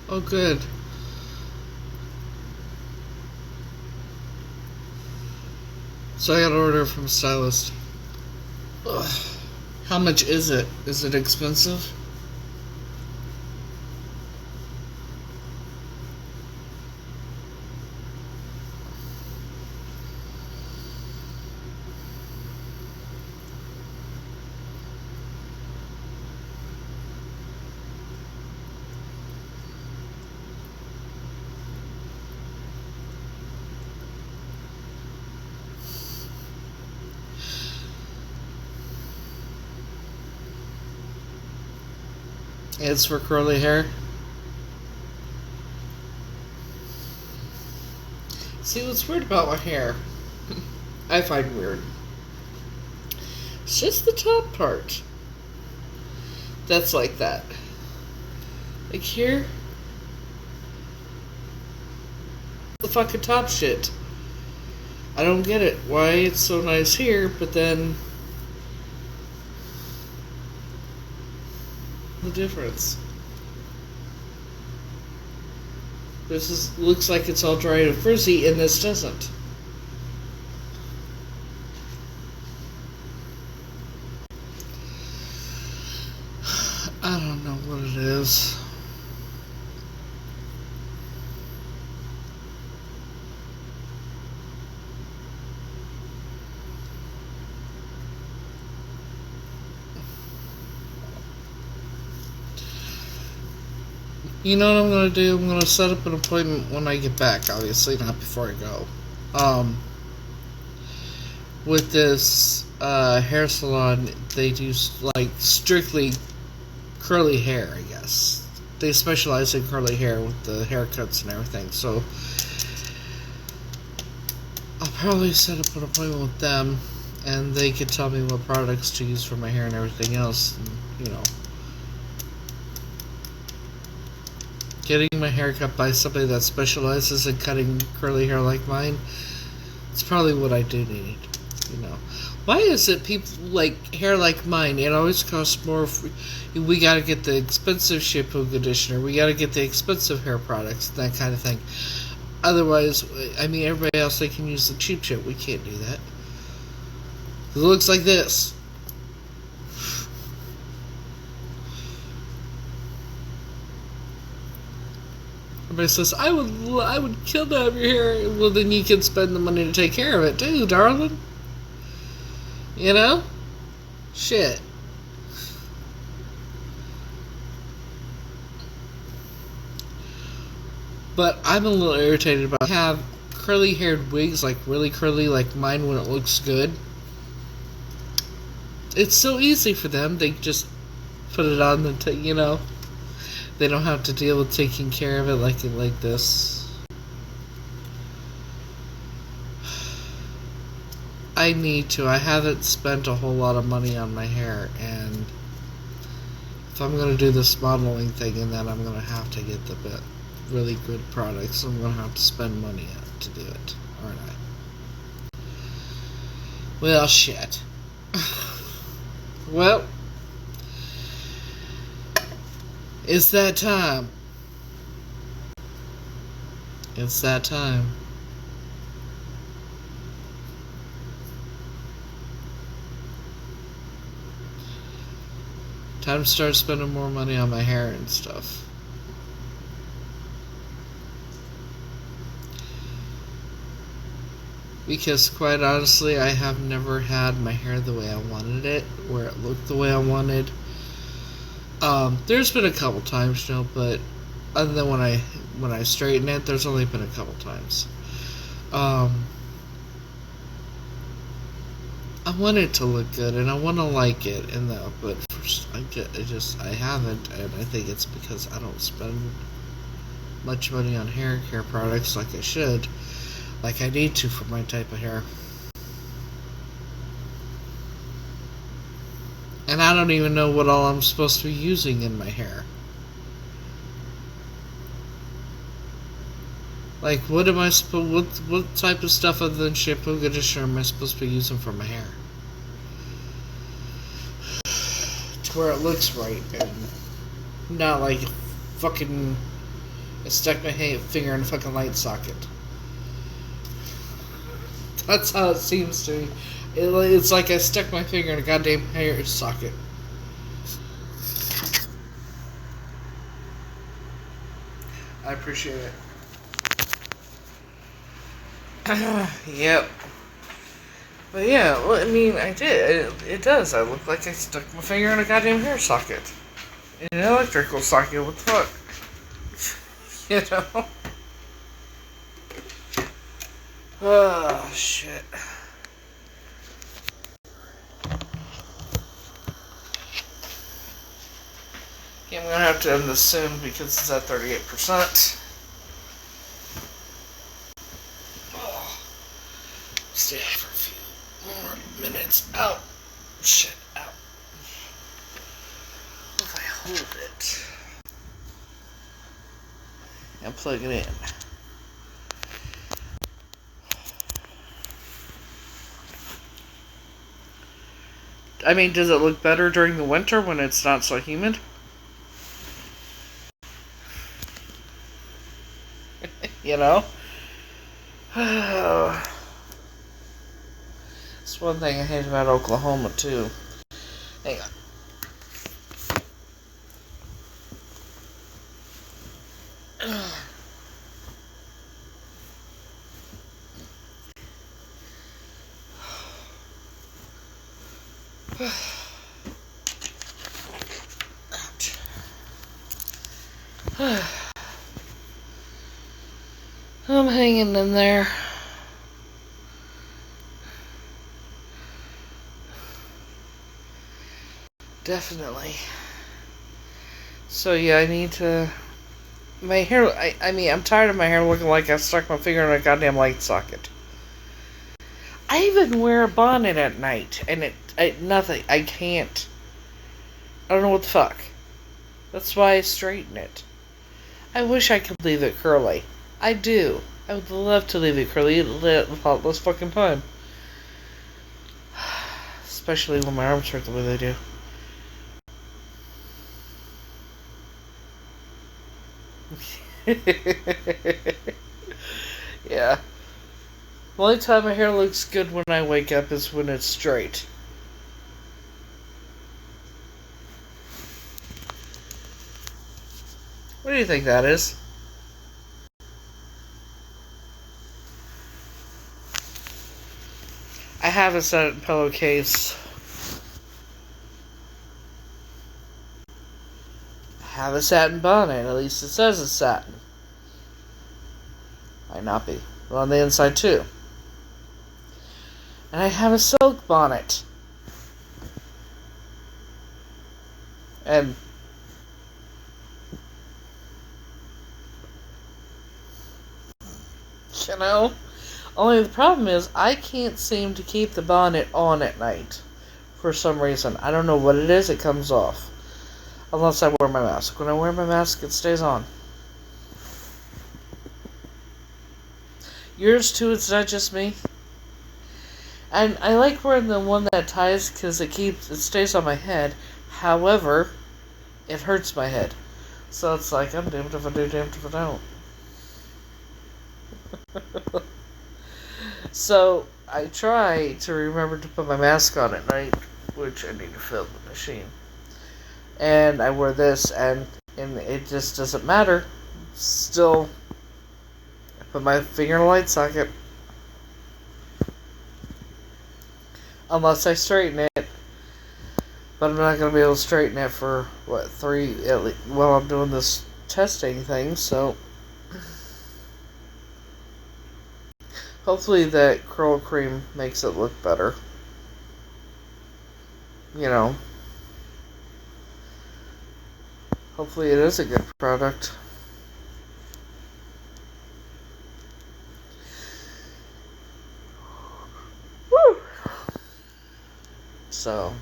Oh, good. So I gotta order from a stylist. Ugh. How much is it? Is it expensive? It's for curly hair. See, what's weird about my hair, I find weird. It's just the top part that's like that. Like here, the fucking top shit. I don't get it. Why it's so nice here, but then the difference. This looks like it's all dry and frizzy, and this doesn't. I don't know what it is. You know what I'm going to do? I'm going to set up an appointment when I get back, obviously, not before I go. With this hair salon, they do, like, strictly curly hair, I guess. They specialize in curly hair with the haircuts and everything, so I'll probably set up an appointment with them, and they can tell me what products to use for my hair and everything else, and, you know. Getting my hair cut by somebody that specializes in cutting curly hair like mine, it's probably what I do need, you know. Why is it people like hair like mine, it always costs more, we gotta get the expensive shampoo conditioner, we gotta get the expensive hair products, that kind of thing. Otherwise, I mean, everybody else, they can use the cheap shit, we can't do that. It looks like this. Everybody says, I would kill to have your hair. Well, then you can spend the money to take care of it too, darling. You know? Shit. But I'm a little irritated about have curly haired wigs, like really curly, like mine when it looks good. It's so easy for them. They just put it on the, they don't have to deal with taking care of it like this. I need to. I haven't spent a whole lot of money on my hair, and if I'm going to do this modeling thing, and then I'm going to have to get the really good products, I'm going to have to spend money to do it, aren't I? Well, shit. Well, it's that time. It's that time. Time to start spending more money on my hair and stuff. Because quite honestly, I have never had my hair the way I wanted it, where it looked the way I wanted. There's been a couple times, but other than when I straighten it, there's only been a couple times. I want it to look good, and I want to like it, but first I haven't, and I think it's because I don't spend much money on hair care products like I should, like I need to for my type of hair. And I don't even know what all I'm supposed to be using in my hair. Like, what type of stuff other than shampoo conditioner am I supposed to be using for my hair? To where it looks right, and not like fucking I stuck my finger in a fucking light socket. That's how it seems to me. It's like I stuck my finger in a goddamn hair socket. I appreciate it. Yep. But yeah, well, I mean, I did. It does. I look like I stuck my finger in a goddamn hair socket. In an electrical socket, what the fuck? You know? Oh, shit. Okay, I'm gonna have to end this soon because it's at 38%. Stay out for a few more minutes. Out. Shit, out. What if I hold it and plug it in? I mean, does it look better during the winter when it's not so humid? You know? That's one thing I hate about Oklahoma, too. Hang on. I'm hanging in there. Definitely. So yeah, I need to... My hair... I mean, I'm tired of my hair looking like I stuck my finger in a goddamn light socket. I even wear a bonnet at night, and nothing. I can't. I don't know what the fuck. That's why I straighten it. I wish I could leave it curly. I do. I would love to leave it curly. It'd lot less fucking time. Especially when my arms hurt the way they do. Yeah. The only time my hair looks good when I wake up is when it's straight. What do you think that is? I have a set pillowcase have a satin bonnet. At least it says it's satin. Might not be. But on the inside too. And I have a silk bonnet. And you know, only the problem is I can't seem to keep the bonnet on at night for some reason. I don't know what it is. It comes off. Unless I wear my mask. When I wear my mask, it stays on. Yours too, it's not just me. And I like wearing the one that ties because it stays on my head. However, it hurts my head. So it's like, I'm damned if I do, damned if I don't. So, I try to remember to put my mask on at night, which I need to fill the machine. And I wear this, and it just doesn't matter. Still, I put my finger in a light socket. Unless I straighten it. But I'm not going to be able to straighten it for, 3, at least, while I'm doing this testing thing, so hopefully that curl cream makes it look better. You know. Hopefully it is a good product. Woo! So.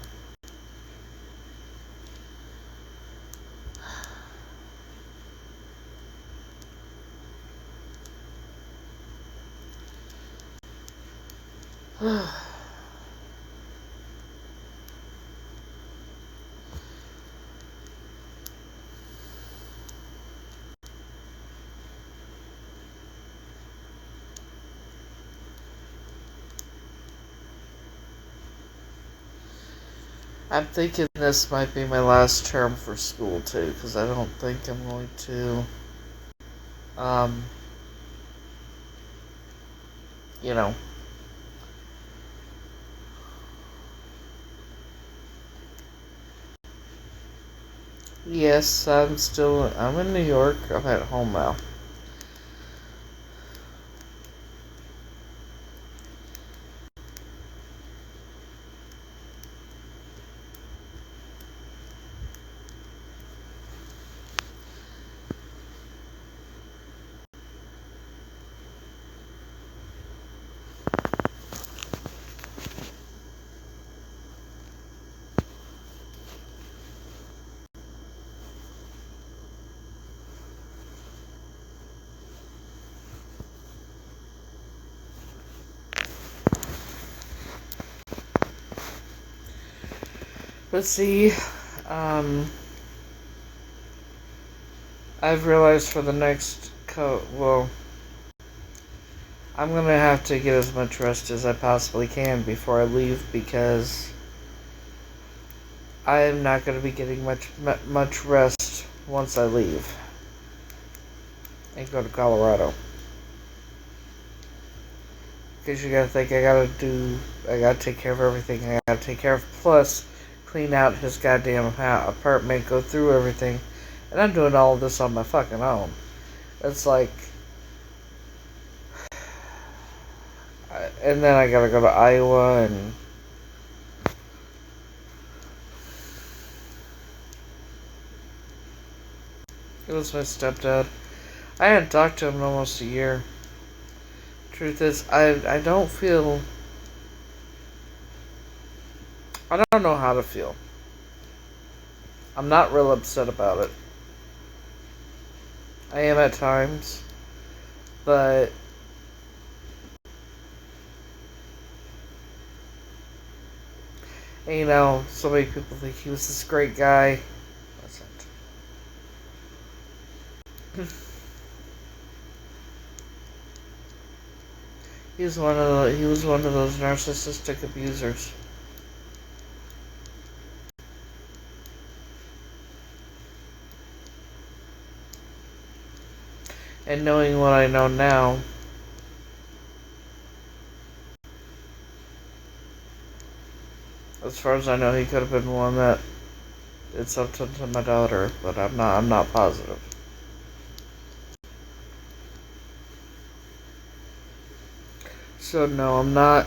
I'm thinking this might be my last term for school too, because I don't think I'm going to, you know, yes, I'm in New York, I'm at home now. But see, I've realized for the next I'm gonna have to get as much rest as I possibly can before I leave, because I am not gonna be getting much rest once I leave and go to Colorado. Because you gotta think, I gotta take care of everything I gotta take care of, plus clean out his goddamn apartment, go through everything, and I'm doing all of this on my fucking own. It's like, and then I gotta go to Iowa, and it was my stepdad. I hadn't talked to him in almost a year. Truth is, I don't know how to feel. I'm not real upset about it. I am at times, but you know, so many people think he was this great guy. He was one of those narcissistic abusers. And knowing what I know now, as far as I know, he could have been one that It's up to my daughter, but I'm not positive. So no, I'm not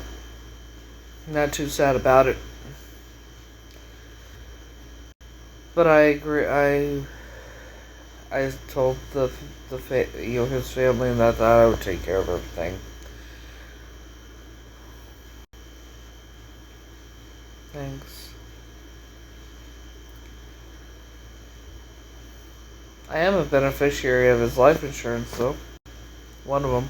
too sad about it. But I agree. I told his family that I would take care of everything. Thanks. I am a beneficiary of his life insurance, though. One of them.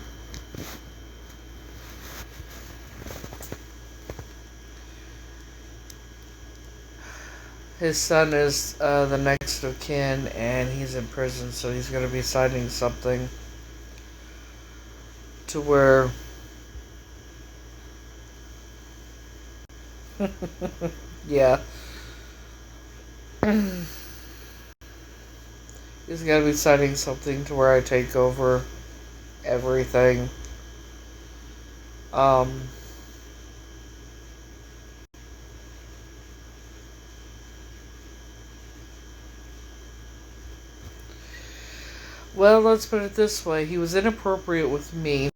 His son is the next of kin, and he's in prison, so he's going to be signing something to where... yeah. He's got to be signing something to where I take over everything. Well, let's put it this way. He was inappropriate with me.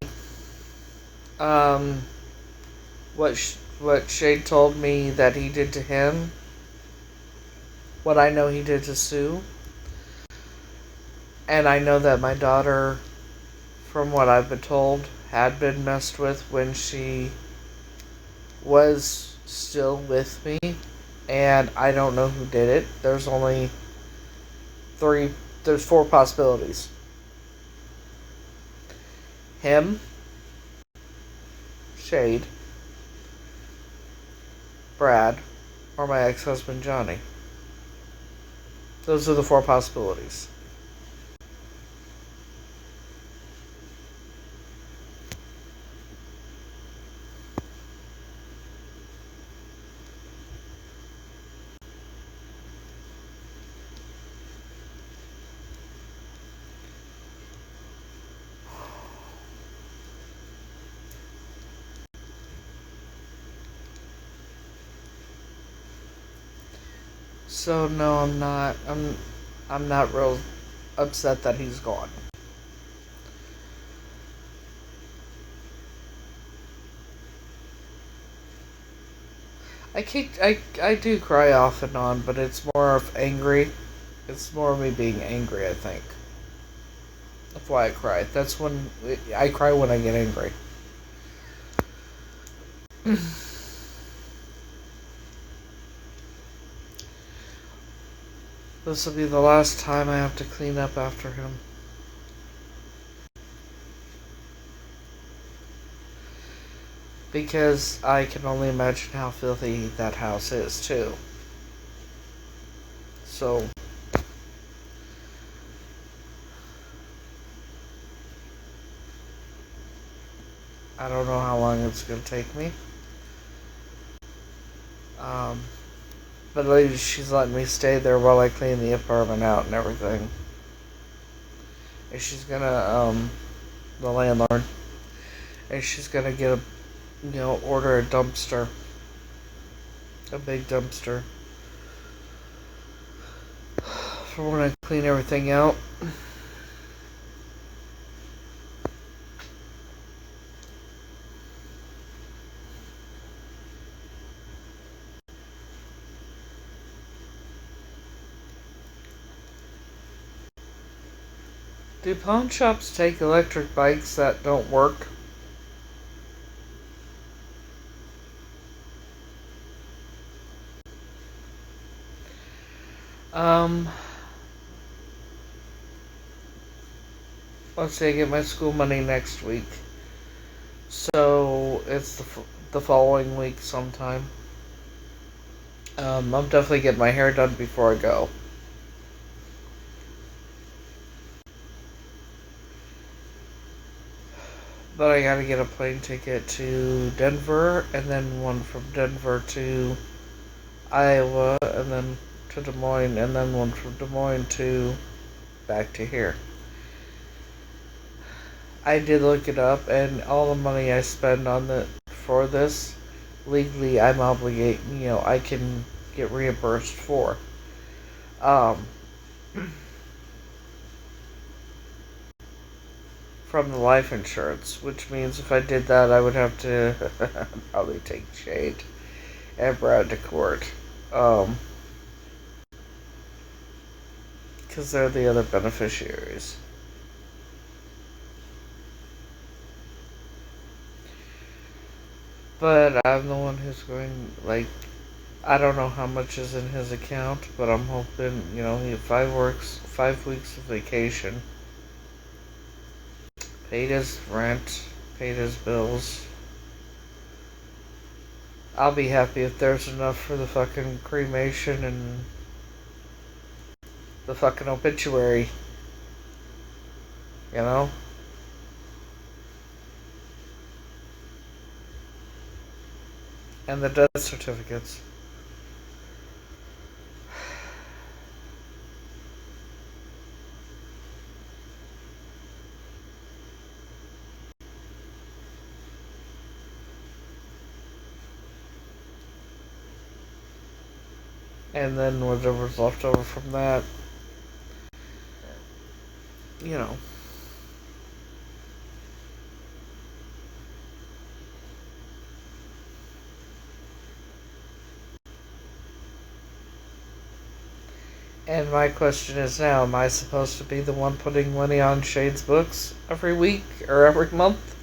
What Shade told me that he did to him, what I know he did to Sue, and I know that my daughter, from what I've been told, had been messed with when she was still with me, and I don't know who did it. There's four possibilities. Him, Shade, Brad, or my ex-husband Johnny. Those are the four possibilities. So no, I'm not. I'm not real upset that he's gone. I do cry off and on, but it's more of angry. It's more of me being angry, I think. That's why I cry. That's when I cry when I get angry. This will be the last time I have to clean up after him. Because I can only imagine how filthy that house is, too. So... I don't know how long it's going to take me. But at least she's letting me stay there while I clean the apartment out and everything. And she's gonna, the landlord, and she's gonna get order a dumpster. A big dumpster. For when I clean everything out. Do pawn shops take electric bikes that don't work? Let's say I get my school money next week. So, it's the following week sometime. I'm definitely getting my hair done before I go. But I gotta get a plane ticket to Denver, and then one from Denver to Iowa, and then to Des Moines, and then one from Des Moines to back to here. I did look it up, and all the money I spend for this, legally I'm obligated, I can get reimbursed for. Um, from the life insurance, which means if I did that, I would have to probably take Shade and Brad to court. Because they're the other beneficiaries. But I'm the one who's going, like, I don't know how much is in his account, but I'm hoping, he had 5 weeks of vacation, paid his rent, paid his bills. I'll be happy if there's enough for the fucking cremation and the fucking obituary, you know? And the death certificates. And then whatever's left over from that, you know. And my question is now, am I supposed to be the one putting money on Shade's books every week or every month?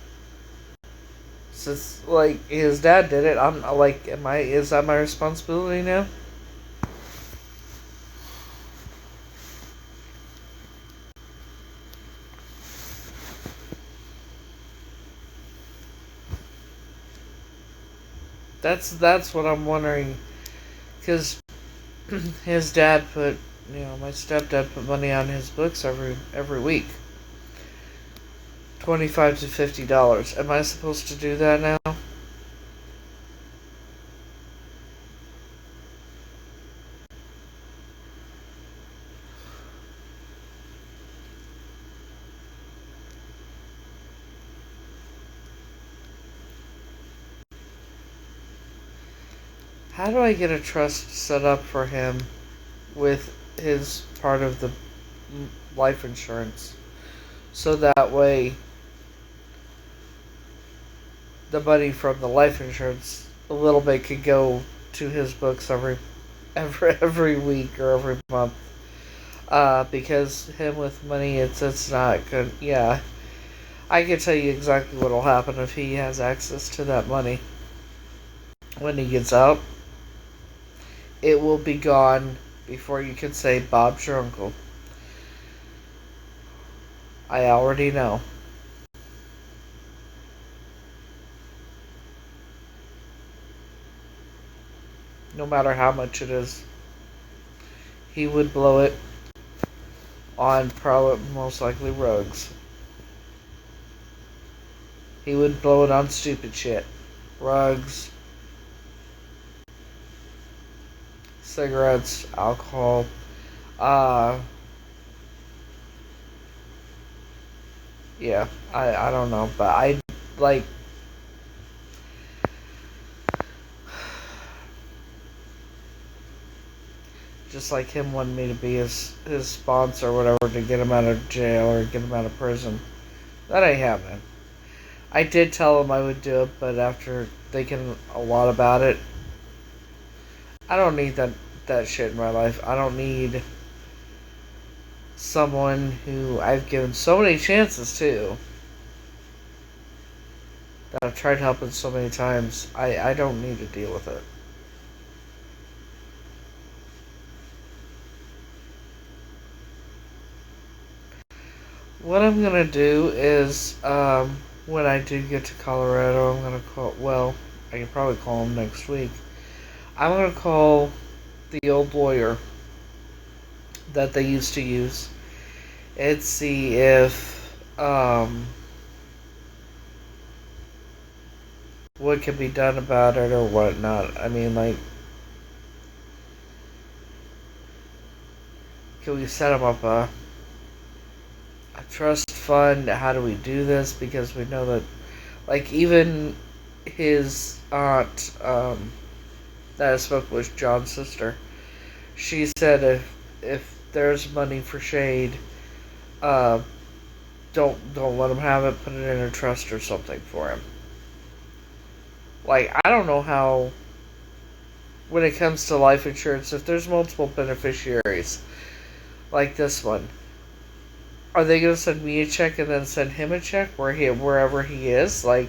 Since, like, his dad did it, I'm like, is that my responsibility now? That's what I'm wondering, because his dad put, my stepdad put money on his books every week, $25 to $50. Am I supposed to do that now? How do I get a trust set up for him with his part of the life insurance, so that way the money from the life insurance, a little bit, could go to his books every week or every month? Because him with money, it's not good. Yeah, I can tell you exactly what'll happen if he has access to that money. When he gets out, it will be gone before you can say Bob's your uncle. I already know. No matter how much it is, he would blow it on probably most likely rugs. He would blow it on stupid shit. Rugs, cigarettes, alcohol, yeah, I don't know, but I, like, just like him wanting me to be his sponsor or whatever to get him out of jail or get him out of prison. That ain't happening. I did tell him I would do it, but after thinking a lot about it, I don't need that shit in my life. I don't need someone who I've given so many chances to, that I've tried helping so many times. I don't need to deal with it. What I'm gonna do is, when I do get to Colorado, I'm gonna call, well, I can probably call him next week. I'm gonna call the old lawyer that they used to use and see if, what can be done about it or whatnot. I mean, like, can we set him up a trust fund? How do we do this? Because we know that, like, even his aunt, that I spoke with, John's sister, she said if there's money for Shade, uh, don't let him have it. Put it in a trust or something for him. Like, I don't know how, when it comes to life insurance, if there's multiple beneficiaries, like this one, are they going to send me a check and then send him a check wherever he is? Like,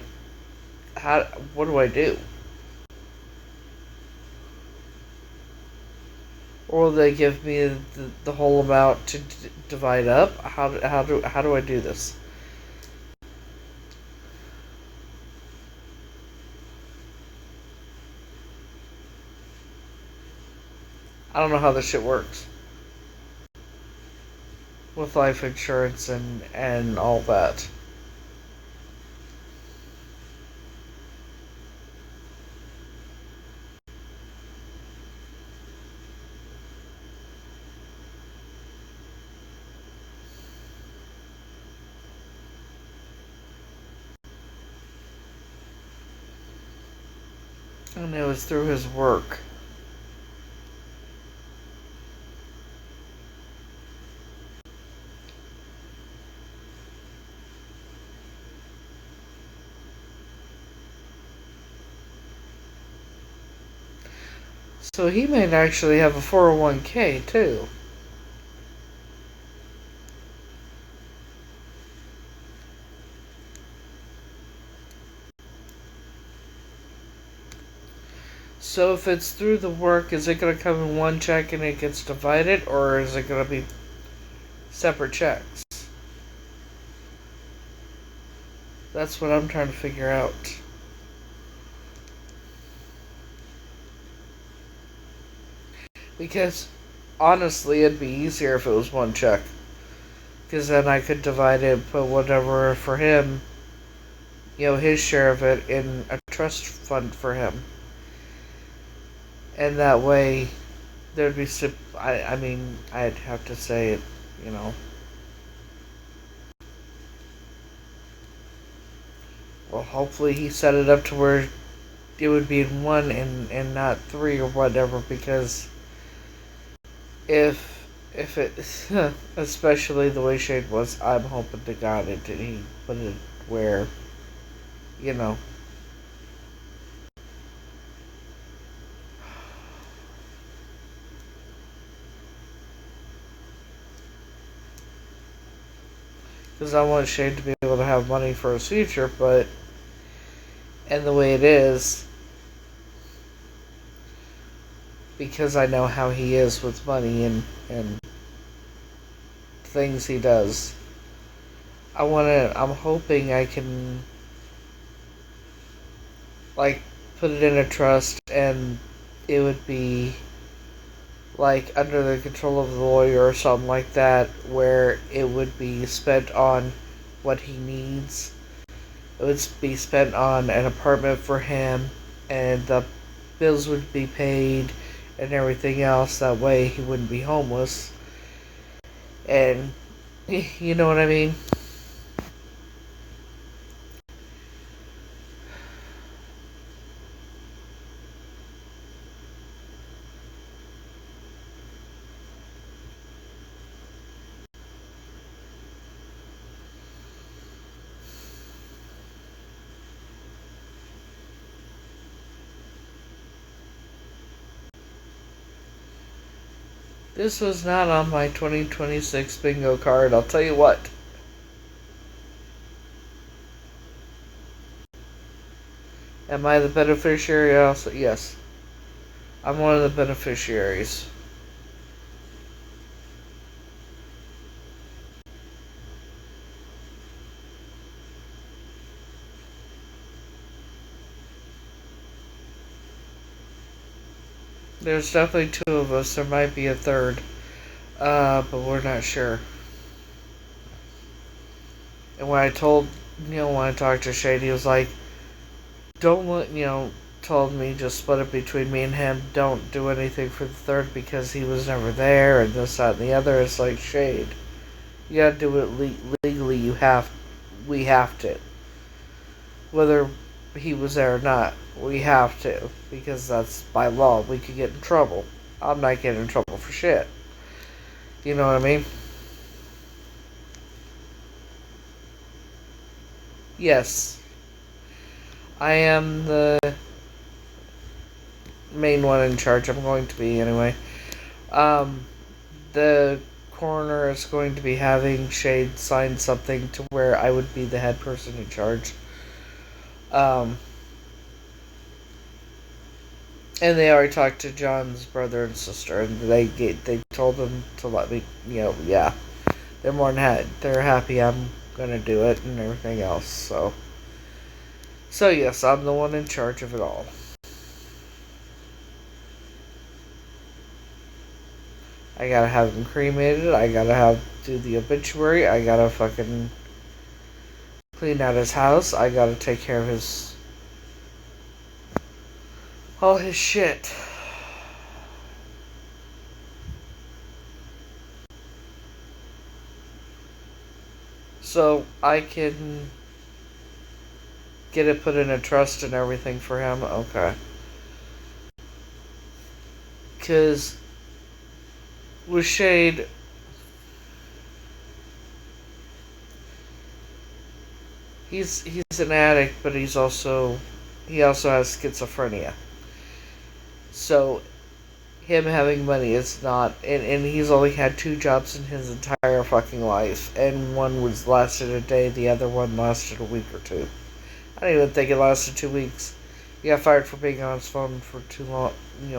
what do I do? Or will they give me the whole amount to divide up? How do I do this? I don't know how this shit works with life insurance and all that. And it was through his work. So he might actually have a 401k too. So if it's through the work, is it going to come in one check and it gets divided, or is it going to be separate checks? That's what I'm trying to figure out. Because, honestly, it'd be easier if it was one check. Because then I could divide it, put whatever for him, his share of it in a trust fund for him. And that way, there'd be, I mean, I'd have to say it, Well, hopefully he set it up to where it would be in one and not three or whatever, because if it, especially the way Shade was, I'm hoping to God he put it where, because I want Shade to be able to have money for his future, and the way it is, because I know how he is with money and things he does, I'm hoping I can, like, put it in a trust and it would be, like, under the control of the lawyer or something like that, where it would be spent on what he needs. It would be spent on an apartment for him, and the bills would be paid and everything else. That way he wouldn't be homeless. And, you know what I mean? This was not on my 2026 bingo card, I'll tell you what. Am I the beneficiary also? Yes. I'm one of the beneficiaries. There's definitely two of us. There might be a third. But we're not sure. And when I talked to Shade, he was like, don't let, told me just split it between me and him. Don't do anything for the third because he was never there and this, that, and the other. It's like, Shade, you gotta do it legally. We have to. Whether he was there or not, we have to, because that's by law. We could get in trouble. I'm not getting in trouble for shit. You know what I mean? Yes. I am the main one in charge. I'm going to be anyway. The coroner is going to be having Shade sign something to where I would be the head person in charge. And they already talked to John's brother and sister, and they told them to let me, yeah, they're more than they're happy I'm gonna do it and everything else. So yes, I'm the one in charge of it all. I gotta have him cremated. I gotta do the obituary. I gotta fucking clean out his house. I gotta take care of all his shit. So I can get it put in a trust and everything for him. Okay. Because with Shade, he's an addict, but he also has schizophrenia. So him having money is not, and he's only had 2 jobs in his entire fucking life, and one was lasted a day, the other one lasted a week or 2. I don't even think it lasted 2 weeks. He got fired for being on his phone for too long.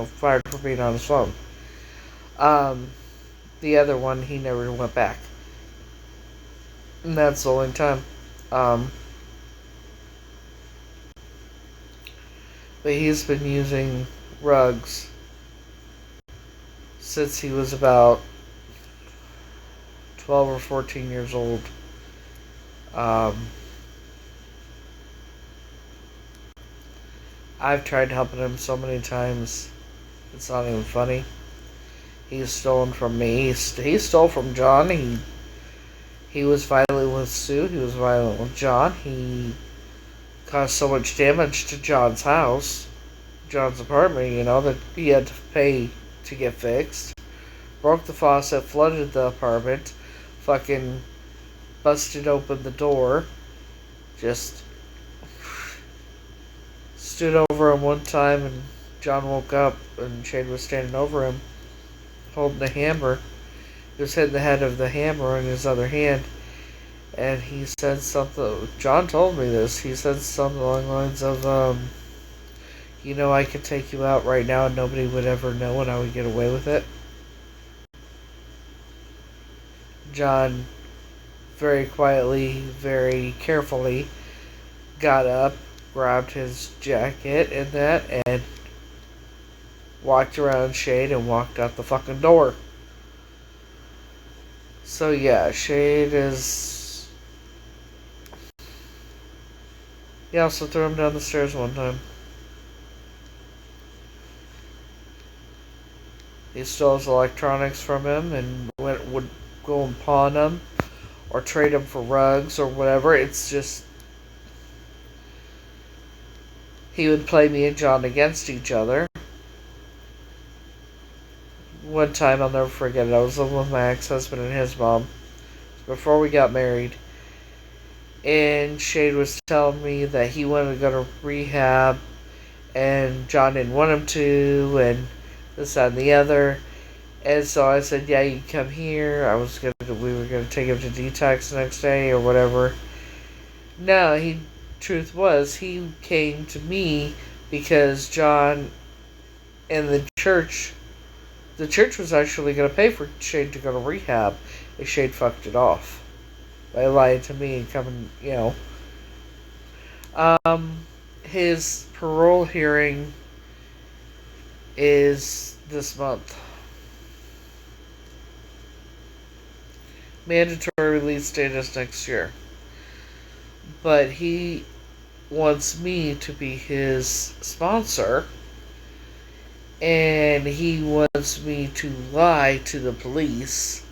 Fired for being on his phone. The other one, he never went back. And that's the only time. But he's been using rugs since he was about 12 or 14 years old. I've tried helping him so many times, it's not even funny. He's stolen from me. He stole from John. He was violent with Sue. He was violent with John. He caused so much damage to John's house, John's apartment, that he had to pay to get fixed. Broke the faucet, flooded the apartment, fucking busted open the door, just stood over him one time, and John woke up and Shade was standing over him holding a hammer. He was hitting the head of the hammer in his other hand, and he said something. John told me this. He said something along the lines of, I could take you out right now and nobody would ever know and I would get away with it. John very quietly, very carefully got up, grabbed his jacket and walked around Shade and walked out the fucking door. So yeah, Shade is... He also threw him down the stairs one time. He stole his electronics from him and would go and pawn them or trade them for rugs or whatever. It's just... He would play me and John against each other. One time, I'll never forget it, I was living with my ex-husband and his mom before we got married, and Shade was telling me that he wanted to go to rehab and John didn't want him to, and this, that, and the other. And so I said, yeah, you can come here. We were gonna take him to detox the next day or whatever. No, truth was, he came to me because John and the church was actually going to pay for Shade to go to rehab if Shade fucked it off by lying to me and coming, His parole hearing is this month. Mandatory release date is next year. But he wants me to be his sponsor. And he wants me to lie to the police,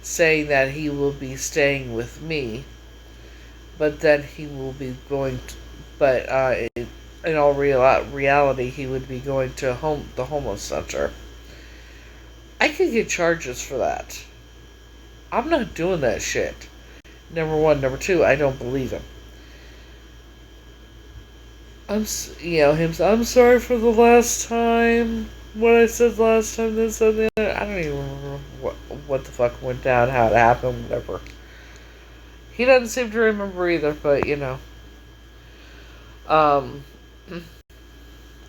saying that he will be staying with me, but that he will be going to, but in all reality, he would be going to the homeless center. I could get charges for that. I'm not doing that shit. Number one. Number two, I don't believe him. I'm sorry for the last time. What I said last time, this and the other. I don't even remember what the fuck went down, how it happened, whatever. He doesn't seem to remember either, but um,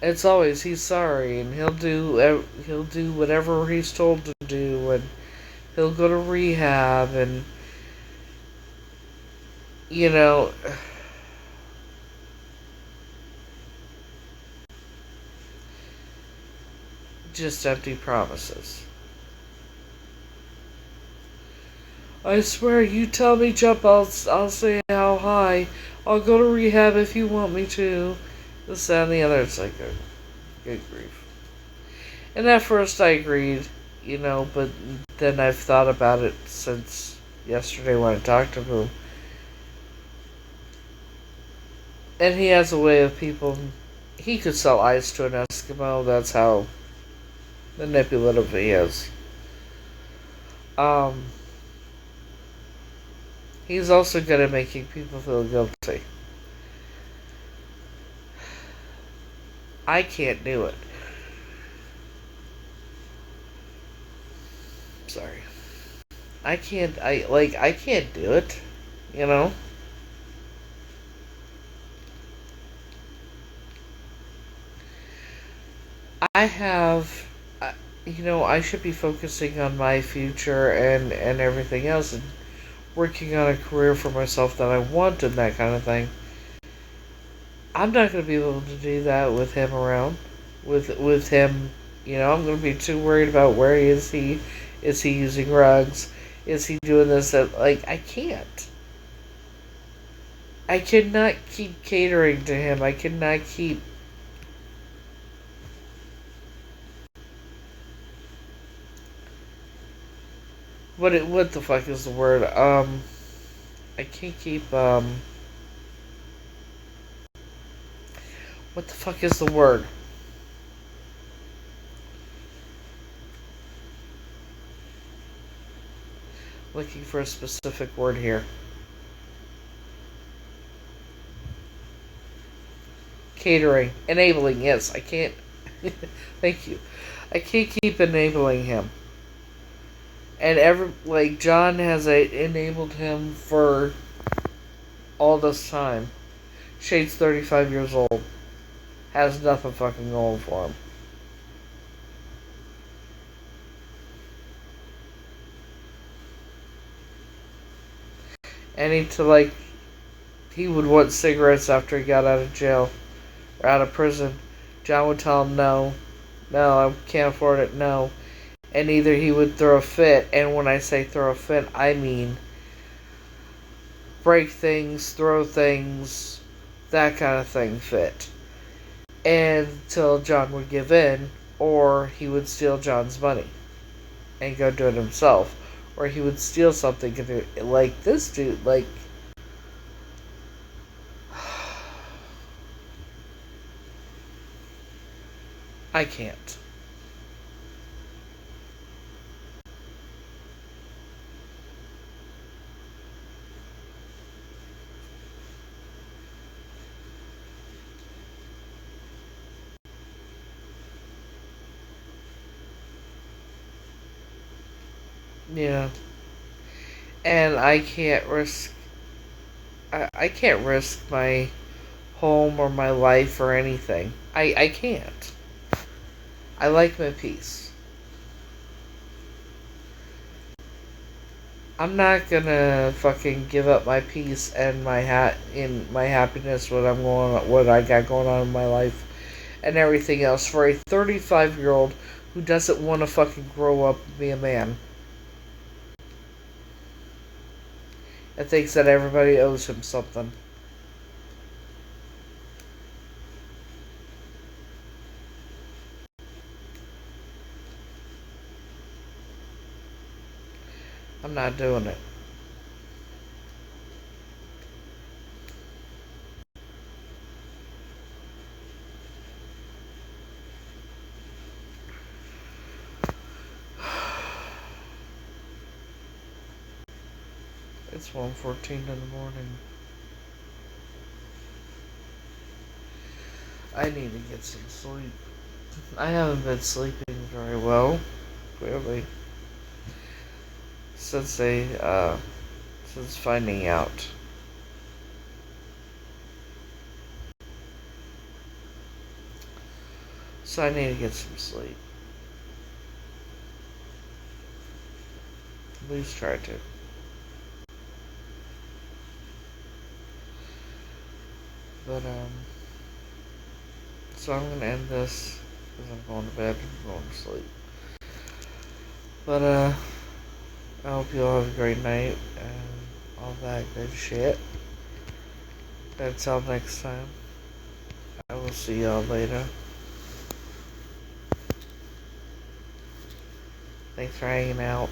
it's always he's sorry, and he'll do whatever he's told to do, and he'll go to rehab, and you know, just empty promises. I swear, you tell me jump, I'll say how high. I'll go to rehab if you want me to. This, that, and the other. It's like, good grief. And at first I agreed, but then I've thought about it since yesterday when I talked to him. And he has a way of he could sell ice to an Eskimo. That's how manipulative he is. He's also good at making people feel guilty. I can't do it. Sorry. I can't do it, I have, I should be focusing on my future and everything else and working on a career for myself that I want and that kind of thing. I'm not going to be able to do that with him around. With him, I'm going to be too worried about where is he. Is he using drugs? Is he doing this? That I can't. I cannot keep catering to him. I cannot keep. What the fuck is the word? I can't keep. What the fuck is the word? Looking for a specific word here. Catering. Enabling, yes. I can't. Thank you. I can't keep enabling him. And John has enabled him for all this time. Shade's 35 years old. Has nothing fucking going for him. And he would want cigarettes after he got out of jail or out of prison. John would tell him no, I can't afford it, no. And either he would throw a fit, and when I say throw a fit, I mean break things, throw things, that kind of thing fit. And until John would give in, or he would steal John's money and go do it himself. Or he would steal something and do it. Like this dude, I can't. Yeah. And I can't risk I can't risk my home or my life or anything. I can't. I like my peace. I'm not gonna fucking give up my peace and my happiness, what I got going on in my life and everything else for a 35-year-old who doesn't want to fucking grow up and be a man. And thinks that everybody owes him something. I'm not doing it. It's 1:14 in the morning. I need to get some sleep. I haven't been sleeping very well, clearly, since since finding out. So I need to get some sleep. At least try to. But, so I'm gonna end this because I'm going to bed and going to sleep. But, I hope you all have a great night and all that good shit. Until next time, I will see y'all later. Thanks for hanging out.